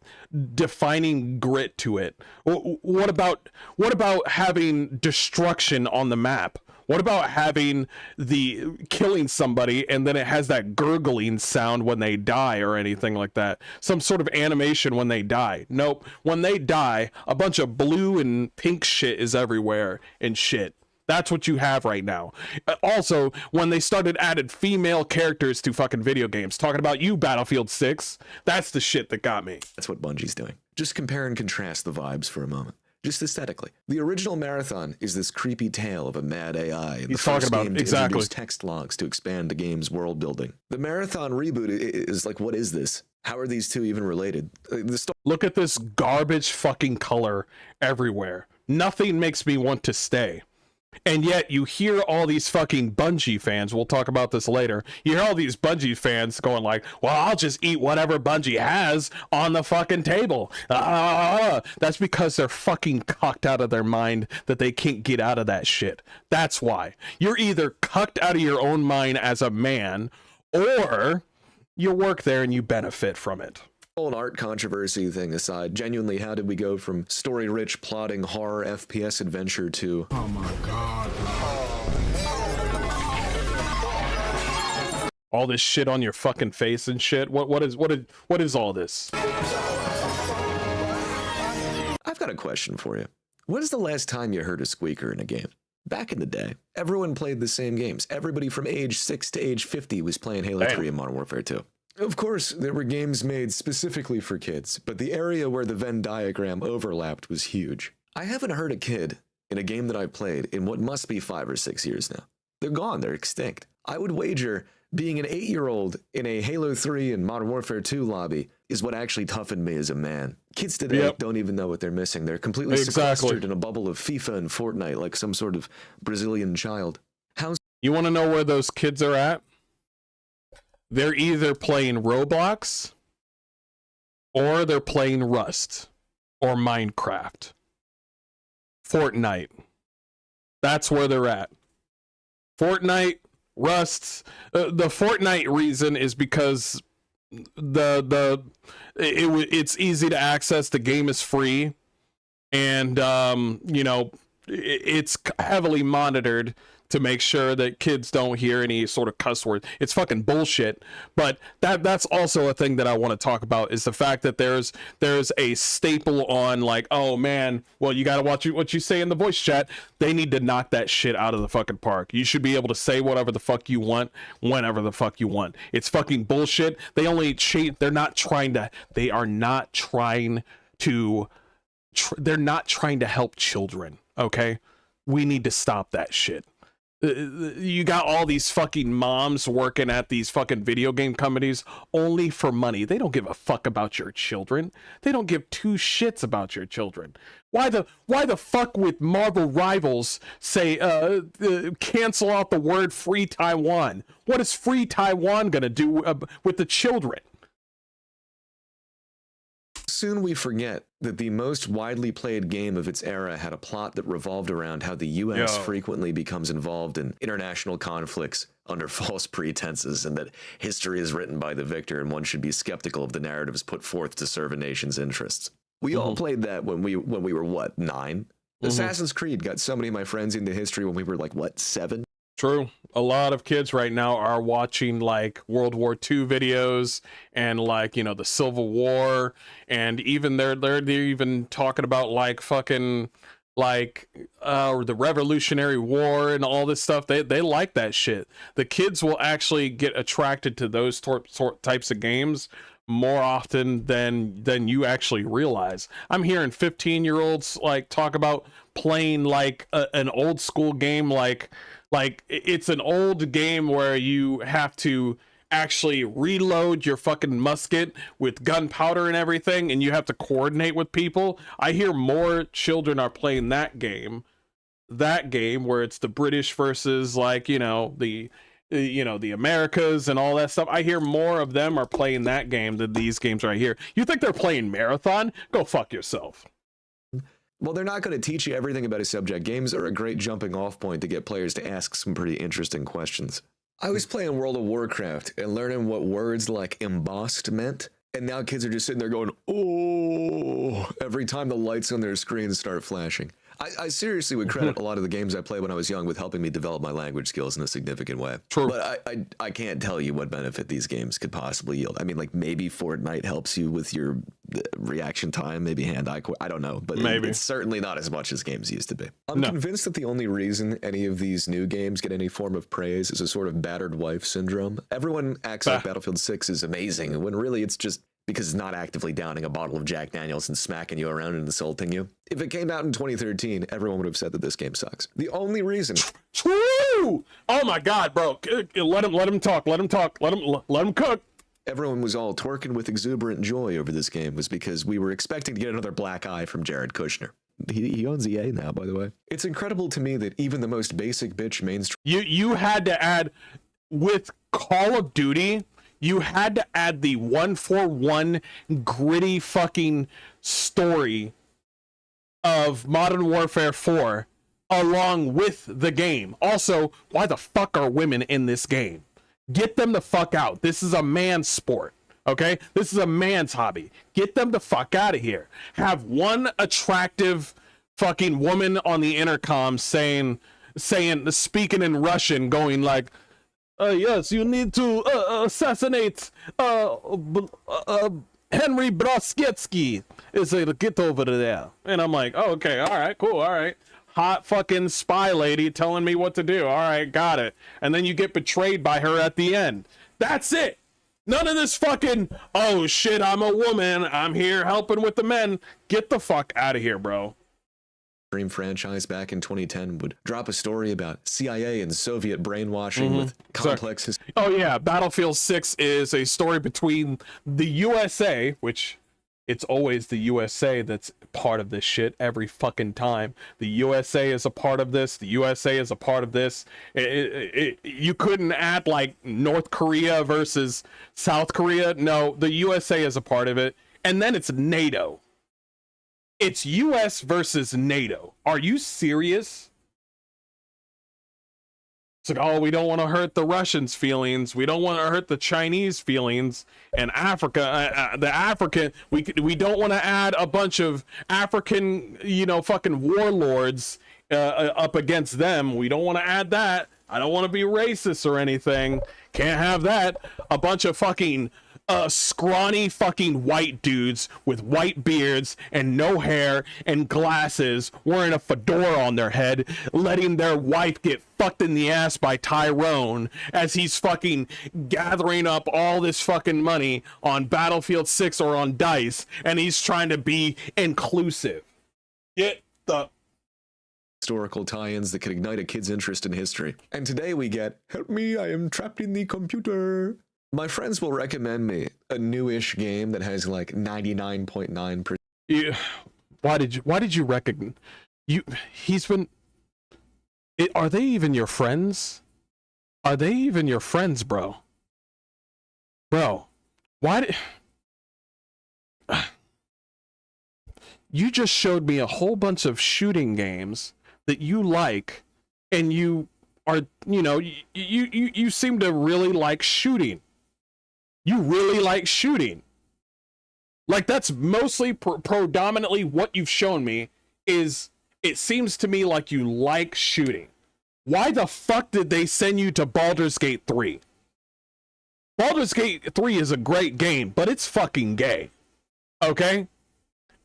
defining grit to it. What about having destruction on the map? What about having the killing somebody and then it has that gurgling sound when they die or anything like that? Some sort of animation when they die. Nope. When they die, a bunch of blue and pink shit is everywhere and shit. That's what you have right now. Also, when they started adding female characters to fucking video games, talking about you, Battlefield 6, that's the shit that got me. That's what Bungie's doing. Just compare and contrast the vibes for a moment. Just aesthetically. The original Marathon is this creepy tale of a mad AI. And He's talking about exactly. Introduce text logs to expand the game's world building. The Marathon reboot is like, what is this? How are these two even related? Look at this garbage fucking color everywhere. Nothing makes me want to stay. And yet you hear all these fucking Bungie fans, we'll talk about this later, you hear all these Bungie fans going like, well, I'll just eat whatever Bungie has on the fucking table. That's because they're fucking cocked out of their mind that they can't get out of that shit. That's why. You're either cucked out of your own mind as a man, or you work there and you benefit from it. An art controversy thing aside, genuinely, how did we go from story-rich, plotting horror FPS adventure to... Oh my god, bro. All this shit on your fucking face and shit? What is all this? I've got a question for you. When is the last time you heard a squeaker in a game? Back in the day, everyone played the same games. Everybody from age 6 to age 50 was playing Halo 3 and Modern Warfare 2. Of course, there were games made specifically for kids, but the area where the Venn diagram overlapped was huge. I haven't heard a kid in a game that I've played in what must be 5 or 6 years now. They're gone, they're extinct. I would wager being an 8-year-old in a Halo 3 and Modern Warfare 2 lobby is what actually toughened me as a man. Kids today don't even know what they're missing. They're completely sequestered in a bubble of FIFA and Fortnite like some sort of Brazilian child. You want to know where those kids are at? They're either playing Roblox, or they're playing Rust, or Minecraft, Fortnite. That's where they're at. Fortnite, Rust. The Fortnite reason is because it's easy to access. The game is free, and you know, it's heavily monitored to make sure that kids don't hear any sort of cuss word. It's fucking bullshit. But that's also a thing that I want to talk about, is the fact that there's a staple on like, oh man, well, you gotta watch what you say in the voice chat. They need to knock that shit out of the fucking park. You should be able to say whatever the fuck you want, whenever the fuck you want. It's fucking bullshit. They only cheat. They're not trying to help children. Okay, we need to stop that shit. You got all these fucking moms working at these fucking video game companies only for money. They don't give a fuck about your children. They don't give two shits about your children. Why the fuck would Marvel Rivals say cancel out the word free Taiwan? What is free Taiwan gonna do with the children? Soon we forget that the most widely played game of its era had a plot that revolved around how the US frequently becomes involved in international conflicts under false pretenses, and that history is written by the victor and one should be skeptical of the narratives put forth to serve a nation's interests. We all played that when we were what, 9? Assassin's Creed got so many of my friends into history when we were like, what, 7? True. A lot of kids right now are watching like World War II videos and like, you know, the Civil War, and even they're even talking about like fucking like the Revolutionary War and all this stuff. They like that shit. The kids will actually get attracted to those types of games more often than you actually realize. I'm hearing 15-year-olds like talk about playing like an old school game, like it's an old game where you have to actually reload your fucking musket with gunpowder and everything, and you have to coordinate with people. I hear more children are playing that game where it's the British versus like, you know, the Americas and all that stuff. I hear more of them are playing that game than these games right here. You think they're playing Marathon? Go fuck yourself. Well, they're not going to teach you everything about a subject. Games are a great jumping off point to get players to ask some pretty interesting questions. I was playing World of Warcraft and learning what words like embossed meant, and now kids are just sitting there going, oh, every time the lights on their screens start flashing. I seriously would credit a lot of the games I played when I was young with helping me develop my language skills in a significant way. True. But I can't tell you what benefit these games could possibly yield. I mean, like maybe Fortnite helps you with your reaction time, maybe hand-eye, I don't know, but maybe. It's certainly not as much as games used to be. I'm convinced that the only reason any of these new games get any form of praise is a sort of battered wife syndrome. Everyone acts like Battlefield 6 is amazing, when really it's just because it's not actively downing a bottle of Jack Daniels and smacking you around and insulting you. If it came out in 2013, everyone would have said that this game sucks. The only reason... True! Oh my god, bro. Let him talk. Let him cook. Everyone was all twerking with exuberant joy over this game was because we were expecting to get another black eye from Jared Kushner. He owns EA now, by the way. It's incredible to me that even the most basic bitch mainstream... You had to add, with Call of Duty... You had to add the 1-for-1 gritty fucking story of Modern Warfare 4 along with the game. Also, why the fuck are women in this game? Get them the fuck out. This is a man's sport, okay? This is a man's hobby. Get them the fuck out of here. Have one attractive fucking woman on the intercom speaking in Russian, going like, yes, you need to assassinate Henry Brosketsky. It's like, get over there. And I'm like, oh, okay, all right, cool, all right. Hot fucking spy lady telling me what to do. All right, got it. And then you get betrayed by her at the end. That's it. None of this fucking, oh shit, I'm a woman, I'm here helping with the men. Get the fuck out of here, bro. Dream franchise back in 2010 would drop a story about CIA and Soviet brainwashing with complexes. Oh yeah, Battlefield 6 is a story between the USA, which it's always the USA that's part of this shit every fucking time. The USA is a part of this. The USA is a part of this. You couldn't add like North Korea versus South Korea. No, the USA is a part of it. And then it's NATO. It's US versus NATO. Are you serious? It's like, oh, we don't want to hurt the Russians' feelings. We don't want to hurt the Chinese feelings. And Africa, the African, we don't want to add a bunch of African, fucking warlords up against them. We don't want to add that. I don't want to be racist or anything. Can't have that. A bunch of fucking scrawny fucking white dudes with white beards and no hair and glasses wearing a fedora on their head, letting their wife get fucked in the ass by Tyrone as he's fucking gathering up all this fucking money on Battlefield 6 or on DICE, and he's trying to be inclusive. Get the historical tie-ins that could ignite a kid's interest in history. And today we get, help me, I am trapped in the computer. My friends will recommend me a newish game that has like 99.9%. Yeah. Why did you recognize you? He's been. Are they even your friends? Are they even your friends, bro? Bro, why did you just showed me a whole bunch of shooting games that you like, and you are, you seem to really like shooting. You really like shooting. Like, that's mostly predominantly what you've shown me is, it seems to me like you like shooting. Why the fuck did they send you to Baldur's Gate 3? Baldur's Gate 3 is a great game, but it's fucking gay. Okay?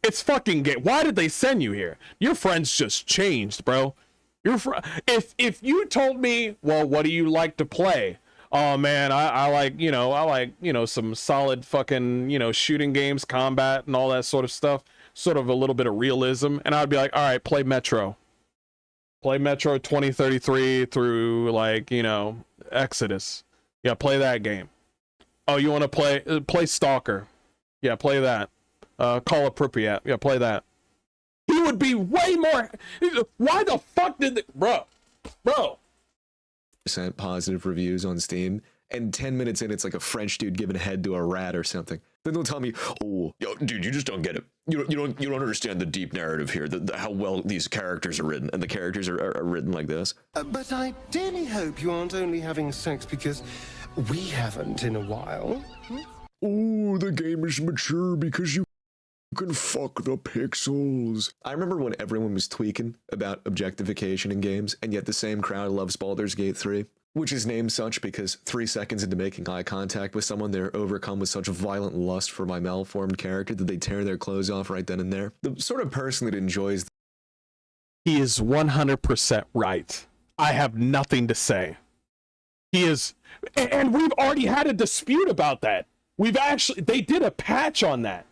It's fucking gay. Why did they send you here? Your friends just changed, bro. If you told me, well, what do you like to play? Oh man, I like some solid fucking, shooting games, combat and all that sort of stuff. Sort of a little bit of realism. And I'd be like, all right, play Metro. Play Metro 2033 through Exodus. Yeah, play that game. Oh, you want to play Stalker? Yeah, play that. Call of Pripyat. Yeah, play that. He would be way more. Why the fuck did bro? Positive reviews on Steam, and 10 minutes in, it's like a French dude giving a head to a rat or something. Then they'll tell me, "Oh, yo, dude, you just don't get it. You don't understand the deep narrative here. How well these characters are written, and the characters are written like this." But I dearly hope you aren't only having sex because we haven't in a while. Oh, the game is mature because you can fuck the pixels. I remember when everyone was tweaking about objectification in games, and yet the same crowd loves Baldur's Gate 3, which is named such because 3 seconds into making eye contact with someone, they're overcome with such violent lust for my malformed character that they tear their clothes off right then and there. The sort of person that enjoys... He is 100% right. I have nothing to say. He is... And we've already had a dispute about that. They did a patch on that.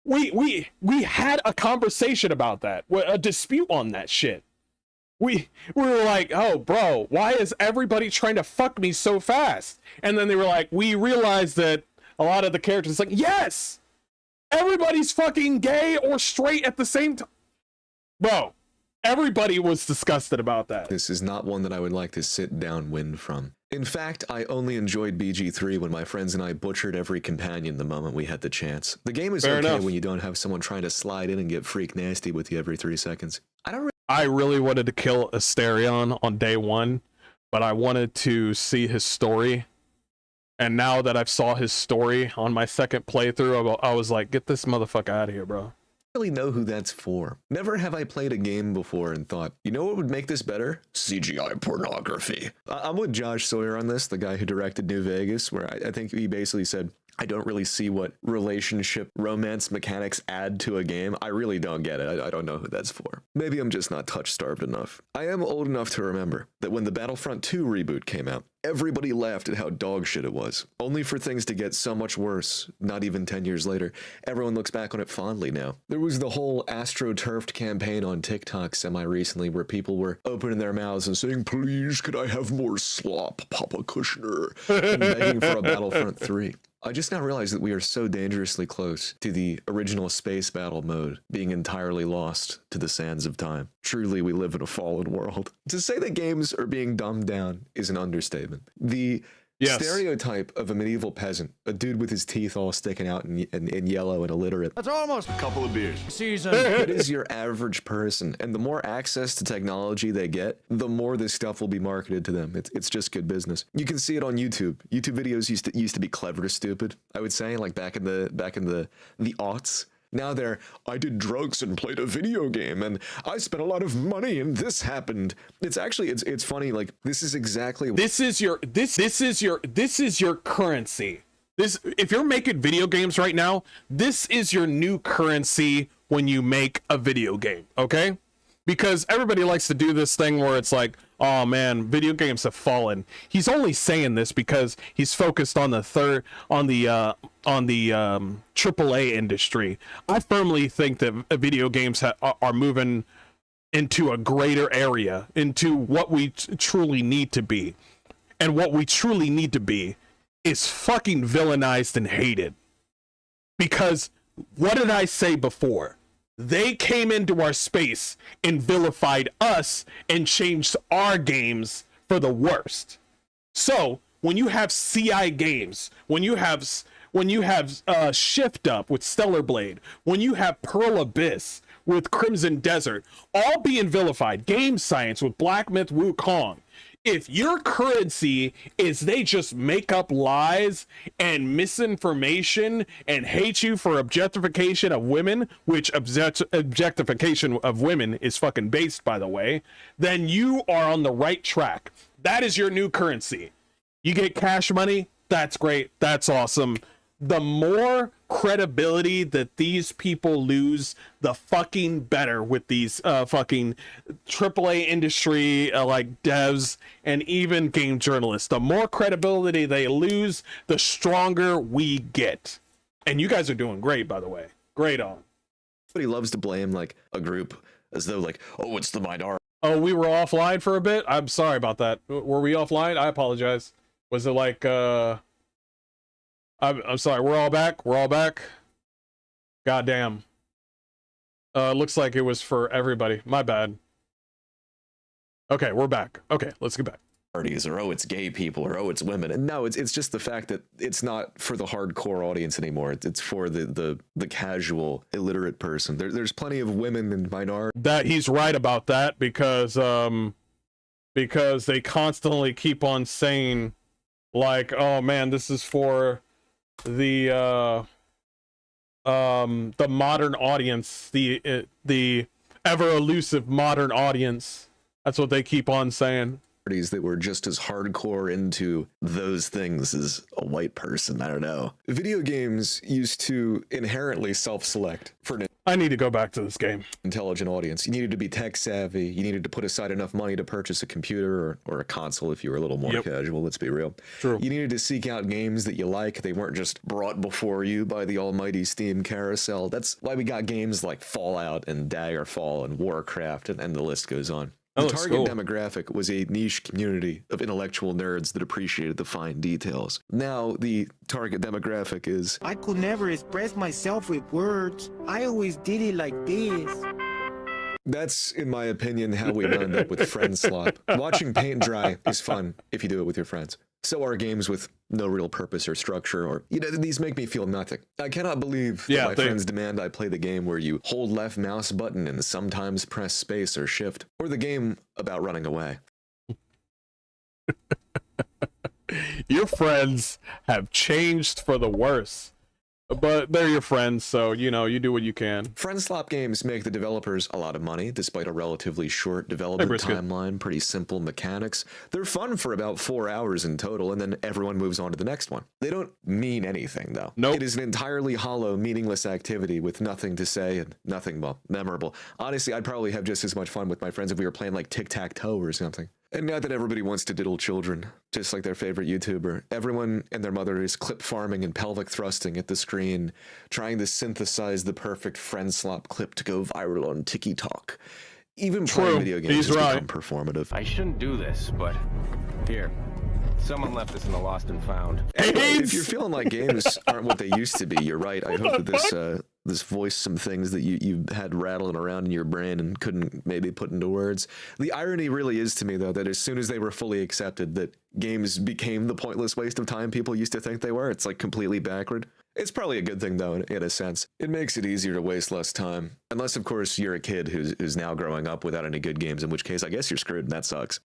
We had a conversation about that, a dispute on that shit. We were like, oh, bro, why is everybody trying to fuck me so fast? And then they were like, we realized that a lot of the characters, like, yes, everybody's fucking gay or straight at the same time. Bro, everybody was disgusted about that. This is not one that I would like to sit down win from. In fact, I only enjoyed BG3 when my friends and I butchered every companion the moment we had the chance. The game is okay when you don't have someone trying to slide in and get freak nasty with you every 3 seconds. I really wanted to kill Asterion on day 1, but I wanted to see his story. And now that I've saw his story on my second playthrough, I was like, get this motherfucker out of here, bro. Really know who that's for. Never have I played a game before and thought, you know what would make this better? CGI pornography. I'm with Josh Sawyer on this, the guy who directed New Vegas, where I think he basically said, I don't really see what relationship romance mechanics add to a game. I really don't get it. I don't know who that's for. Maybe I'm just not touch-starved enough. I am old enough to remember that when the Battlefront 2 reboot came out, everybody laughed at how dog shit it was, only for things to get so much worse. Not even 10 years later, everyone looks back on it fondly now. There was the whole AstroTurfed campaign on TikTok semi-recently where people were opening their mouths and saying, please, could I have more slop, Papa Kushner, and begging for a Battlefront 3. I just now realized that we are so dangerously close to the original space battle mode being entirely lost to the sands of time. Truly, we live in a fallen world. To say that games are being dumbed down is an understatement. The stereotype of a medieval peasant, a dude with his teeth all sticking out in yellow and illiterate. That's almost a couple of beers. Season. That is your average person, and the more access to technology they get, the more this stuff will be marketed to them. It's just good business. You can see it on YouTube. YouTube videos used to be clever to stupid, I would say, like back in the aughts. Now they're, I did drugs and played a video game, and I spent a lot of money, and this happened. It's actually, it's funny. Like, this is exactly. This is your currency. If you're making video games right now, this is your new currency when you make a video game. Okay, because everybody likes to do this thing where it's like, oh man, video games have fallen. He's only saying this because he's focused on the AAA industry. I firmly think that video games are moving into a greater area, into what we truly need to be. And what we truly need to be is fucking villainized and hated. Because what did I say before? They came into our space and vilified us and changed our games for the worst. So when you have CI games, when you have Shift Up with Stellar Blade, when you have Pearl Abyss with Crimson Desert, all being vilified, Game Science with Black Myth Wukong, If your currency is they just make up lies and misinformation and hate you for objectification of women, which objectification of women is fucking based, by the way, then you are on the right track. That is your new currency. You get cash money, that's great, that's awesome. The more credibility that these people lose, the fucking better with these fucking AAA industry like devs and even game journalists. The more credibility they lose, the stronger we get. And you guys are doing great, by the way. Great on. But he loves to blame like a group as though like, oh, it's the minority. Oh, we were offline for a bit? I'm sorry about that. Were we offline? I apologize. Was it like I'm sorry, we're all back. We're all back. Goddamn. Looks like it was for everybody. My bad. Okay, we're back. Okay, let's get back. Parties, or oh, it's gay people, or oh, it's women. And no, it's just the fact that it's not for the hardcore audience anymore. It's for the casual, illiterate person. There's plenty of women and minorities. That he's right about that because they constantly keep on saying like, oh man, this is for the modern audience, the ever elusive modern audience. That's what they keep on saying. That were just as hardcore into those things as a white person. I don't know. Video games used to inherently self-select for an I need to go back to this game. Intelligent audience. You needed to be tech savvy. You needed to put aside enough money to purchase a computer or a console if you were a little more casual. Let's be real. True. You needed to seek out games that you like. They weren't just brought before you by the almighty Steam carousel. That's why we got games like Fallout and Daggerfall and Warcraft, and the list goes on. The target demographic was a niche community of intellectual nerds that appreciated the fine details. Now, the target demographic is... I could never express myself with words. I always did it like this. That's, in my opinion, how we wound up with friend slop. Watching paint dry is fun if you do it with your friends. So are games with no real purpose or structure, or, you know, these make me feel nothing. I cannot believe that my friends demand I play the game where you hold left mouse button and sometimes press space or shift, or the game about running away. Your friends have changed for the worse. But they're your friends, so, you know, you do what you can. Friend slop games make the developers a lot of money, despite a relatively short development timeline, pretty simple mechanics. They're fun for about 4 hours in total, and then everyone moves on to the next one. They don't mean anything, though. Nope. It is an entirely hollow, meaningless activity with nothing to say and nothing, well, memorable. Honestly, I'd probably have just as much fun with my friends if we were playing, like, tic-tac-toe or something. And not that everybody wants to diddle children, just like their favorite YouTuber. Everyone and their mother is clip farming and pelvic thrusting at the screen, trying to synthesize the perfect friend slop clip to go viral on TikTok. Even playing video games has become performative. I shouldn't do this, but here. Someone left this in the lost and found. If you're feeling like games aren't what they used to be, you're right. I hope that this voiced some things that you had rattling around in your brain and couldn't maybe put into words. The irony really is to me, though, that as soon as they were fully accepted, that games became the pointless waste of time people used to think they were. It's like completely backward. It's probably a good thing, though, in a sense. It makes it easier to waste less time. Unless, of course, you're a kid who's now growing up without any good games, in which case I guess you're screwed and that sucks.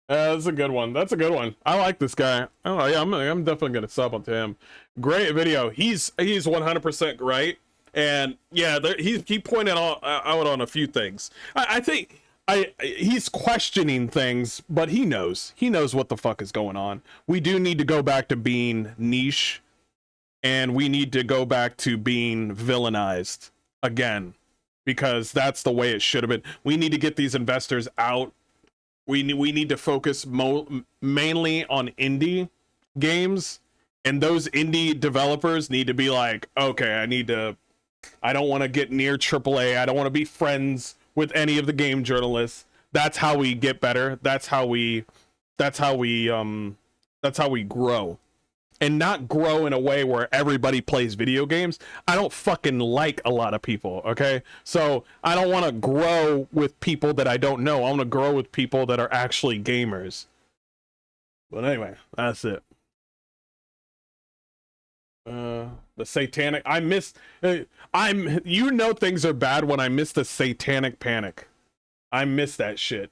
That's a good one. That's a good one. I like this guy. Oh yeah, I'm definitely gonna sub onto him. Great video. He's 100% right. And yeah, he pointed out on a few things. I think he's questioning things, but he knows what the fuck is going on. We do need to go back to being niche, and we need to go back to being villainized again, because that's the way it should have been. We need to get these investors out. We need to focus mainly on indie games, and those indie developers need to be like, okay, I don't want to get near AAA. I don't want to be friends with any of the game journalists. That's how we get better. That's how we grow. And not grow in a way where everybody plays video games. I don't fucking like a lot of people, okay? So I don't want to grow with people that I don't know. I want to grow with people that are actually gamers. But anyway, that's it. The satanic, you know things are bad when I miss the satanic panic. I miss that shit.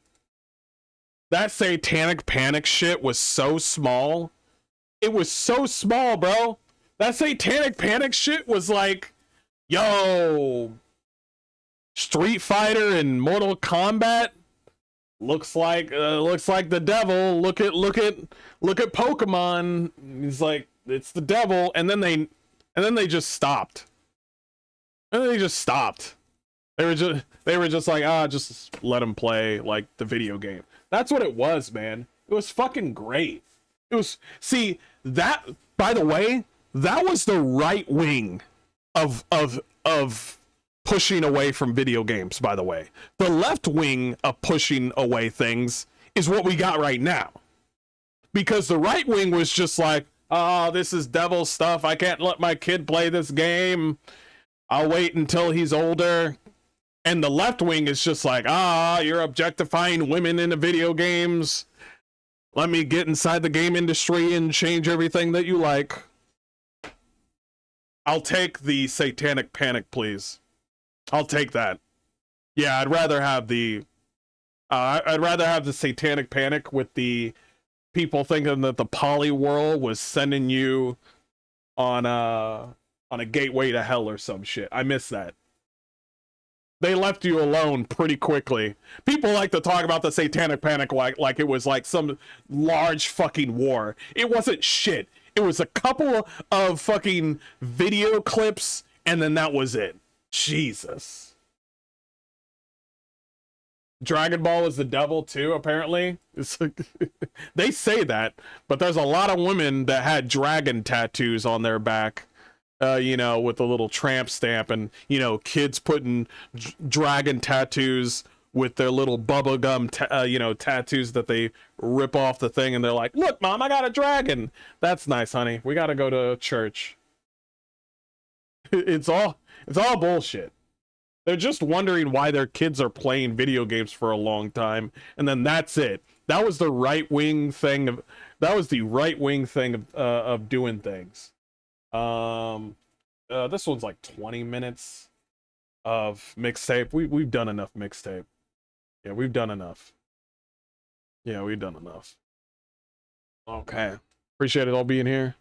that satanic panic shit was so small. It was so small, bro. That satanic panic shit was like, yo, Street Fighter and Mortal Kombat looks like the devil. Look at Pokemon. He's like, it's the devil. And then they just stopped. And then they just stopped. They were just like, just let him play like the video game. That's what it was, man. It was fucking great. It was, see, that, by the way, that was the right wing of pushing away from video games, by the way. The left wing of pushing away things is what we got right now. Because the right wing was just like, oh, this is devil stuff. I can't let my kid play this game. I'll wait until he's older. And the left wing is just like, you're objectifying women in the video games. Let me get inside the game industry and change everything that you like. I'll take the satanic panic, please. I'll take that. Yeah, I'd rather have the satanic panic with the people thinking that the poly world was sending you on a gateway to hell or some shit. I miss that. They left you alone pretty quickly. People like to talk about the satanic panic like it was like some large fucking war. It wasn't shit. It was a couple of fucking video clips, and then that was it. Jesus. Dragon Ball is the devil too, apparently. It's like, they say that, but there's a lot of women that had dragon tattoos on their back. You know, with a little tramp stamp, and, you know, kids putting dragon tattoos with their little bubblegum, tattoos that they rip off the thing, and they're like, look, Mom, I got a dragon. That's nice, honey. We got to go to church. It's all bullshit. They're just wondering why their kids are playing video games for a long time, and then that's it. That was the right wing thing of doing things. This one's like 20 minutes of mixtape. We've done enough mixtape. Yeah, we've done enough. Okay. Appreciate it all being here.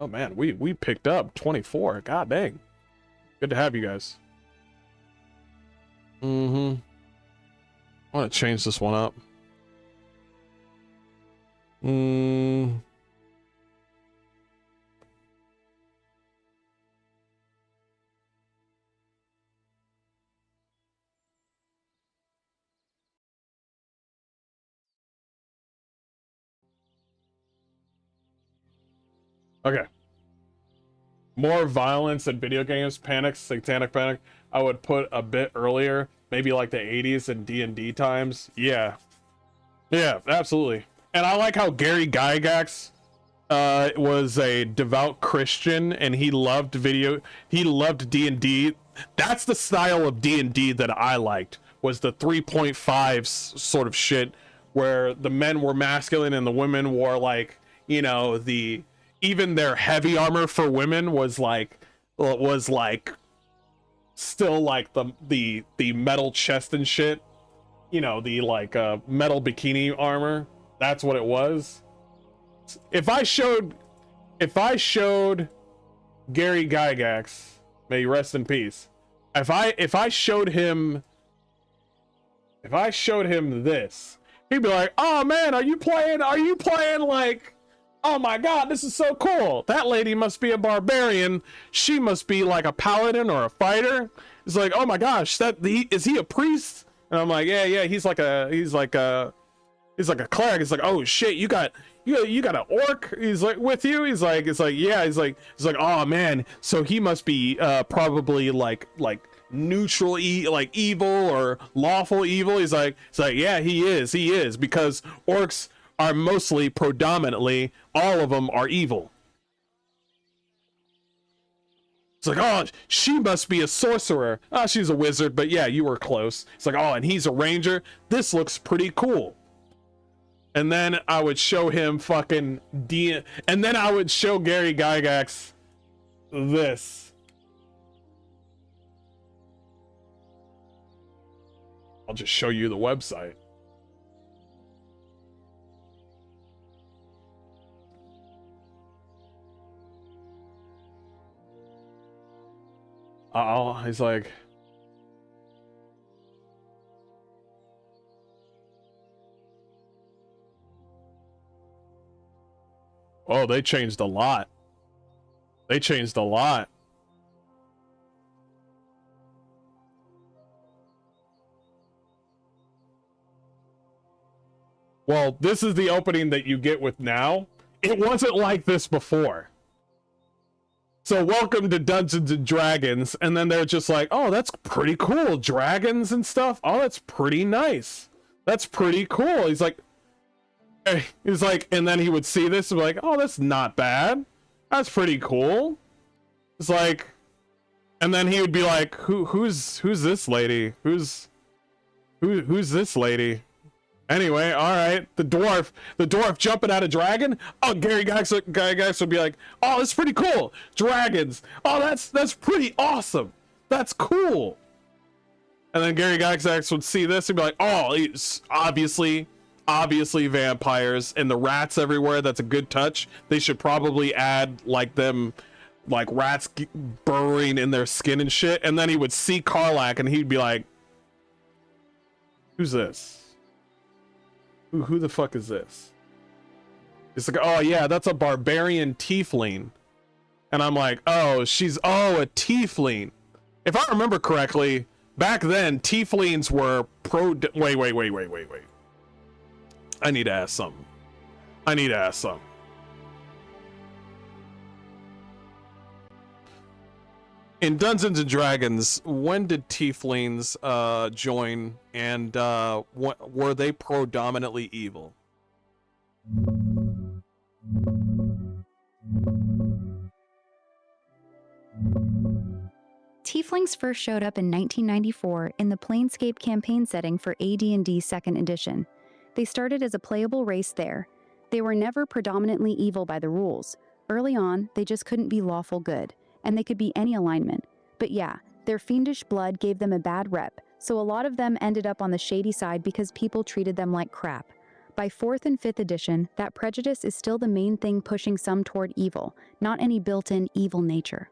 Oh man, we picked up 24. God dang. Good to have you guys. I want to change this one up. Okay. More violence in video games, satanic panic. I would put a bit earlier, maybe like the 80s and D&D times. Yeah, absolutely. And I like how Gary Gygax was a devout Christian, and he loved D&D. That's the style of D&D that I liked, was the 3.5 sort of shit, where the men were masculine and the women wore, like, you know, even their heavy armor for women was still like the metal chest and shit, you know, the like metal bikini armor. That's what it was. If I showed Gary Gygax, may he rest in peace, if I showed him this, he'd be like, oh man, are you playing like, oh my god, this is so cool. That lady must be a barbarian. She must be like a paladin or a fighter. It's like, oh my gosh, is he a priest? And I'm like, yeah, he's like a cleric. It's like, oh shit, you got an orc. He's like with you. He's like, yeah. He's like, oh man, so he must be probably like neutral, like evil or lawful evil. He's like, yeah, he is, because orcs are predominantly, all of them are evil. It's like, oh, she must be a sorcerer. Oh, she's a wizard, but yeah, you were close. It's like, oh, and he's a ranger. This looks pretty cool. And then I would show him and then I would show Gary Gygax this. I'll just show you the website. he's like, oh, they changed a lot. They changed a lot. Well, this is the opening that you get with now. It wasn't like this before. So welcome to Dungeons and Dragons. And then they're just like, oh, that's pretty cool. Dragons and stuff. Oh, that's pretty nice. That's pretty cool. He's like, and then he would see this and be like, oh, that's not bad. That's pretty cool. It's like, and then he would be like, who's this lady? Who's this lady? Anyway, all right, the dwarf jumping out a dragon. Oh, Gary Gygax would be like, oh, that's pretty cool. Dragons. Oh, that's pretty awesome. That's cool. And then Gary Gygax would see this and be like, oh, it's obviously vampires and the rats everywhere. That's a good touch. They should probably add like rats burrowing in their skin and shit. And then he would see Karlach and he'd be like, who's this? Who the fuck is this? It's like, oh yeah, that's a barbarian tiefling. And I'm like, oh, a tiefling. If I remember correctly, back then tieflings were wait. I need to ask something. In Dungeons and Dragons, when did tieflings join, and were they predominantly evil? Tieflings first showed up in 1994 in the Planescape campaign setting for AD&D 2nd edition. They started as a playable race there. They were never predominantly evil by the rules. Early on, they just couldn't be lawful good, and they could be any alignment. But yeah, their fiendish blood gave them a bad rep, so a lot of them ended up on the shady side because people treated them like crap. By 4th and 5th edition, that prejudice is still the main thing pushing some toward evil, not any built-in evil nature.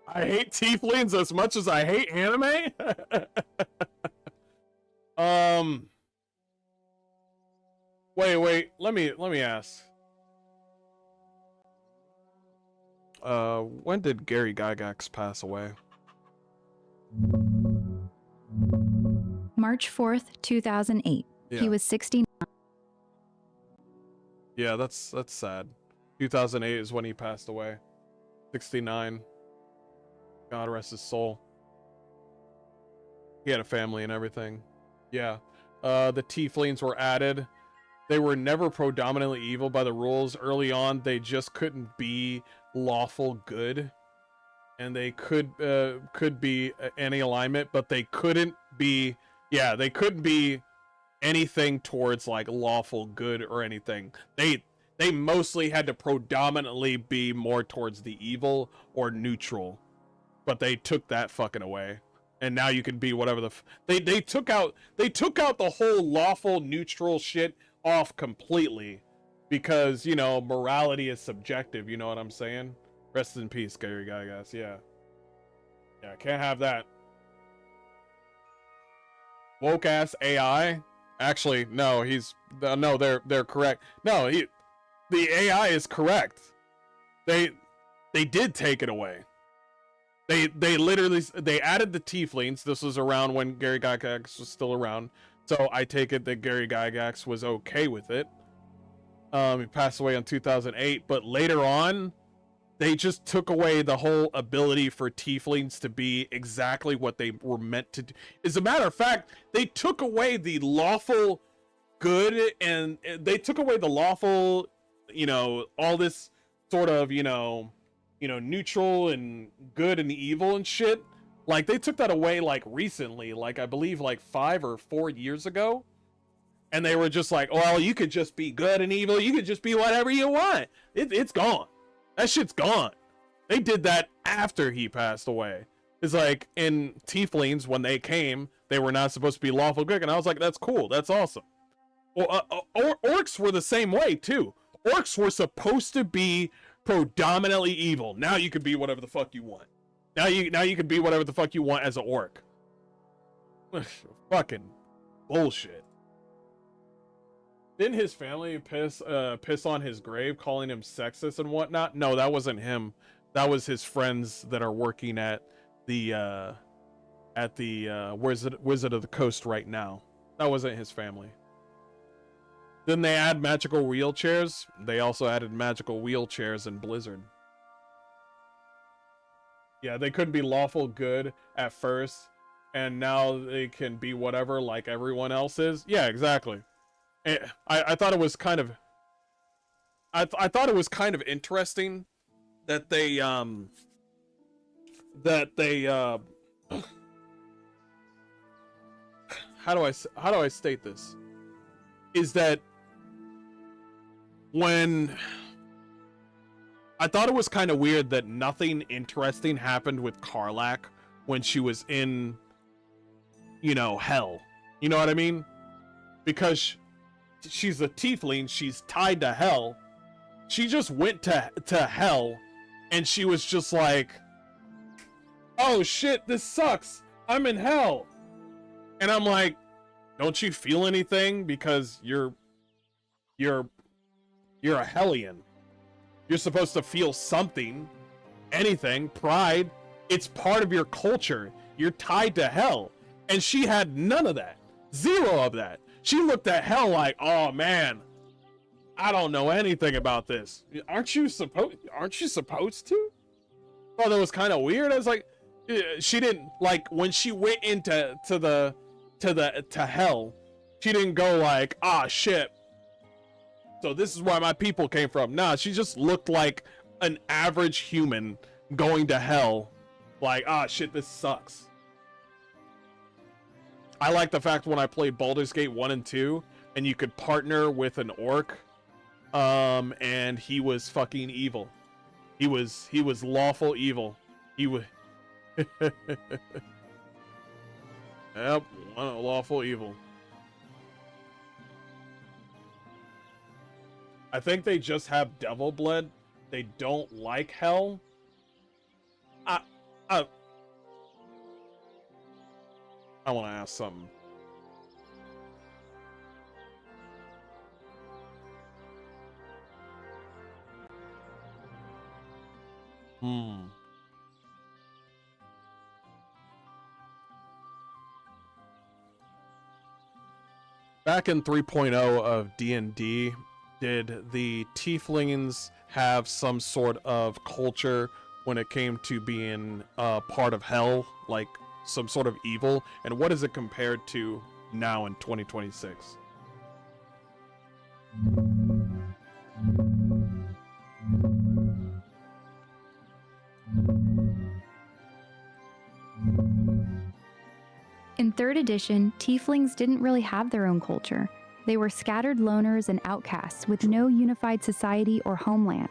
I hate tieflings as much as I hate anime. Wait. Let me ask. When did Gary Gygax pass away? March 4th, 2008. Yeah. He was 69. Yeah, that's sad. 2008 is when he passed away. 69. God rest his soul. He had a family and everything. Yeah. The tieflings were added. They were never predominantly evil by the rules. Early on, they just couldn't be lawful good. And they could be any alignment, but they couldn't be... Yeah, they couldn't be anything towards, like, lawful good or anything. They mostly had to predominantly be more towards the evil or neutral. But they took that fucking away, and now you can be whatever the they took out the whole lawful neutral shit off completely, because you know morality is subjective. You know what I'm saying? Rest in peace, Gary Gygax. Yeah, can't have that. Woke ass AI. Actually, no, they're correct. No, the AI is correct. They did take it away. They literally added the tieflings. This was around when Gary Gygax was still around, so I take it that Gary Gygax was okay with it. He passed away in 2008, but later on, they just took away the whole ability for tieflings to be exactly what they were meant to do. As a matter of fact, they took away the lawful good, and they took away the lawful, all this sort of, neutral and good and evil and shit. Like, they took that away, like, recently, like, I believe, like, 5 or 4 years ago. And they were just like, well, you could just be good and evil. You could just be whatever you want. It's gone. That shit's gone. They did that after he passed away. It's like, in tieflings, when they came, they were not supposed to be lawful good, and I was like, that's cool, that's awesome. Well, orcs were the same way too. Orcs were supposed to be predominantly evil. Now you can be whatever the fuck you want. Now you can be whatever the fuck you want as an orc. Fucking bullshit. Didn't his family piss on his grave, calling him sexist and whatnot? No, that wasn't him. That was his friends that are working at the Wizard of the Coast right now. That wasn't his family. Then they add magical wheelchairs. They also added magical wheelchairs in Blizzard. Yeah, they couldn't be lawful good at first, and now they can be whatever like everyone else is. Yeah, exactly. I thought it was kind of I thought it was kind of interesting that they how do I state this? Is that when I thought it was kind of weird that nothing interesting happened with Karlach when she was in, you know, hell. You know what I mean? Because she's a tiefling, she's tied to hell. She just went to hell, and she was just like, oh shit, this sucks, I'm in hell. And I'm like, don't you feel anything? Because you're a Hellion. You're supposed to feel something, anything, pride. It's part of your culture. You're tied to hell. And she had none of that. Zero of that. She looked at hell like, oh man, I don't know anything about this. Aren't you supposed to? Oh, that was kind of weird. I was like, she didn't, like, when she went into to hell, she didn't go like, ah shit, so this is where my people came from. Nah, she just looked like an average human going to hell, like, ah shit, this sucks. I like the fact when I played Baldur's Gate 1 and 2 and you could partner with an orc, and he was fucking evil. He was lawful evil. He was yep, lawful evil. I think they just have devil blood. They don't like hell. I want to ask something. Back in 3.0 of D&D, did the tieflings have some sort of culture when it came to being part of hell, like some sort of evil? And what is it compared to now in 2026? In 3rd edition, tieflings didn't really have their own culture. They were scattered loners and outcasts with no unified society or homeland.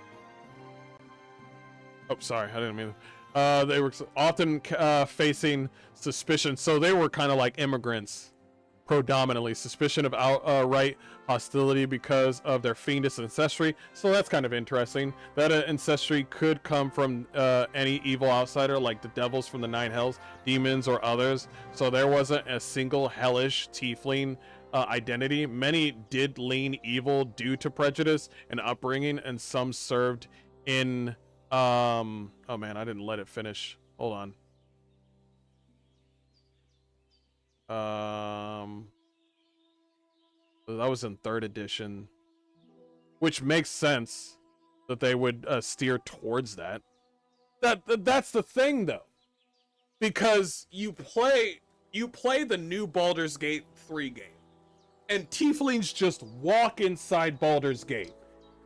Oh, sorry, I didn't mean that. They were often facing suspicion, so they were kind of like immigrants, predominantly. Suspicion of outright hostility because of their fiendish ancestry, so that's kind of interesting. That ancestry could come from any evil outsider, like the devils from the 9 hells, demons, or others, so there wasn't a single hellish tiefling identity. Many did lean evil due to prejudice and upbringing, and some served in oh man, I didn't let it finish. Hold on. That was in 3rd edition, which makes sense that they would steer towards that. That's the thing though, because you play the new Baldur's Gate 3 game, and tieflings just walk inside Baldur's Gate,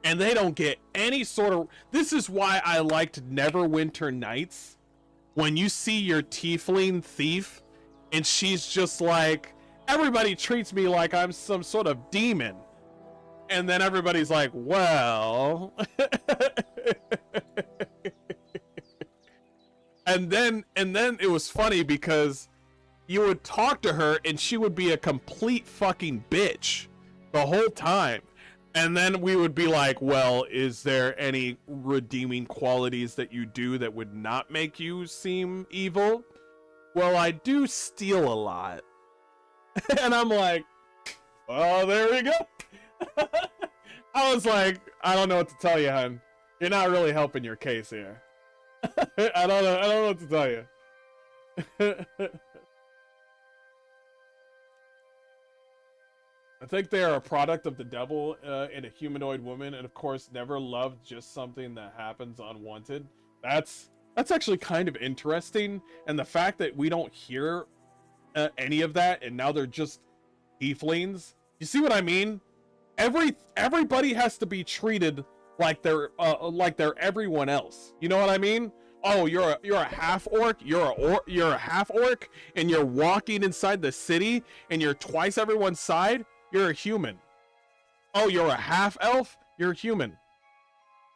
and they don't get any sort of... This is why I liked Neverwinter Nights. When you see your tiefling thief, and she's just like, everybody treats me like I'm some sort of demon. And then everybody's like, well... and then it was funny because you would talk to her and she would be a complete fucking bitch the whole time. And then we would be like, well, is there any redeeming qualities that you do that would not make you seem evil? Well, I do steal a lot. And I'm like, well, there we go. I was like, I don't know what to tell you, hun. You're not really helping your case here. I don't know what to tell you. I think they are a product of the devil in a humanoid woman, and of course never loved just something that happens unwanted. That's actually kind of interesting, and the fact that we don't hear any of that, and now they're just tieflings. You see what I mean? Everybody has to be treated like they're everyone else. You know what I mean? Oh, you're a half orc. You're a half orc, and you're walking inside the city, and you're twice everyone's side. You're a human. Oh, you're a half elf. You're human.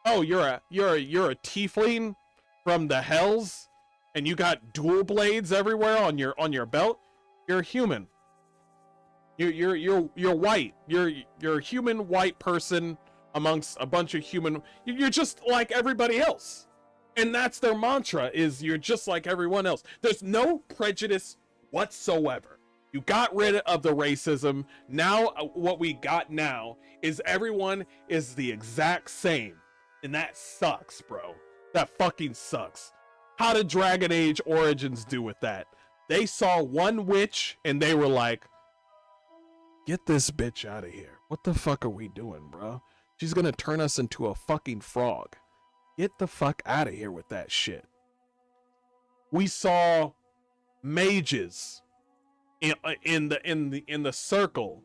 Oh, you're a tiefling from the hells, and you got dual blades everywhere on your belt. You're human. You're white. You're a human white person amongst a bunch of human. You're just like everybody else, and that's their mantra: is you're just like everyone else. There's no prejudice whatsoever. You got rid of the racism. Now what we got now is everyone is the exact same, and that sucks, bro. That fucking sucks. How did Dragon Age Origins do with that? They saw one witch and they were like, get this bitch out of here. What the fuck are we doing, bro? She's gonna turn us into a fucking frog. Get the fuck out of here with that shit. We saw mages in the circle,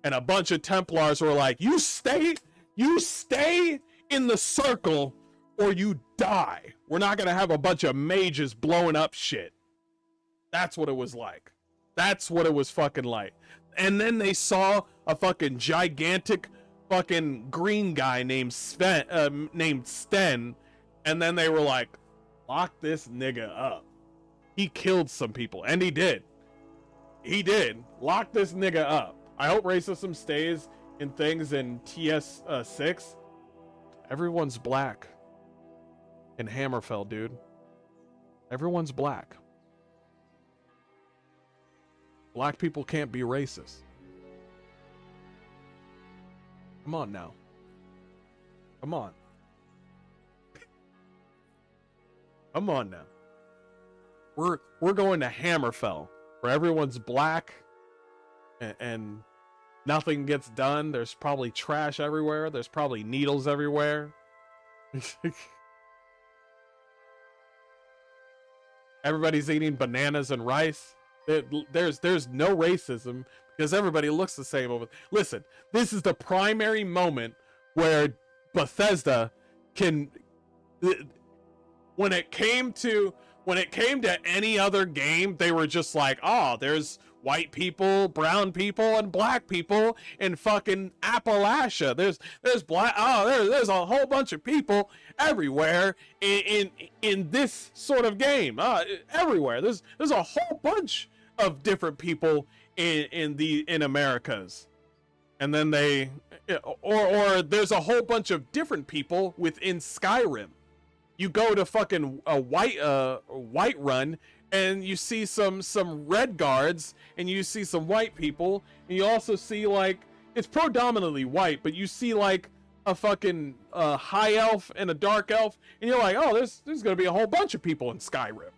and a bunch of Templars were like, you stay in the circle or you die. We're not gonna have a bunch of mages blowing up shit. That's what it was like. That's what it was fucking like. And then they saw a fucking gigantic fucking green guy named Sten, and then they were like, lock this nigga up. He killed some people, and he did. He did. Lock this nigga up. I hope racism stays in things in TS6. Everyone's black in Hammerfell, dude. Everyone's black. Black people can't be racist. Come on now. Come on. Come on now. We're going to Hammerfell, where everyone's black and nothing gets done. There's probably trash everywhere. There's probably needles everywhere. Everybody's eating bananas and rice. There's no racism because everybody looks the same over. Listen, this is the primary moment where Bethesda can, when it came to any other game, they were just like, oh, there's white people, brown people, and black people in fucking Appalachia. There's black. Oh, there's a whole bunch of people everywhere in this sort of game. Everywhere. There's a whole bunch of different people in Americas. And then or there's a whole bunch of different people within Skyrim. You go to fucking Whiterun, and you see some red guards, and you see some white people, and you also see, like, it's predominantly white, but you see like a fucking high elf and a dark elf, and you're like, oh, there's gonna be a whole bunch of people in Skyrim.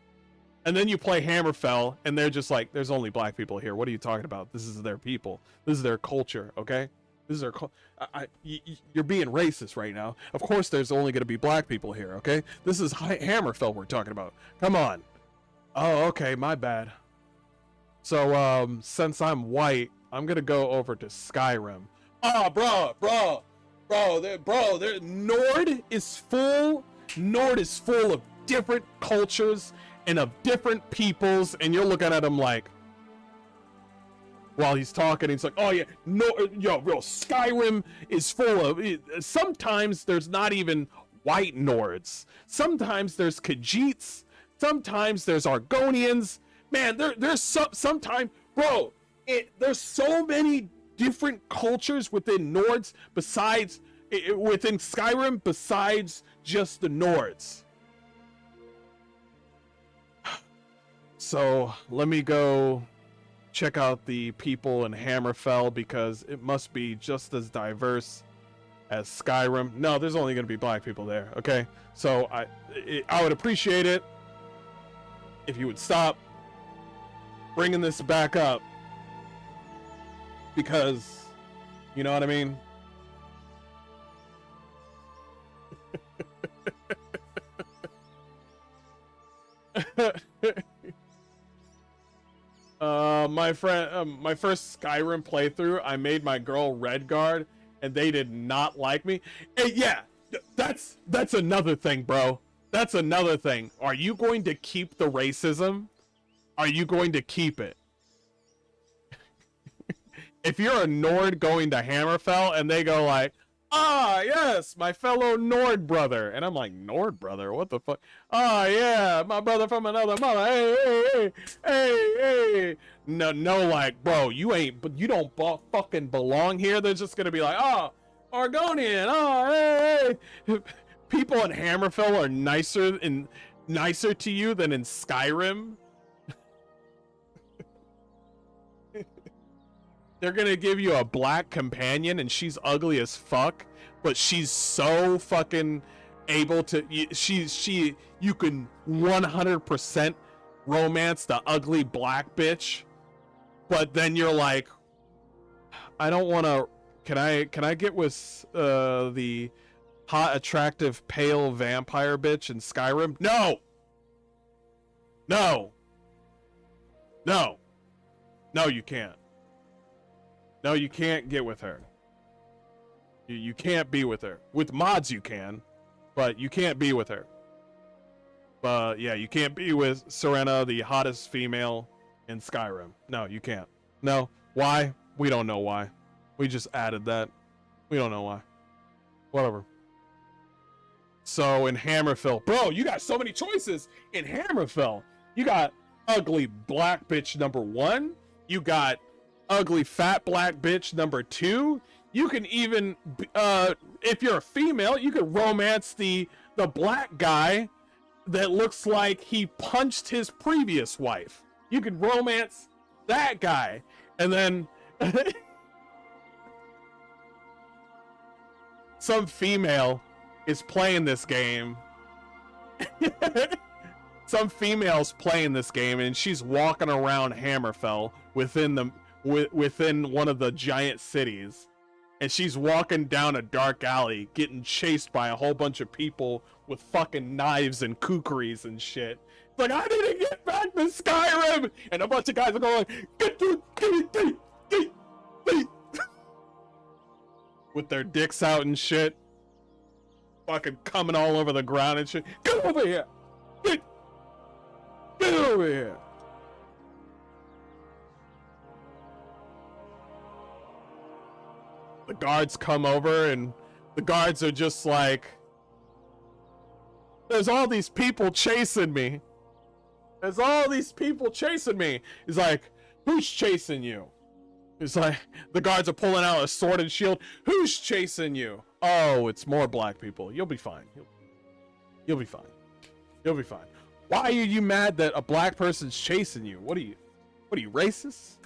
And then you play Hammerfell, and they're just like, there's only black people here. What are you talking about? This is their people. This is their culture, okay? This is their you're being racist right now. Of course there's only going to be black people here, okay? This is Hammerfell we're talking about. Come on. Oh, okay, my bad. So, since I'm white, I'm going to go over to Skyrim. Oh, bro, Nord is full of different cultures and of different peoples, and you're looking at him like, while he's talking, he's like, oh yeah, no, yo, bro, Skyrim is full of, sometimes there's not even white Nords. Sometimes there's Khajiits. Sometimes there's Argonians. Man, there's sometime, bro. There's so many different cultures within Nords besides within Skyrim besides just the Nords. So let me go check out the people in Hammerfell because it must be just as diverse as Skyrim. No, there's only going to be black people there. Okay, so I would appreciate it if you would stop bringing this back up, because you know what I mean. My first Skyrim playthrough, I made my girl Redguard, and they did not like me. Hey, yeah, that's another thing, bro. That's another thing. Are you going to keep the racism? Are you going to keep it? If you're a Nord going to Hammerfell and they go like, ah, yes, my fellow Nord brother. And I'm like, Nord brother? What the fuck? Ah, yeah, my brother from another mother. Hey, hey, hey, hey, hey. No, like, bro, you don't fucking belong here. They're just gonna be like, oh, Argonian. Oh, hey, hey. People in Hammerfell are nicer to you than in Skyrim. They're gonna give you a black companion and she's ugly as fuck, but she's so fucking able to, you can 100% romance the ugly black bitch, but then you're like, I don't want to, can I get with the hot, attractive, pale vampire bitch in Skyrim? No, you can't. No, you can't get with her. You can't be with her. With mods you can, but you can't be with her. But yeah, you can't be with Serena, the hottest female in Skyrim. No, you can't. No. Why? We don't know why. We just added that. We don't know why. Whatever. So in Hammerfell, bro, you got so many choices in Hammerfell. You got ugly black bitch number 1. You got ugly fat black bitch number 2. You can even if you're a female, you can romance the black guy that looks like he punched his previous wife. You can romance that guy. And then some female is playing this game. Some female's playing this game and she's walking around Hammerfell within one of the giant cities, and she's walking down a dark alley getting chased by a whole bunch of people with fucking knives and kukris and shit. It's like, I need to get back to Skyrim, and a bunch of guys are going, get with their dicks out and shit, fucking coming all over the ground and shit. Get over here, get over here. The guards come over and the guards are just like, there's all these people chasing me. There's all these people chasing me. He's like, who's chasing you? He's like, the guards are pulling out a sword and shield. Who's chasing you? Oh, it's more black people. You'll be fine. You'll be fine. You'll be fine. Why are you mad that a black person's chasing you? What are you racist?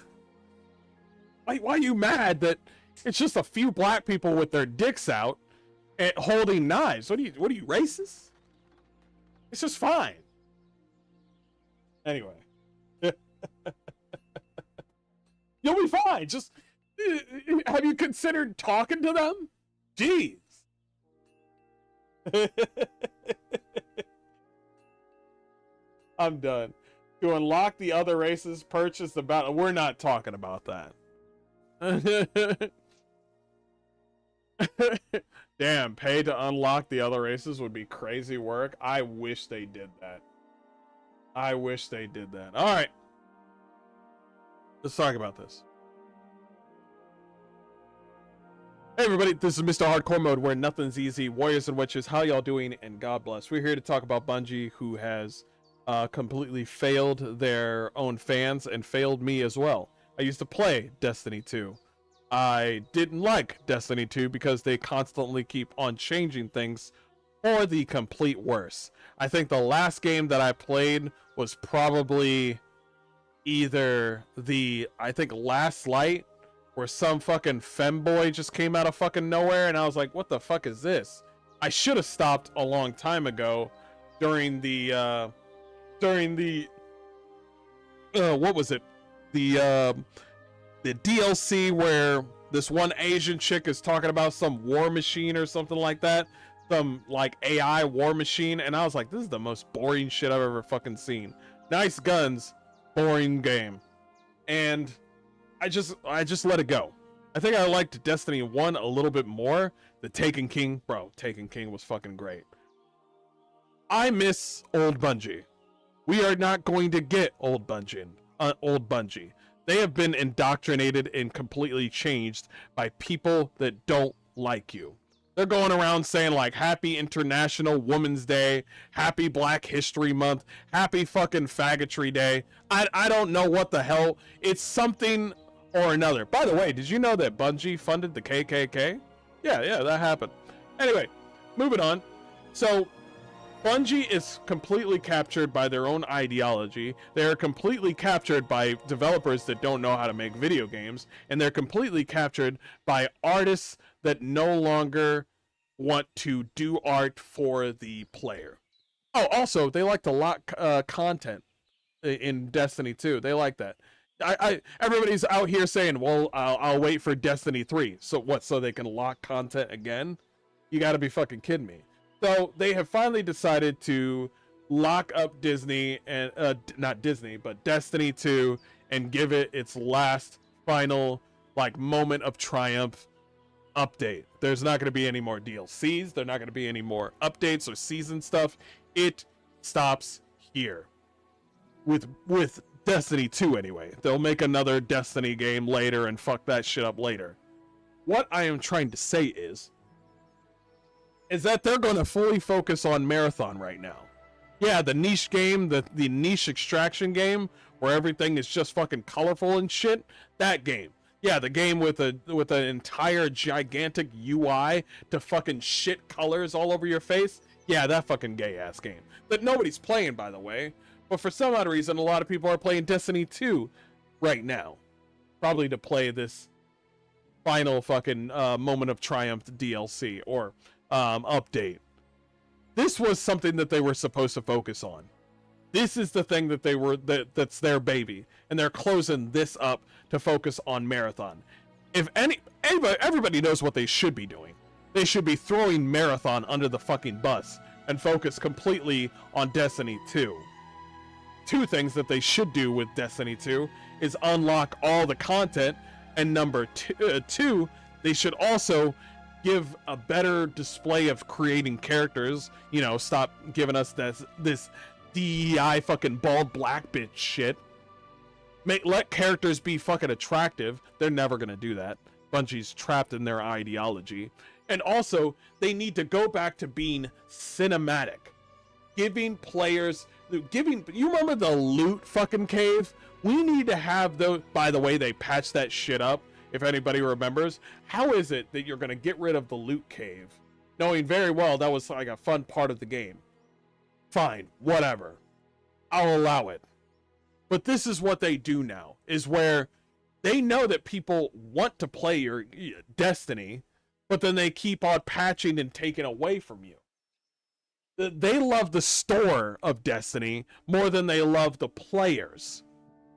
Why are you mad that it's just a few black people with their dicks out and holding knives? What are you racist? It's just fine. Anyway. You'll be fine. Just have you considered talking to them? Jeez. I'm done. To unlock the other races, purchase the battle. We're not talking about that. Damn, pay to unlock the other races would be crazy work. I wish they did that. I wish they did that. All right. Let's talk about this. Hey everybody, this is Mr. Hardcore Mode, where nothing's easy. Warriors and witches, how y'all doing? And God bless. We're here to talk about Bungie, who has completely failed their own fans and failed me as well. I used to play Destiny 2. I didn't like Destiny 2 because they constantly keep on changing things for the complete worse. I think the last game that I played was probably either I think Last Light, where some fucking femboy just came out of fucking nowhere, and I was like, what the fuck is this? I should have stopped a long time ago during the what was it? The DLC where this one Asian chick is talking about some war machine or something like that. Some like AI war machine, and I was like, this is the most boring shit I've ever fucking seen. Nice guns, boring game. And I just let it go. I think I liked Destiny 1 a little bit more. The Taken King, bro, Taken King was fucking great. I miss old Bungie. We are not going to get old Bungie. They have been indoctrinated and completely changed by people that don't like you. They're going around saying like Happy International Women's Day, Happy Black History Month, Happy fucking Faggotry Day. I don't know what the hell. It's something or another. By the way, did you know that Bungie funded the KKK? Yeah, that happened. Anyway, moving on. So Bungie is completely captured by their own ideology. They are completely captured by developers that don't know how to make video games, and they're completely captured by artists that no longer want to do art for the player. Oh, also, they like to lock content in Destiny 2. They like that. Everybody's out here saying, well, I'll wait for Destiny 3. So what, so they can lock content again? You gotta be fucking kidding me. So they have finally decided to lock up Disney and not Disney, but Destiny 2 and give it its last final like moment of triumph update. There's not going to be any more DLCs. There's not going to be any more updates or season stuff. It stops here with Destiny 2 anyway. They'll make another Destiny game later and fuck that shit up later. What I am trying to say is that they're going to fully focus on Marathon right now. Yeah, the niche game, the niche extraction game, where everything is just fucking colorful and shit, that game. Yeah, the game with an entire gigantic UI to fucking shit colors all over your face. Yeah, that fucking gay-ass game. That nobody's playing, by the way. But for some odd reason, a lot of people are playing Destiny 2 right now. Probably to play this final fucking Moment of Triumph DLC or update. This was something that they were supposed to focus on. This is the thing that's their baby, and they're closing this up to focus on Marathon. If everybody knows what they should be doing. They should be throwing Marathon under the fucking bus and focus completely on Destiny 2. Two things that they should do with Destiny 2 is unlock all the content, and number two, they should also give a better display of creating characters. You know, stop giving us this DEI fucking bald black bitch shit. Let characters be fucking attractive. They're never gonna do that. Bungie's trapped in their ideology. And also, they need to go back to being cinematic. Giving players... You remember the loot fucking cave? We need to have those... By the way, they patched that shit up, if anybody remembers. How is it that you're gonna get rid of the loot cave, knowing very well that was like a fun part of the game? Fine, whatever. I'll allow it. But this is what they do now, is where they know that people want to play your Destiny, but then they keep on patching and taking away from you. They love the store of Destiny more than they love the players.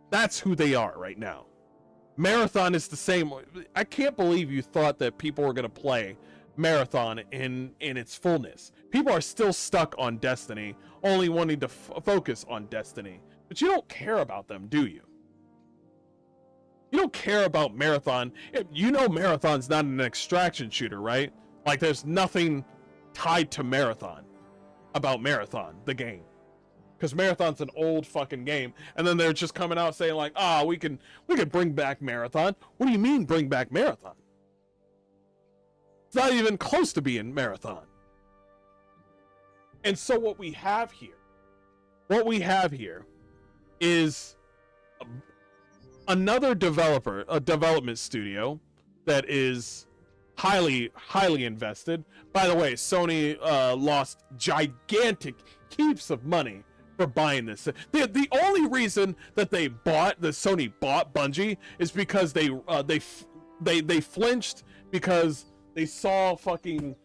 That's who they are right now. Marathon is the same. I can't believe you thought that people were going to play Marathon in its fullness. People are still stuck on Destiny, only wanting to focus on Destiny. But you don't care about them, do you? You don't care about Marathon. You know Marathon's not an extraction shooter, right? Like, there's nothing tied to Marathon about Marathon, the game. Because Marathon's an old fucking game. And then they're just coming out saying like, we can bring back Marathon. What do you mean bring back Marathon? It's not even close to being Marathon. And so what we have here what we have here is another developer, a development studio that is highly invested. By the way, Sony lost gigantic heaps of money for buying this. The only reason that Sony bought Bungie is because they flinched because they saw fucking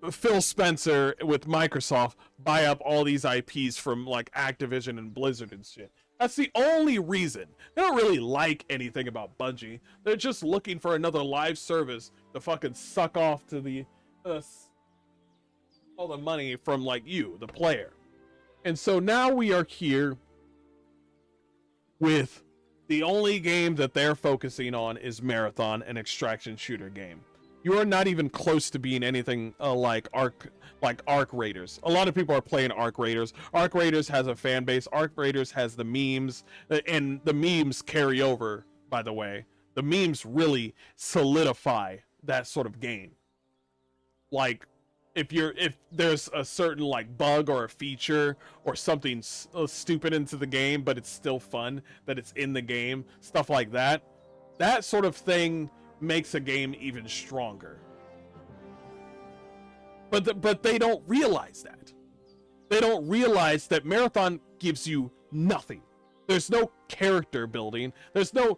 Phil Spencer with Microsoft buy up all these IPs from like Activision and Blizzard and shit. That's the only reason. They don't really like anything about Bungie. They're just looking for another live service to fucking suck off to the all the money from like you, the player. And so now we are here with the only game that they're focusing on is Marathon, an extraction shooter game. You are not even close to being anything like Arc Raiders. A lot of people are playing Arc Raiders. Arc Raiders has a fan base. Arc Raiders has the memes, and the memes carry over, by the way. The memes really solidify that sort of game. Like, if there's a certain like bug or a feature or something stupid into the game, but it's still fun that it's in the game, stuff like that, that sort of thing makes a game even stronger. But they don't realize that. They don't realize that Marathon gives you nothing. There's no character building. There's no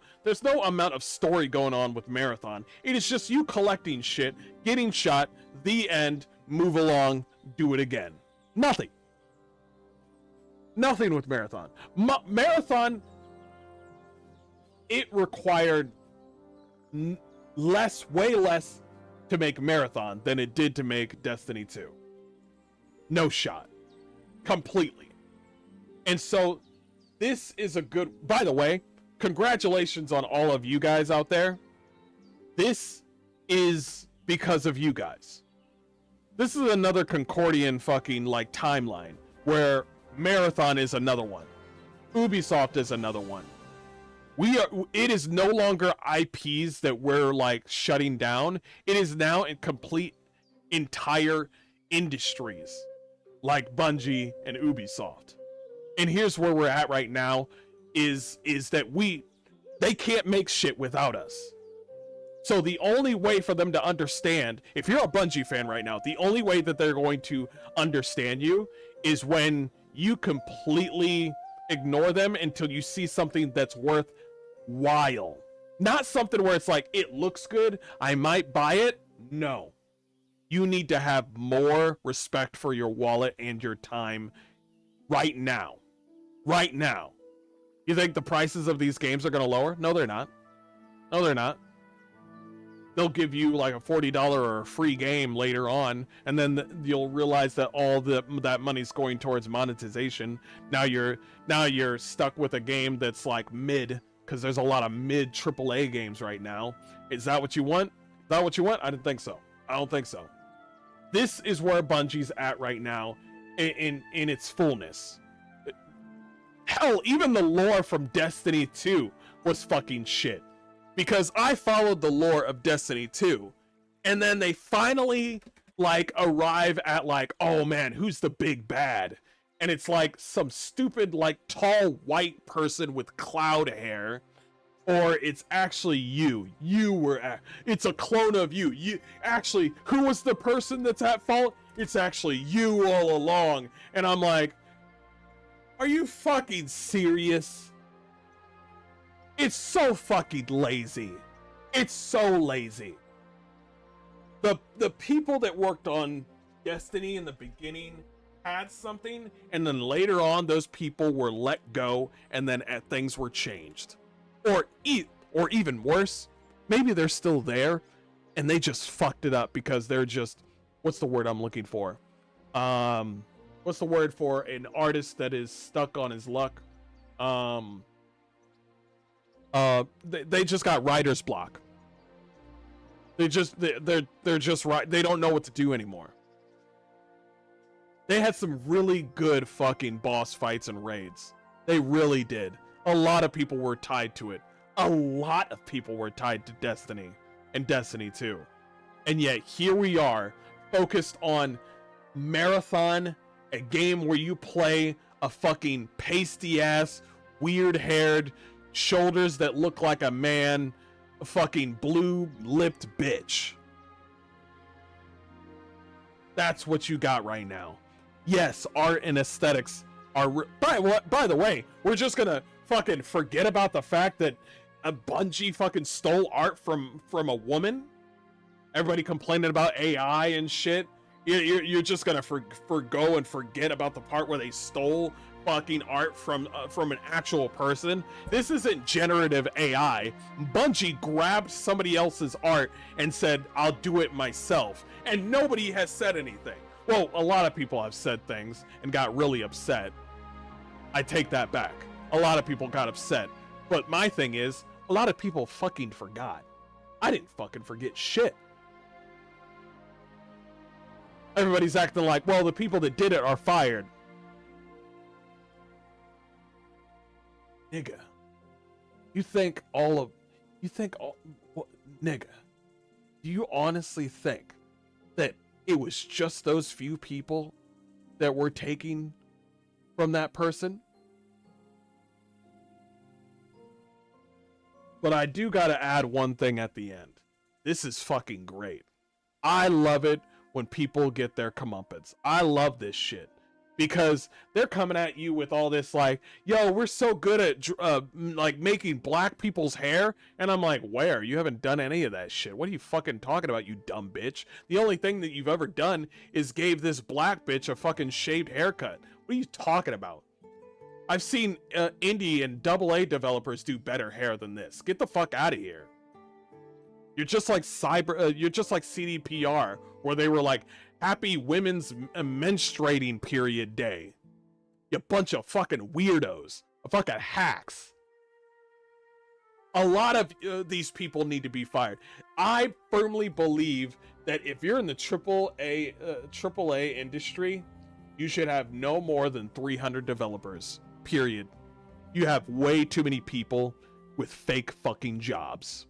amount of story going on with Marathon. It is just you collecting shit, getting shot, the end, move along, do it again. Nothing. Nothing with Marathon. Marathon, it required way less to make Marathon than it did to make Destiny 2. No shot. Completely. And so this is a good, by the way, congratulations on all of you guys out there. This is because of you guys. This is another Concordian fucking like timeline where Marathon is another one. Ubisoft is another one. It is no longer IPs that we're like shutting down. It is now in complete entire industries like Bungie and Ubisoft. And here's where we're at right now is that they can't make shit without us. So the only way for them to understand, if you're a Bungie fan right now, the only way that they're going to understand you is when you completely ignore them until you see something that's worthwhile. Not something where it's like, it looks good, I might buy it. No. You need to have more respect for your wallet and your time right now. Right now. You think the prices of these games are going to lower? No, they're not. No, they're not. They'll give you like a $40 or a free game later on, and then you'll realize that all that money's going towards monetization. Now you're stuck with a game that's like mid, because there's a lot of mid AAA games right now. Is that what you want? Is that what you want? I didn't think so. I don't think so. This is where Bungie's at right now in its fullness. Hell, even the lore from Destiny 2 was fucking shit. Because I followed the lore of Destiny 2, and then they finally like arrive at like, oh man, who's the big bad? And it's like some stupid like tall white person with cloud hair, or it's actually you. It's a clone of you. You actually, who was the person that's at fault? It's actually you all along. And I'm like, are you fucking serious? It's so fucking lazy. It's so lazy. The people that worked on Destiny in the beginning had something, and then later on those people were let go, and then things were changed. Or even worse, maybe they're still there and they just fucked it up because they're just, what's the word I'm looking for? What's the word for an artist that is stuck on his luck? They just got writer's block. They're just right. They don't know what to do anymore. They had some really good fucking boss fights and raids. They really did. A lot of people were tied to it. A lot of people were tied to Destiny and Destiny 2. And yet here we are, focused on Marathon, a game where you play a fucking pasty ass, weird haired, shoulders that look like a man, a fucking blue lipped bitch. That's what you got right now. Yes, art and aesthetics are by the way, we're just gonna fucking forget about the fact that a Bungie fucking stole art from a woman. Everybody complaining about AI and shit. You're just gonna forgo and forget about the part where they stole fucking art from an actual person. This isn't generative AI. Bungie grabbed somebody else's art and said, I'll do it myself. And nobody has said anything. Well, a lot of people have said things and got really upset. I take that back. A lot of people got upset. But my thing is, a lot of people fucking forgot. I didn't fucking forget shit. Everybody's acting like, well, the people that did it are fired. Nigga. Nigga. Do you honestly think that it was just those few people that were taking from that person? But I do gotta add one thing at the end. This is fucking great. I love it when people get their comeuppance. I love this shit. Because they're coming at you with all this like, yo, we're so good at like making black people's hair. And I'm like, where? You haven't done any of that shit. What are you fucking talking about, you dumb bitch? The only thing that you've ever done is gave this black bitch a fucking shaved haircut. What are you talking about? I've seen indie and AA developers do better hair than this. Get the fuck out of here. You're just like you're just like CDPR, where they were like, happy women's menstruating period day. You bunch of fucking weirdos. Fucking hacks. A lot of these people need to be fired. I firmly believe that if you're in the AAA industry, you should have no more than 300 developers. Period. You have way too many people with fake fucking jobs.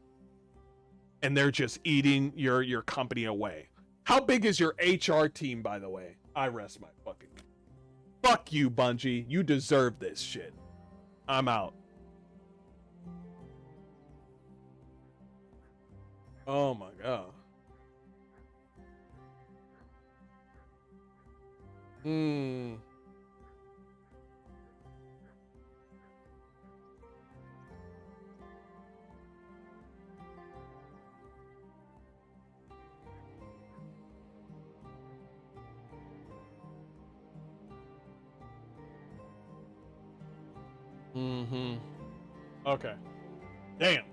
And they're just eating your company away. How big is your HR team, by the way? I rest my fucking... Fuck you, Bungie. You deserve this shit. I'm out. Oh my god. Okay. Damn.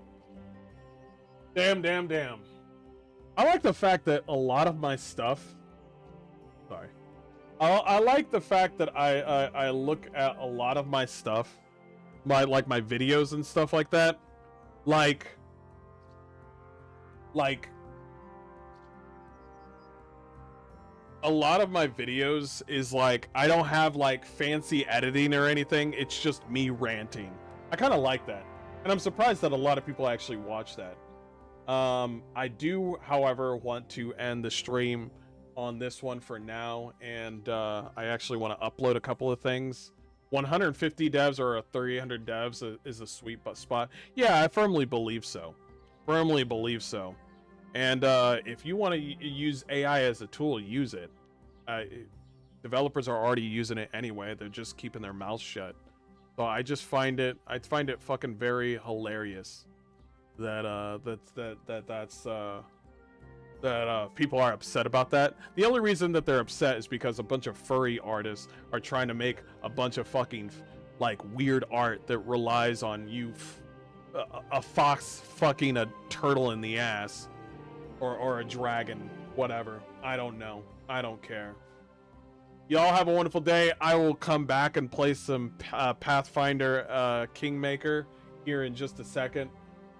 I like the fact that a lot of my stuff... Sorry. I like the fact that I look at a lot of my stuff, my videos and stuff like that, like a lot of my videos is like, I don't have like fancy editing or anything. It's just me ranting. I kind of like that. And I'm surprised that a lot of people actually watch that. I do, however, want to end the stream on this one for now. And I actually want to upload a couple of things. 150 devs or a 300 devs is a sweet spot. Yeah, I firmly believe so. And if you want to use AI as a tool, use it. Developers are already using it anyway. They're just keeping their mouths shut. So I find it fucking very hilarious that people are upset about that. The only reason that they're upset is because a bunch of furry artists are trying to make a bunch of fucking like weird art that relies on a fox fucking a turtle in the ass. Or a dragon, whatever. I don't know. I don't care. Y'all have a wonderful day. I will come back and play some Pathfinder Kingmaker here in just a second.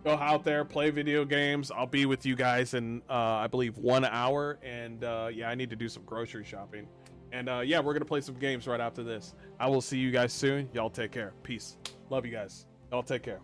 Go out there, play video games. I'll be with you guys in, I believe, 1 hour. And yeah, I need to do some grocery shopping. And yeah, we're going to play some games right after this. I will see you guys soon. Y'all take care. Peace. Love you guys. Y'all take care.